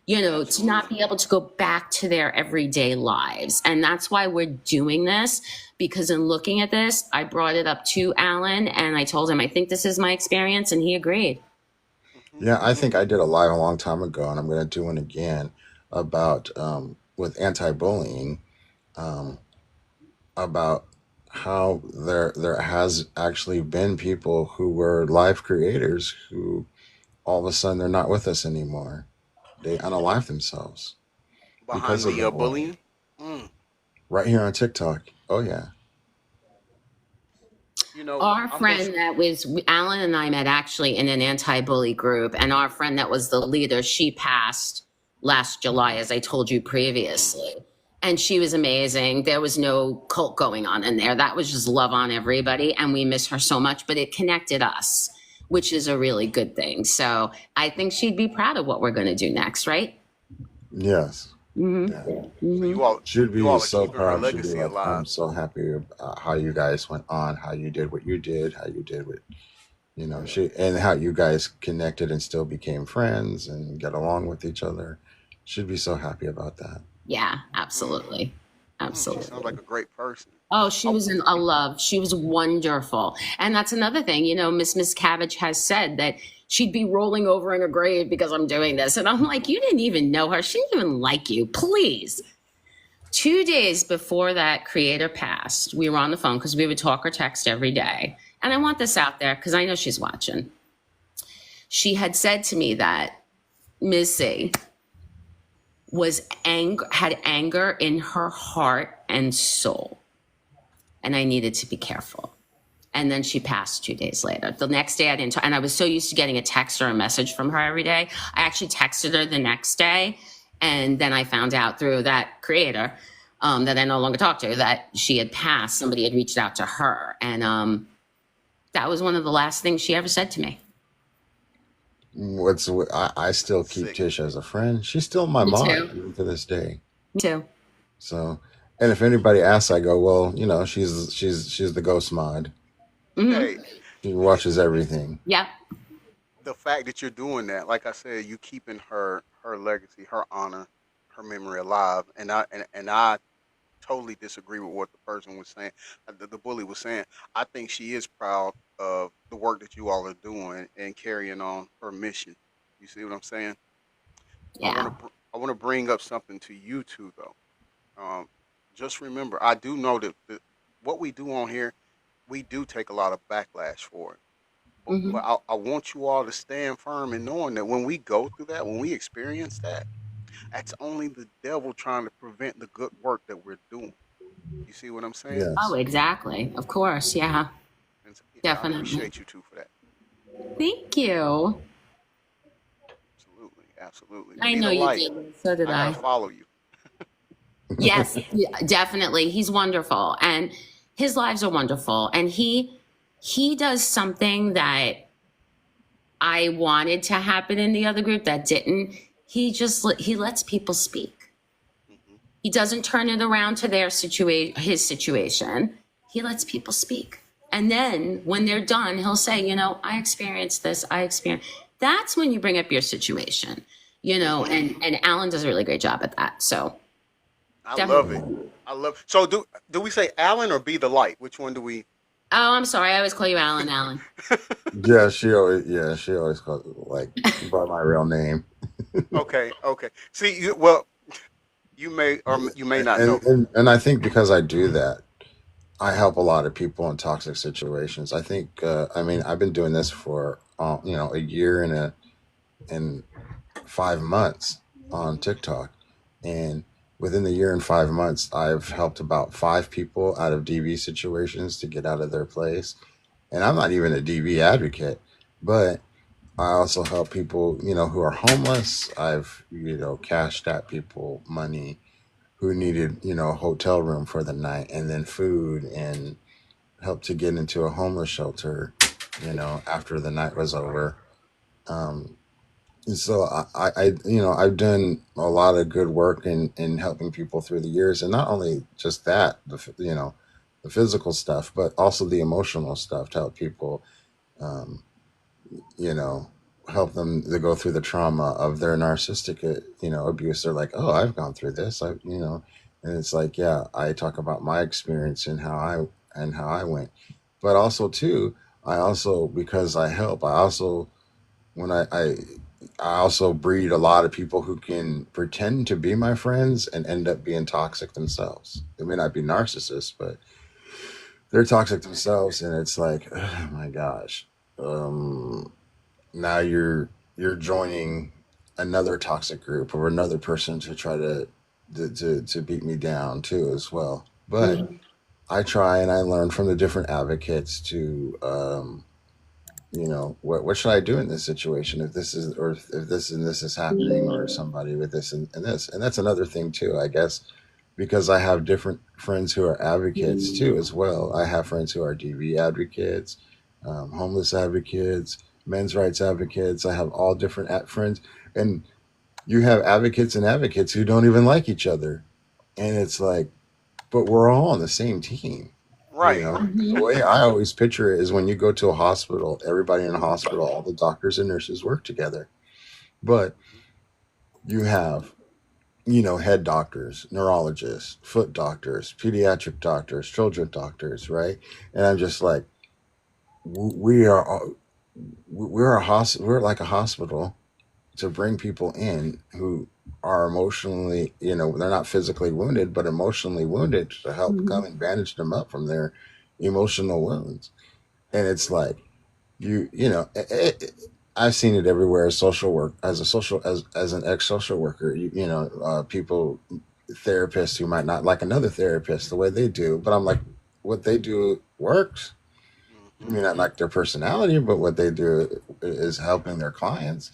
[SPEAKER 8] To not be able to go back to their everyday lives. And that's why we're doing this, because in looking at this, I brought it up to Alan and I told him, I think this is my experience, and he agreed.
[SPEAKER 9] Yeah, I think I did a live a long time ago, and I'm going to do one again about with anti-bullying, about how there has actually been people who were live creators who all of a sudden they're not with us anymore. They unalive themselves
[SPEAKER 1] behind the bullying.
[SPEAKER 9] Right here on TikTok. Oh yeah.
[SPEAKER 8] Our friend that was, Alan and I met actually in an anti-bully group, and our friend that was the leader, she passed last July, as I told you previously. And she was amazing. There was no cult going on in there. That was just love on everybody, and we miss her so much, but it connected us, which is a really good thing. So I think she'd be proud of what we're going to do next, right?
[SPEAKER 9] Yes.
[SPEAKER 8] Mm-hmm.
[SPEAKER 9] Yeah.
[SPEAKER 8] Mm-hmm.
[SPEAKER 1] So you all
[SPEAKER 9] Should be
[SPEAKER 1] you all are
[SPEAKER 9] so
[SPEAKER 1] keeping her
[SPEAKER 9] proud. Should be
[SPEAKER 1] legacy
[SPEAKER 9] like,
[SPEAKER 1] alive.
[SPEAKER 9] I'm so happy how you guys went on, how you did what you did, how you did what, and how you guys connected and still became friends and get along with each other. Should be so happy about that.
[SPEAKER 8] Yeah, absolutely.
[SPEAKER 1] She
[SPEAKER 8] Absolutely.
[SPEAKER 1] sounds like a great person.
[SPEAKER 8] Oh, she was a love. She was wonderful. And that's another thing, Miss Cabbage has said that she'd be rolling over in her grave because I'm doing this. And I'm like, you didn't even know her. She didn't even like you. Please. 2 days before that creator passed, we were on the phone because we would talk or text every day. And I want this out there because I know she's watching. She had said to me that Missy had anger in her heart and soul, and I needed to be careful. And then she passed 2 days later. The next day I didn't and I was so used to getting a text or a message from her every day. I actually texted her the next day, and then I found out through that creator that I no longer talked to that she had passed. Somebody had reached out to her, and that was one of the last things she ever said to me.
[SPEAKER 9] I still keep
[SPEAKER 1] Sick.
[SPEAKER 9] Tish as a friend. She's still my
[SPEAKER 8] Me
[SPEAKER 9] mom
[SPEAKER 8] too.
[SPEAKER 9] even to this day.
[SPEAKER 8] Me too.
[SPEAKER 9] So, and if anybody asks, I go, well, she's the ghost mod.
[SPEAKER 8] Mhm.
[SPEAKER 1] Hey,
[SPEAKER 9] She watches everything.
[SPEAKER 8] Yeah.
[SPEAKER 1] the fact that you're doing that, like I said, you keeping her legacy, her honor, her memory alive, and I totally disagree with what the person was saying. The bully was saying. I think she is proud of the work that you all are doing and carrying on her mission. You see what I'm saying?
[SPEAKER 8] Yeah.
[SPEAKER 1] I want to bring up something to you too, though. Just remember, I do know that what we do on here, we do take a lot of backlash for it. But
[SPEAKER 8] Hmm.
[SPEAKER 1] I want you all to stand firm in knowing that when we go through that, when we experience that, that's only the devil trying to prevent the good work that we're doing. You see what I'm saying?
[SPEAKER 8] Oh,
[SPEAKER 9] Yes.
[SPEAKER 8] exactly. Of course. Yeah.
[SPEAKER 1] And so, yeah, I
[SPEAKER 8] Definitely.
[SPEAKER 1] appreciate you too for that.
[SPEAKER 8] Thank you.
[SPEAKER 1] Absolutely, absolutely.
[SPEAKER 8] I
[SPEAKER 1] Be
[SPEAKER 8] know
[SPEAKER 1] the
[SPEAKER 8] you
[SPEAKER 1] light.
[SPEAKER 8] did. So did
[SPEAKER 1] I gotta
[SPEAKER 8] I.
[SPEAKER 1] follow you.
[SPEAKER 8] Yes, yeah, definitely. He's wonderful, and his lives are wonderful. And he does something that I wanted to happen in the other group that didn't. He lets people speak.
[SPEAKER 1] Hmm.
[SPEAKER 8] He doesn't turn it around to his situation. He lets people speak. And then when they're done, he'll say, I experienced this. I experienced. That's when you bring up your situation,
[SPEAKER 1] Hmm.
[SPEAKER 8] and Alan does a really great job at that. So
[SPEAKER 1] I love it.
[SPEAKER 8] definitely.
[SPEAKER 1] I love. So do we say Alan or be the light? Which one do we?
[SPEAKER 8] Oh, I'm sorry. I always call you Alan. Alan.
[SPEAKER 9] She always calls like by my real name.
[SPEAKER 1] Okay, okay. See, well, you may or you may not know.
[SPEAKER 9] And I think because I do that, I help a lot of people in toxic situations. I think I mean I've been doing this for a year and 5 months on TikTok, and within the year and 5 months, I've helped about 5 people out of DV situations to get out of their place. And I'm not even a DV advocate, but I also help people, who are homeless. I've, cashed out people money who needed, a hotel room for the night and then food and helped to get into a homeless shelter, after the night was over. Um, and so I've done a lot of good work in helping people through the years, and not only just that, the physical stuff, but also the emotional stuff to help people, um, you know, help them to go through the trauma of their narcissistic, abuse. They're like, oh, I've gone through this, and it's like, yeah, I talk about my experience and how I went, but also too, I also because I help, I also when I also breed a lot of people who can pretend to be my friends and end up being toxic themselves. They may not be narcissists, but they're toxic themselves, and it's like, oh my gosh, um, now you're joining another toxic group or another person to try to beat me down too as well. But
[SPEAKER 8] Mhm.
[SPEAKER 9] I try and I learn from the different advocates to what should I do in this situation if this is or if this and this is happening or somebody with this and this, and that's another thing too, I guess, because I have different friends who are advocates too as well. I have friends who are DV advocates, homeless advocates, men's rights advocates. I have all different friends, and you have advocates who don't even like each other, and it's like, but we're all on the same team.
[SPEAKER 1] Right.
[SPEAKER 9] The way I always picture it is when you go to a hospital, everybody in a hospital, all the doctors and nurses work together. But you have, head doctors, neurologists, foot doctors, pediatric doctors, children doctors, right? And I'm just like, we are, we're like a hospital to bring people in who are emotionally, you know, they're not physically wounded, but emotionally wounded to help come and bandage them up from their emotional wounds. And it's like, you know, I've seen it everywhere as social work, as an ex social worker, you know, people, therapists who might not like another therapist the way they do, but I'm like, what they do works. I mean, not like their personality, but what they do is helping their clients,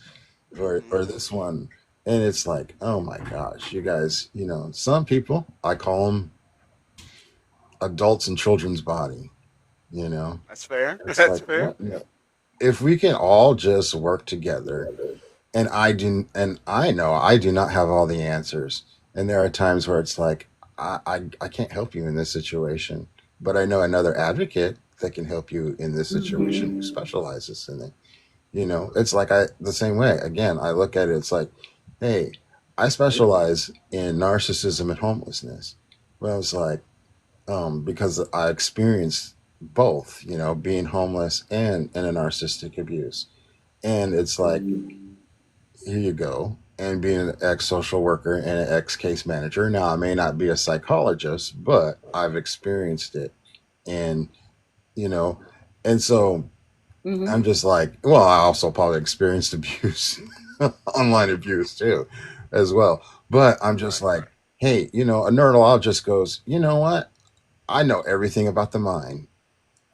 [SPEAKER 9] or this one. And it's like, oh my gosh, you guys, you know, some people, I call them adults in children's body, you know.
[SPEAKER 1] That's fair.
[SPEAKER 9] It's
[SPEAKER 1] That's
[SPEAKER 9] like,
[SPEAKER 1] fair.
[SPEAKER 9] what? No. If we can all just work together, and I know I do not have all the answers, and there are times where it's like, I can't help you in this situation, but I know another advocate that can help you in this situation who specializes in it. You know, it's like, I the same way. Again, I look at it. It's like, hey, I specialize in narcissism and homelessness. Well, it's like, because I experienced both. You know, being homeless and in a narcissistic abuse, and it's like, here you go. And being an ex social worker and an ex case manager. Now, I may not be a psychologist, but I've experienced it, and you know, and so I'm just like, well, I also probably experienced abuse, online abuse too, as well. But I'm just like, hey, you know, a neurologist goes, you know what? I know everything about the mind.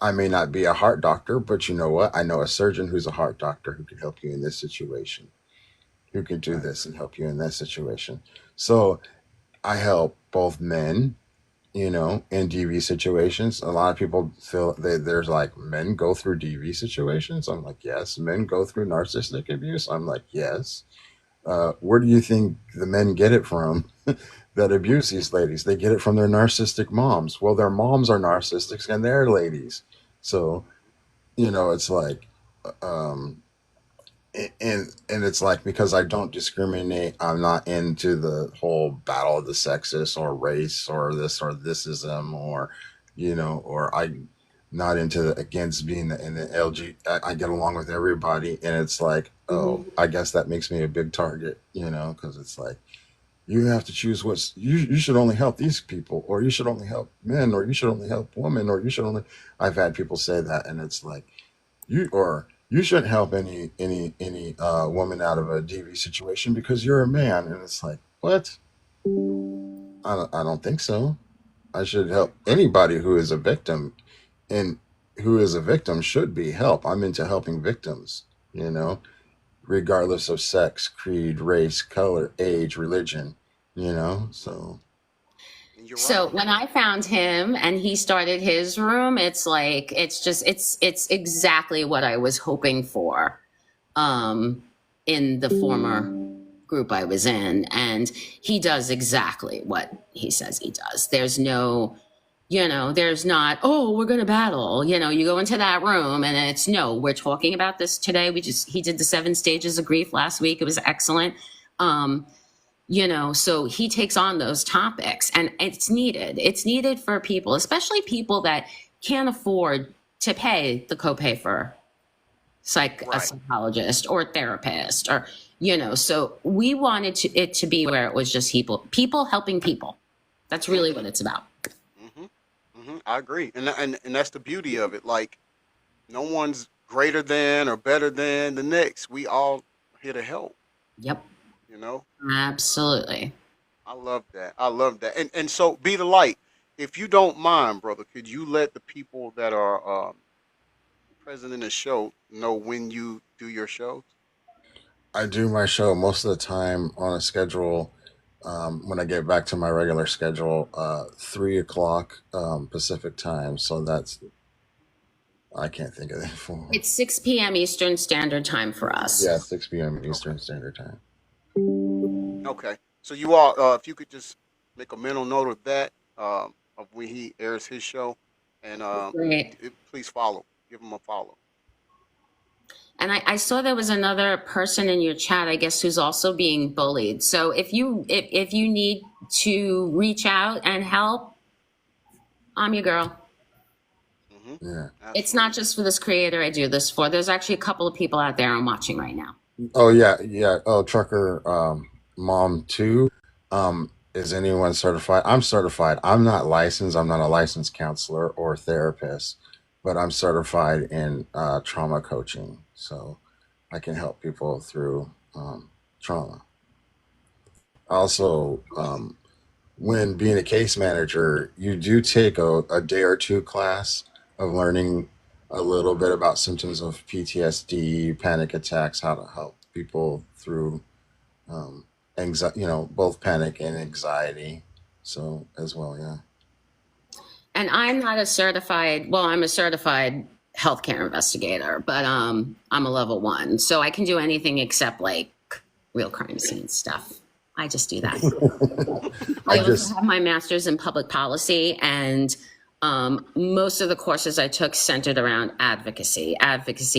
[SPEAKER 9] I may not be a heart doctor, but you know what? I know a surgeon who's a heart doctor who can help you in this situation, who can do this and help you in that situation. So I help both men, you know, in DV situations. A lot of people feel there's like, men go through DV situations. I'm like, yes. Men go through narcissistic abuse. I'm like, yes. Where do you think the men get it from that abuse these ladies? They get it from their narcissistic moms. Well, their moms are narcissists and they're ladies. So, you know, it's like, um, and it's like, because I don't discriminate, I'm not into the whole battle of the sexes or race or this or thisism, or you know, or I not into against being in the LG. I get along with everybody, and it's like, oh, I guess that makes me a big target, you know, because it's like, you have to choose what's you should only help these people, or you should only help men, or you should only help women, or you should only. I've had people say that, and it's like, you shouldn't help any woman out of a DV situation because you're a man. And it's like, what? I don't think so. I should help anybody who is a victim, and who is a victim should be helped. I'm into helping victims, you know, regardless of sex, creed, race, color, age, religion, you know. So
[SPEAKER 1] And you're right.
[SPEAKER 8] So when I found him and he started his room, it's like, it's exactly what I was hoping for in the former group I was in. And he does exactly what he says he does. There's no, you know, there's not, oh, we're going to battle. You know, you go into that room and it's, no, we're talking about this today. He did the 7 stages of grief last week. It was excellent. You know, so he takes on those topics, and it's needed. It's needed for people, especially people that can't afford to pay the copay for a psychologist or therapist, or, you know, so we wanted it to be where it was just people helping people. That's really what it's about.
[SPEAKER 1] I agree, and that's the beauty of it. Like, no one's greater than or better than the next. We all here to help.
[SPEAKER 8] Yep.
[SPEAKER 1] You know,
[SPEAKER 8] Absolutely.
[SPEAKER 1] I love that. I love that. And so, be the light. If you don't mind, brother, could you let the people that are present in the show know when you do your shows?
[SPEAKER 9] I do my show most of the time on a schedule. When I get back to my regular schedule, 3 o'clock Pacific time. So that's, I can't think of that for.
[SPEAKER 8] It's 6 p.m. Eastern Standard Time for us.
[SPEAKER 9] Yeah, 6 p.m. Eastern Standard Time.
[SPEAKER 1] Okay. So you all, if you could just make a mental note of that, of when he airs his show, and
[SPEAKER 8] Great.
[SPEAKER 1] please follow. Give him a follow.
[SPEAKER 8] And I saw there was another person in your chat, I guess, who's also being bullied. So if you need to reach out and help, I'm your girl.
[SPEAKER 9] Yeah.
[SPEAKER 8] It's not just for this creator I do this for. There's actually a couple of people out there I'm watching right now.
[SPEAKER 9] Oh yeah, yeah. Oh, trucker, mom too. Is anyone certified? I'm certified. I'm not licensed. I'm not a licensed counselor or therapist, but I'm certified in trauma coaching. So I can help people through trauma. Also, when being a case manager, you do take a day or two class of learning a little bit about symptoms of PTSD, panic attacks, how to help people through anxiety, both panic and anxiety. So as well, yeah.
[SPEAKER 8] And I'm not a certified, well, I'm a certified healthcare investigator, but I'm a level 1. So I can do anything except like real crime scene stuff. I just do that.
[SPEAKER 9] I
[SPEAKER 8] I also
[SPEAKER 9] just
[SPEAKER 8] have my master's in public policy, and most of the courses I took centered around advocacy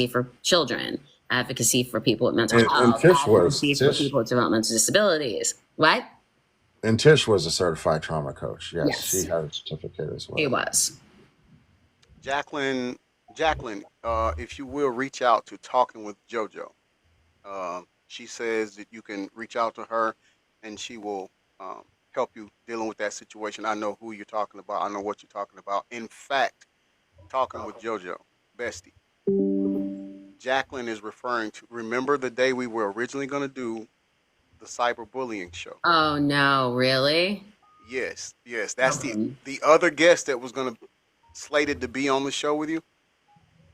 [SPEAKER 8] for children, advocacy for people with mental
[SPEAKER 9] and
[SPEAKER 8] health,
[SPEAKER 9] Tish was
[SPEAKER 8] advocacy for
[SPEAKER 9] Tish
[SPEAKER 8] people with developmental disabilities. What?
[SPEAKER 9] and Tish was a certified trauma coach. Yes, she
[SPEAKER 8] Yes,
[SPEAKER 9] had a certificate as
[SPEAKER 8] he
[SPEAKER 9] well.
[SPEAKER 8] was.
[SPEAKER 1] Jacqueline, Jacqueline, if you will reach out to Talking with JoJo. She says that you can reach out to her, and she will help you dealing with that situation. I know who you're talking about. I know what you're talking about. In fact, Talking with JoJo, bestie, Jacqueline is referring to. Remember the day we were originally going to do the cyberbullying show?
[SPEAKER 8] Oh no, really?
[SPEAKER 1] Yes, yes. That's the other guest that was going to slated to be on the show with you.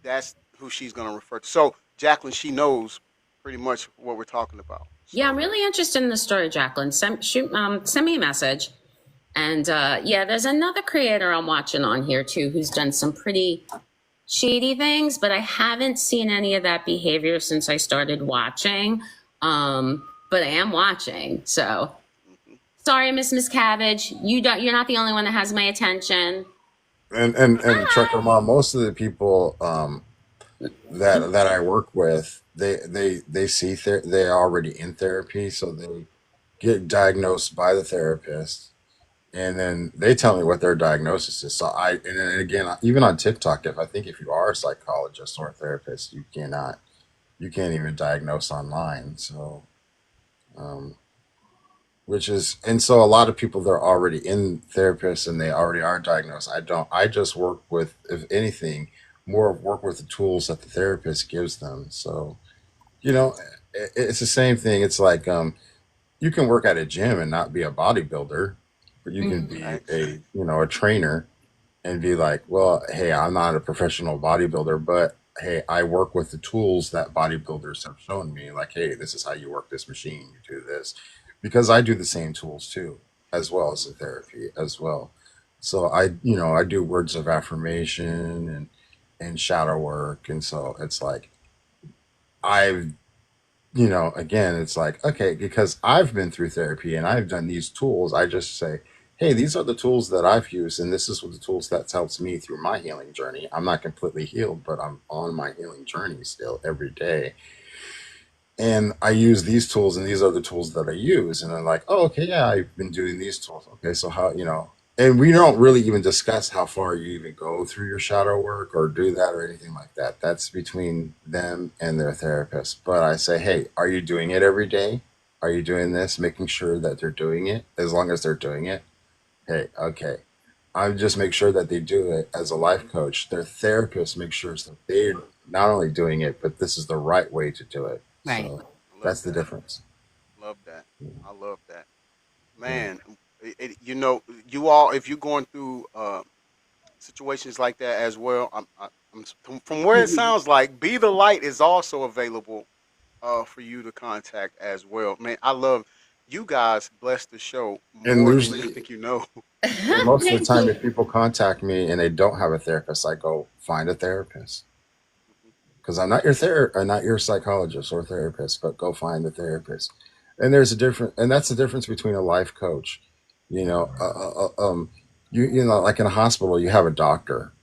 [SPEAKER 1] That's who she's going to refer to. So Jacqueline, she knows pretty much what we're talking about.
[SPEAKER 8] Yeah, I'm
[SPEAKER 1] So
[SPEAKER 8] really interested in the story, Jacqueline. Send me a message. And yeah, there's another creator I'm watching on here too who's done some pretty shady things, but I haven't seen any of that behavior since I started watching. But I am watching. So sorry, Miss Cabbage. You're not the only one that has my attention.
[SPEAKER 9] And trucker mom, most of the people that I work with, they're already in therapy, so they get diagnosed by the therapist, and then they tell me what their diagnosis is. So and then again, even on TikTok, if you are a psychologist or a therapist, you can't even diagnose online. So, um, which is, and so a lot of people, they're already in therapists and they already are diagnosed. I don't. I just work with, if anything, more work with the tools that the therapist gives them. So, you know, it's the same thing. It's like you can work at a gym and not be a bodybuilder, but you can
[SPEAKER 8] Mhm.
[SPEAKER 9] be
[SPEAKER 1] thanks.
[SPEAKER 9] a trainer and be like, well, hey, I'm not a professional bodybuilder, but hey, I work with the tools that bodybuilders have shown me. Like, hey, this is how you work this machine. You do this, because I do the same tools too, as well as the therapy as well. So I do words of affirmation and shadow work, and so it's like I've again, it's like, okay, because I've been through therapy and I've done these tools, I just say, hey, these are the tools that I've used, and this is what the tools that helps me through my healing journey. I'm not completely healed, but I'm on my healing journey still every day. And I use these tools, and these are the tools that I use. And I'm like, oh, okay, yeah, I've been doing these tools. Okay, so and we don't really even discuss how far you even go through your shadow work or do that or anything like that. That's between them and their therapist. But I say, hey, are you doing it every day? Are you doing this? Making sure that they're doing it. As long as they're doing it, hey, okay. I just make sure that they do it as a life coach. Their therapist makes sure that they're not only doing it, but this is the right way to do it.
[SPEAKER 8] Right.
[SPEAKER 9] So
[SPEAKER 1] I love
[SPEAKER 9] that's the
[SPEAKER 1] that.
[SPEAKER 9] difference.
[SPEAKER 1] Love that. I love that.
[SPEAKER 9] Yeah.
[SPEAKER 1] Man, you all, if you're going through situations like that as well, from where it sounds like, Be the Light is also available for you to contact as well. Man, I love you guys. Bless the show
[SPEAKER 9] And
[SPEAKER 1] more than you
[SPEAKER 9] usually,
[SPEAKER 1] think you know.
[SPEAKER 9] and most of the
[SPEAKER 8] Thank
[SPEAKER 9] time,
[SPEAKER 8] you.
[SPEAKER 9] if people contact me and they don't have a therapist, I go find a therapist, because I'm not your psychologist or therapist, but go find a therapist. And there's a difference, and that's the difference between a life coach. You know, like in a hospital, you have a doctor.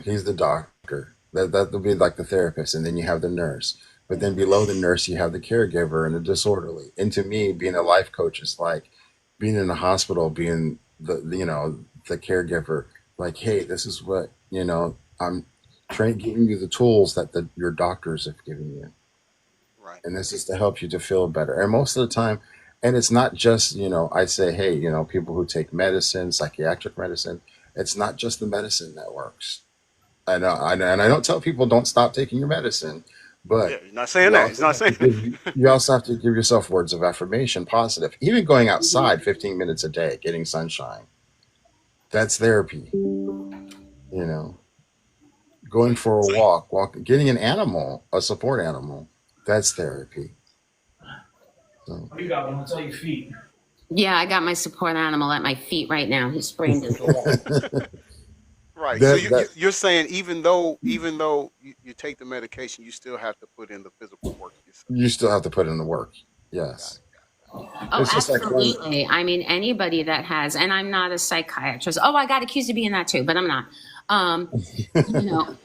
[SPEAKER 9] He's the doctor. That will be like the therapist, and then you have the nurse. But then below the nurse, you have the caregiver and the disorderly. And to me, being a life coach is like being in a hospital, being the caregiver. Like, hey, this is what I'm giving you the tools that your doctors have given you.
[SPEAKER 1] Right.
[SPEAKER 9] And this is to help you to feel better. And most of the time, and it's not just, I say, hey, people who take medicine, psychiatric medicine, it's not just the medicine that works. And I don't tell people don't stop taking your medicine,
[SPEAKER 1] Yeah,
[SPEAKER 9] but
[SPEAKER 1] he's not saying that. He's not saying.
[SPEAKER 9] you also have to give yourself words of affirmation, positive. Even going outside 15 minutes a day, getting sunshine, that's therapy. You know,
[SPEAKER 1] So
[SPEAKER 9] going for a walk, getting an animal, a support animal, that's therapy. So,
[SPEAKER 10] You got one. It's all your feet.
[SPEAKER 8] Yeah, I got my support animal at my feet right now. He sprained his leg.
[SPEAKER 1] right. So
[SPEAKER 9] that that
[SPEAKER 1] you're saying even though you take the medication, you still have to put in the physical work yourself.
[SPEAKER 9] you still have to put in the work.
[SPEAKER 1] Got
[SPEAKER 9] Yes,
[SPEAKER 1] it.
[SPEAKER 8] Oh,
[SPEAKER 9] it's just like when
[SPEAKER 8] absolutely. I mean, anybody that has, and I'm not a psychiatrist. Oh, I got accused of being that too, but I'm not. Um,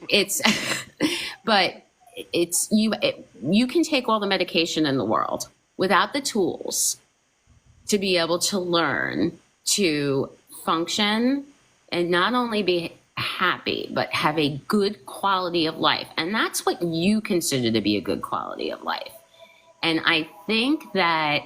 [SPEAKER 8] it's, but you can take all the medication in the world without the tools to be able to learn to function and not only be happy, but have a good quality of life. And that's what you consider to be a good quality of life. And I think that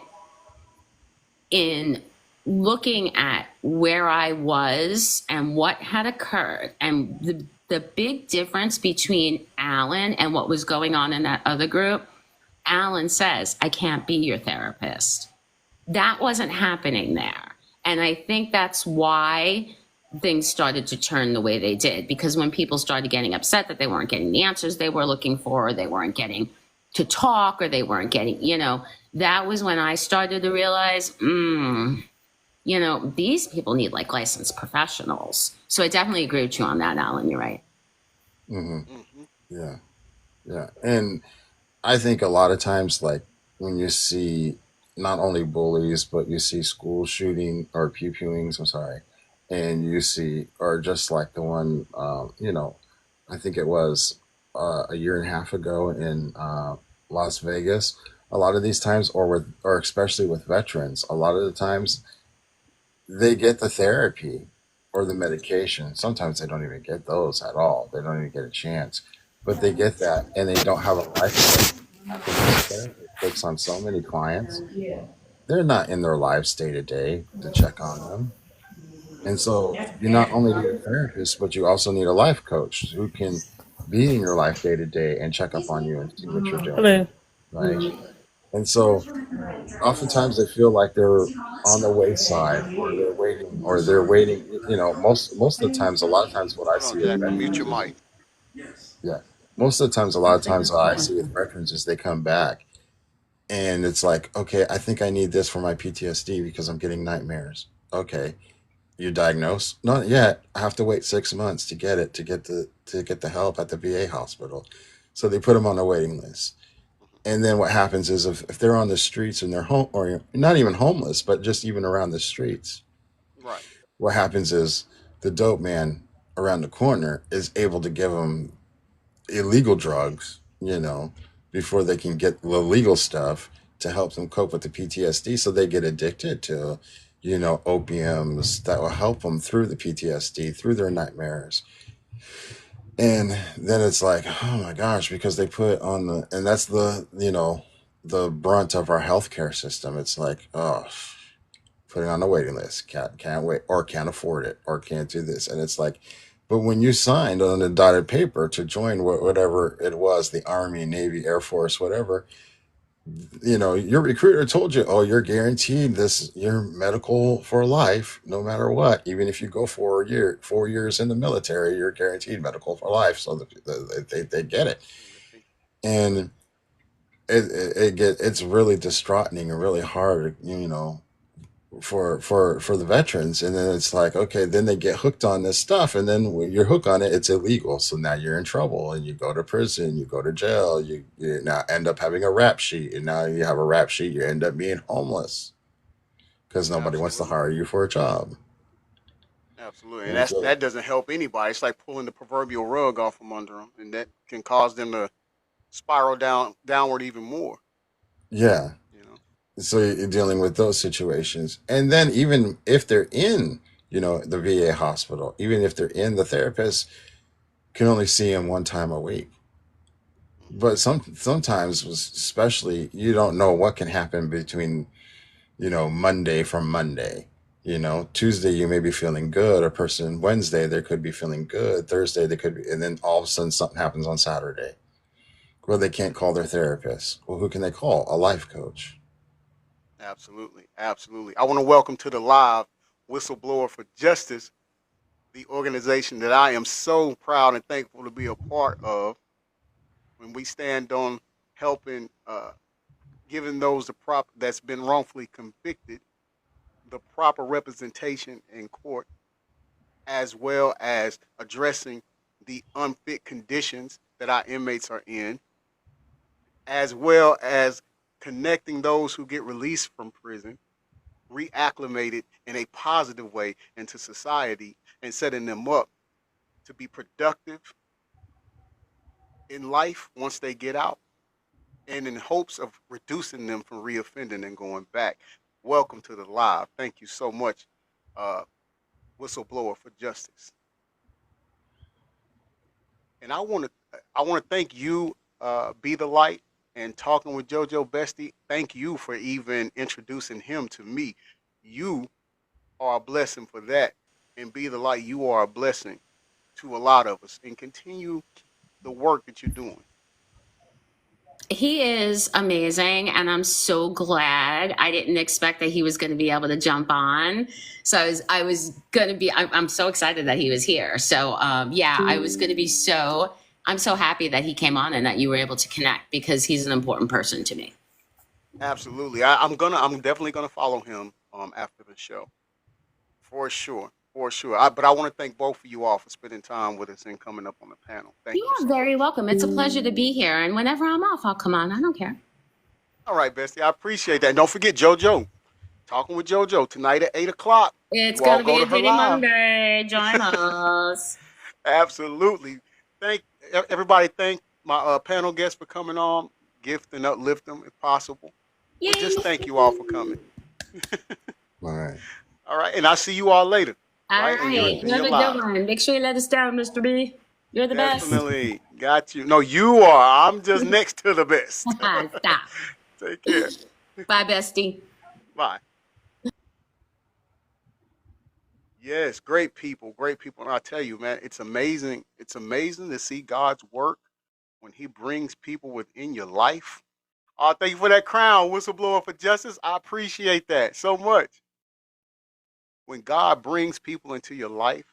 [SPEAKER 8] in looking at where I was and what had occurred and the big difference between Alan and what was going on in that other group, Alan says, I can't be your therapist. That wasn't happening there. And I think that's why things started to turn the way they did, because when people started getting upset that they weren't getting the answers they were looking for, or they weren't getting to talk, or they weren't getting, that was when I started to realize, these people need like licensed professionals. So I definitely agree with you on that, Alan. You're right.
[SPEAKER 9] hmm
[SPEAKER 1] Hmm.
[SPEAKER 9] yeah, yeah. And I think a lot of times, like when you see not only bullies, but you see school shooting or pew pewings, I'm sorry, and you see, or just like the one, I think it was a year and a half ago in Las Vegas. A lot of these times, or especially with veterans, a lot of the times they get the therapy or the medication. Sometimes they don't even get those at all. They don't even get a chance, but they get that and they don't have a life coach because the therapist takes on so many clients. They're not in their lives day to day to check on them. And so you not only need a therapist, but you also need a life coach who can be in your life day to day and check up on you and see what you're doing.
[SPEAKER 11] Hello.
[SPEAKER 9] Right. And so oftentimes they feel like they're on the wayside or they're waiting, most of the times, a lot of times what I
[SPEAKER 1] Hold
[SPEAKER 9] see
[SPEAKER 1] on,
[SPEAKER 9] with
[SPEAKER 1] Jacqueline. Mute
[SPEAKER 9] veterans
[SPEAKER 1] your
[SPEAKER 9] is,
[SPEAKER 1] mic.
[SPEAKER 9] yeah, most of the times, a lot of times what I see with veterans is they come back and it's like, okay, I think I need this for my PTSD because I'm getting nightmares. Okay, you diagnose? Not yet. I have to wait 6 months to get the help at the VA hospital. So they put them on a waiting list. And then what happens is if they're on the streets and they're home, or not even homeless, but just even around the streets,
[SPEAKER 1] Right.
[SPEAKER 9] what happens is the dope man around the corner is able to give them illegal drugs, before they can get the legal stuff to help them cope with the PTSD. So they get addicted to, opiums that will help them through the PTSD, through their nightmares. And then it's like, oh my gosh, because they put on and that's the brunt of our healthcare system. It's like, oh, putting on a waiting list, can't wait, or can't afford it, or can't do this. And it's like, but when you signed on a dotted paper to join whatever it was, the Army, Navy, Air Force, whatever, your recruiter told you, oh, you're guaranteed this, you're medical for life, no matter what. Even if you go for 4 years in the military, you're guaranteed medical for life. So they get it. And it's really disheartening and really hard, for the veterans. And then it's like, okay, then they get hooked on this stuff, and then when you're hooked on it, it's illegal, so now you're in trouble and you go to prison, you go to jail, you now end up having a rap sheet, and now you have a rap sheet, you end up being homeless because nobody wants to
[SPEAKER 1] Absolutely.
[SPEAKER 9] hire you for a job.
[SPEAKER 1] Absolutely. And
[SPEAKER 9] And so,
[SPEAKER 1] that doesn't help anybody. It's like pulling the proverbial rug off from under them, and that can cause them to spiral downward even more.
[SPEAKER 9] yeah,
[SPEAKER 1] You know.
[SPEAKER 9] so you're dealing with those situations. And then even if they're in, the VA hospital, even if they're in, the therapist can only see them one time a week. But sometimes, especially, you don't know what can happen between, Monday from Monday. Tuesday you may be feeling good. A person Wednesday they could be feeling good. Thursday they could be, and then all of a sudden something happens on Saturday. Well, they can't call their therapist. Well, who can they call? A life coach.
[SPEAKER 1] Absolutely, absolutely. I want to welcome to the live Whistleblower for Justice, the organization that I am so proud and thankful to be a part of. When we stand on helping, giving those the prop that's been wrongfully convicted the proper representation in court, as well as addressing the unfit conditions that our inmates are in, as well as connecting those who get released from prison, reacclimated in a positive way into society, and setting them up to be productive in life once they get out, and in hopes of reducing them from reoffending and going back. Welcome to the live. Thank you so much, uh, Whistleblower for Justice. And I want to thank you, Be the Light, and talking with JoJo Bestie. Thank you for even introducing him to me. You are a blessing for that, and Be the Light. You are a blessing to a lot of us, and continue the work that you're doing.
[SPEAKER 8] He is amazing, and I'm so glad. I didn't expect that he was going to be able to jump on. So I was going to be. I'm so excited that he was here. So yeah, I was going to be so. I'm so happy that he came on and that you were able to connect because he's an important person to me.
[SPEAKER 1] Absolutely, I'm definitely gonna follow him after the show for sure, for sure. But I want to thank both of you all for spending time with us and coming up on the panel. Thank
[SPEAKER 8] You
[SPEAKER 1] you
[SPEAKER 8] are
[SPEAKER 1] so
[SPEAKER 8] very
[SPEAKER 1] much.
[SPEAKER 8] welcome. It's a pleasure to be here, and whenever I'm off, I'll come on. I don't care.
[SPEAKER 1] All right, Bestie, I appreciate that. And don't forget JoJo. Talking with JoJo tonight at 8 o'clock.
[SPEAKER 8] It's
[SPEAKER 1] You all
[SPEAKER 8] gonna
[SPEAKER 1] go
[SPEAKER 8] be
[SPEAKER 1] to
[SPEAKER 8] a
[SPEAKER 1] her
[SPEAKER 8] Diddy
[SPEAKER 1] live.
[SPEAKER 8] Monday. Join us.
[SPEAKER 1] Absolutely. Thank everybody. Thank my panel guests for coming on. Gift and uplift them if possible. But
[SPEAKER 8] Yay!
[SPEAKER 1] just thank you all for coming.
[SPEAKER 9] All right.
[SPEAKER 1] All right, and I'll see you all later.
[SPEAKER 8] All
[SPEAKER 1] Right in your
[SPEAKER 8] right.
[SPEAKER 9] Okay.
[SPEAKER 8] You
[SPEAKER 1] in
[SPEAKER 8] have
[SPEAKER 1] your
[SPEAKER 8] a good
[SPEAKER 1] lives.
[SPEAKER 8] one. Make sure you let us down, Mr. B. You're the best.
[SPEAKER 1] Definitely got you. No, you are. I'm just next to the best.
[SPEAKER 8] Stop.
[SPEAKER 1] Take care.
[SPEAKER 8] Bye, bestie.
[SPEAKER 1] Bye. Yes, great people, great people. And I tell you, man, it's amazing. It's amazing to see God's work when He brings people within your life. Oh, thank you for that crown, whistleblower for justice. I appreciate that so much. When God brings people into your life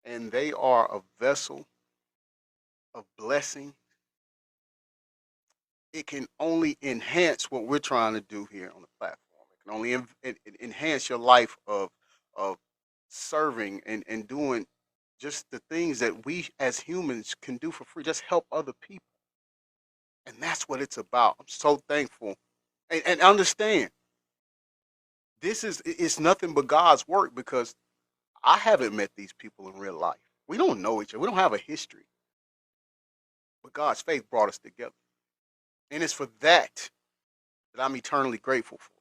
[SPEAKER 1] and they are a vessel of blessing, it can only enhance what we're trying to do here on the platform. It can only enhance your life of serving and doing just the things that we as humans can do for free. Just help other people, and that's what it's about. I'm so thankful, and understand this is it's nothing but God's work because I haven't met these people in real life. We don't know each other. We don't have a history, but God's faith brought us together, and it's for that I'm eternally grateful for.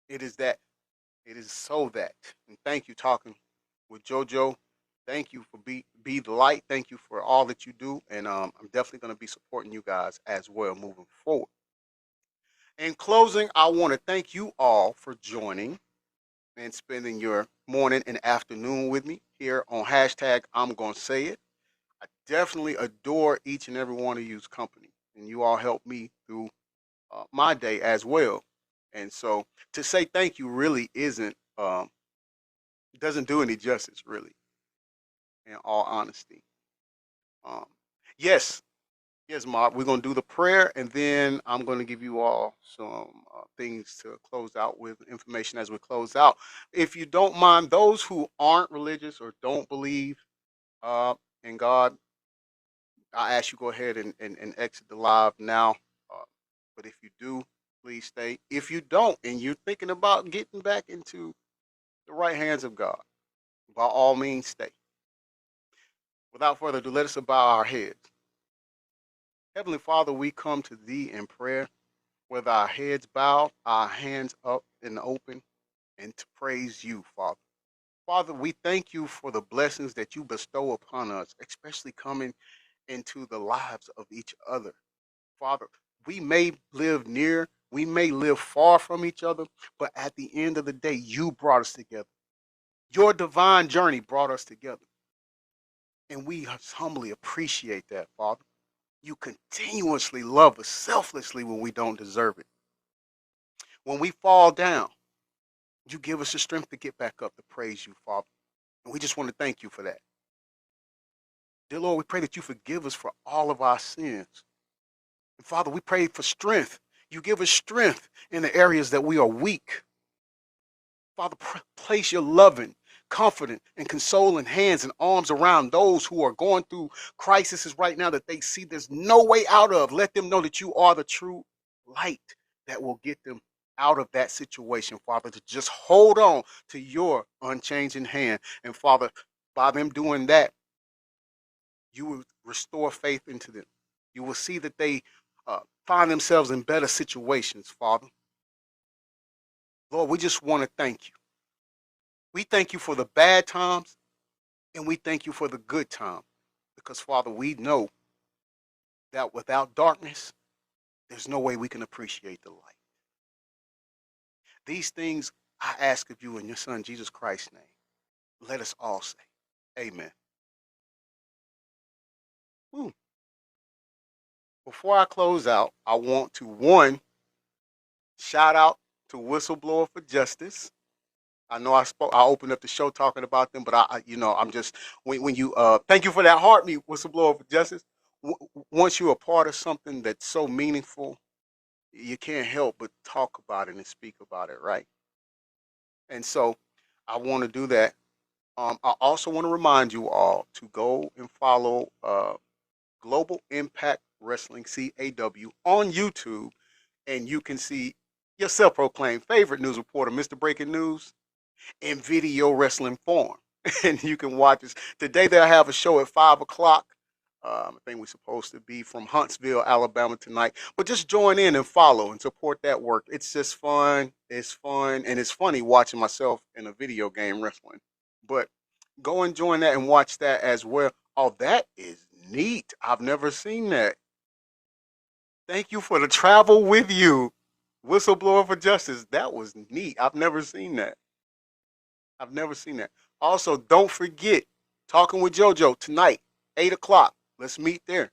[SPEAKER 1] It is that. It is so that. And thank you, talking with JoJo. Thank you for be the light. Thank you for all that you do, and I'm definitely going to be supporting you guys as well moving forward. In closing, I want to thank you all for joining and spending your morning and afternoon with me here on hashtag I'm gonna say it. I definitely adore each and every one of you's company, and you all help me through my day as well. And so to say thank you really isn't doesn't do any justice, really, in all honesty. Um, yes, yes, Mark, we're gonna do the prayer, and then I'm gonna give you all some things to close out with information as we close out. If you don't mind, those who aren't religious or don't believe uh, in God, I ask you go ahead and exit the live now. Uh, but if you do, please stay. If you don't, and you're thinking about getting back into the right hands of God, by all means, stay. Without further ado, let us bow our heads. Heavenly Father, we come to Thee in prayer, with our heads bowed, our hands up and open, and to praise You, Father. Father, we thank You for the blessings that You bestow upon us, especially coming into the lives of each other. Father, we may live near, we may live far from each other, but at the end of the day, you brought us together. Your divine journey brought us together. And we humbly appreciate that, Father. You continuously love us selflessly when we don't deserve it. When we fall down, you give us the strength to get back up to praise you, Father. And we just want to thank you for that. Dear Lord, we pray that you forgive us for all of our sins. And Father, we pray for strength. You give us strength in the areas that we are weak. Father, place your loving, comforting, and consoling hands and arms around those who are going through crises right now that they see there's no way out of. Let them know that you are the true light that will get them out of that situation, Father, to just hold on to your unchanging hand. And Father, by them doing that, you will restore faith into them. You will see that they find themselves in better situations, Father. Lord, we just want to thank you. We thank you for the bad times and we thank you for the good times because, Father, we know that without darkness, there's no way we can appreciate the light. These things I ask of you in your Son, Jesus Christ's name. Let us all say, amen. Whew. Before I close out, I want to, one, shout out to Whistleblower for Justice. I know I opened up the show talking about them, but I'm just, when you, thank you for that heartbeat, Whistleblower for Justice. Once you're a part of something that's so meaningful, you can't help but talk about it and speak about it, right? And so I want to do that. I also want to remind you all to go and follow Global Impact Wrestling, CAW, on YouTube, and you can see your self-proclaimed favorite news reporter, Mr. Breaking News, in video wrestling form. And you can watch this. Today they'll have a show at 5 o'clock. I think we're supposed to be from Huntsville, Alabama tonight. But just join in and follow and support that work. It's just fun. It's fun. And it's funny watching myself in a video game wrestling. But go and join that and watch that as well. Oh, that is neat. I've never seen that. Thank you for the travel with you. Whistleblower for Justice. That was neat. I've never seen that. I've never seen that. Also, don't forget, Talking with JoJo tonight, 8 o'clock. Let's meet there.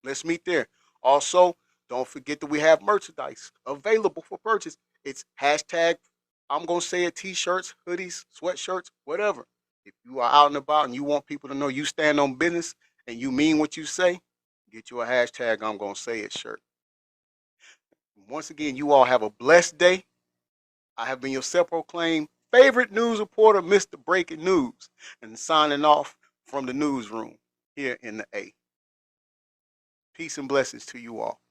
[SPEAKER 1] Let's meet there. Also, don't forget that we have merchandise available for purchase. It's hashtag, I'm going to say it, t-shirts, hoodies, sweatshirts, whatever. If you are out and about and you want people to know you stand on business and you mean what you say, get you a hashtag, I'm going to say it shirt. Once again, you all have a blessed day. I have been your self-proclaimed favorite news reporter, Mr. Breaking News, and signing off from the newsroom here in the A. Peace and blessings to you all.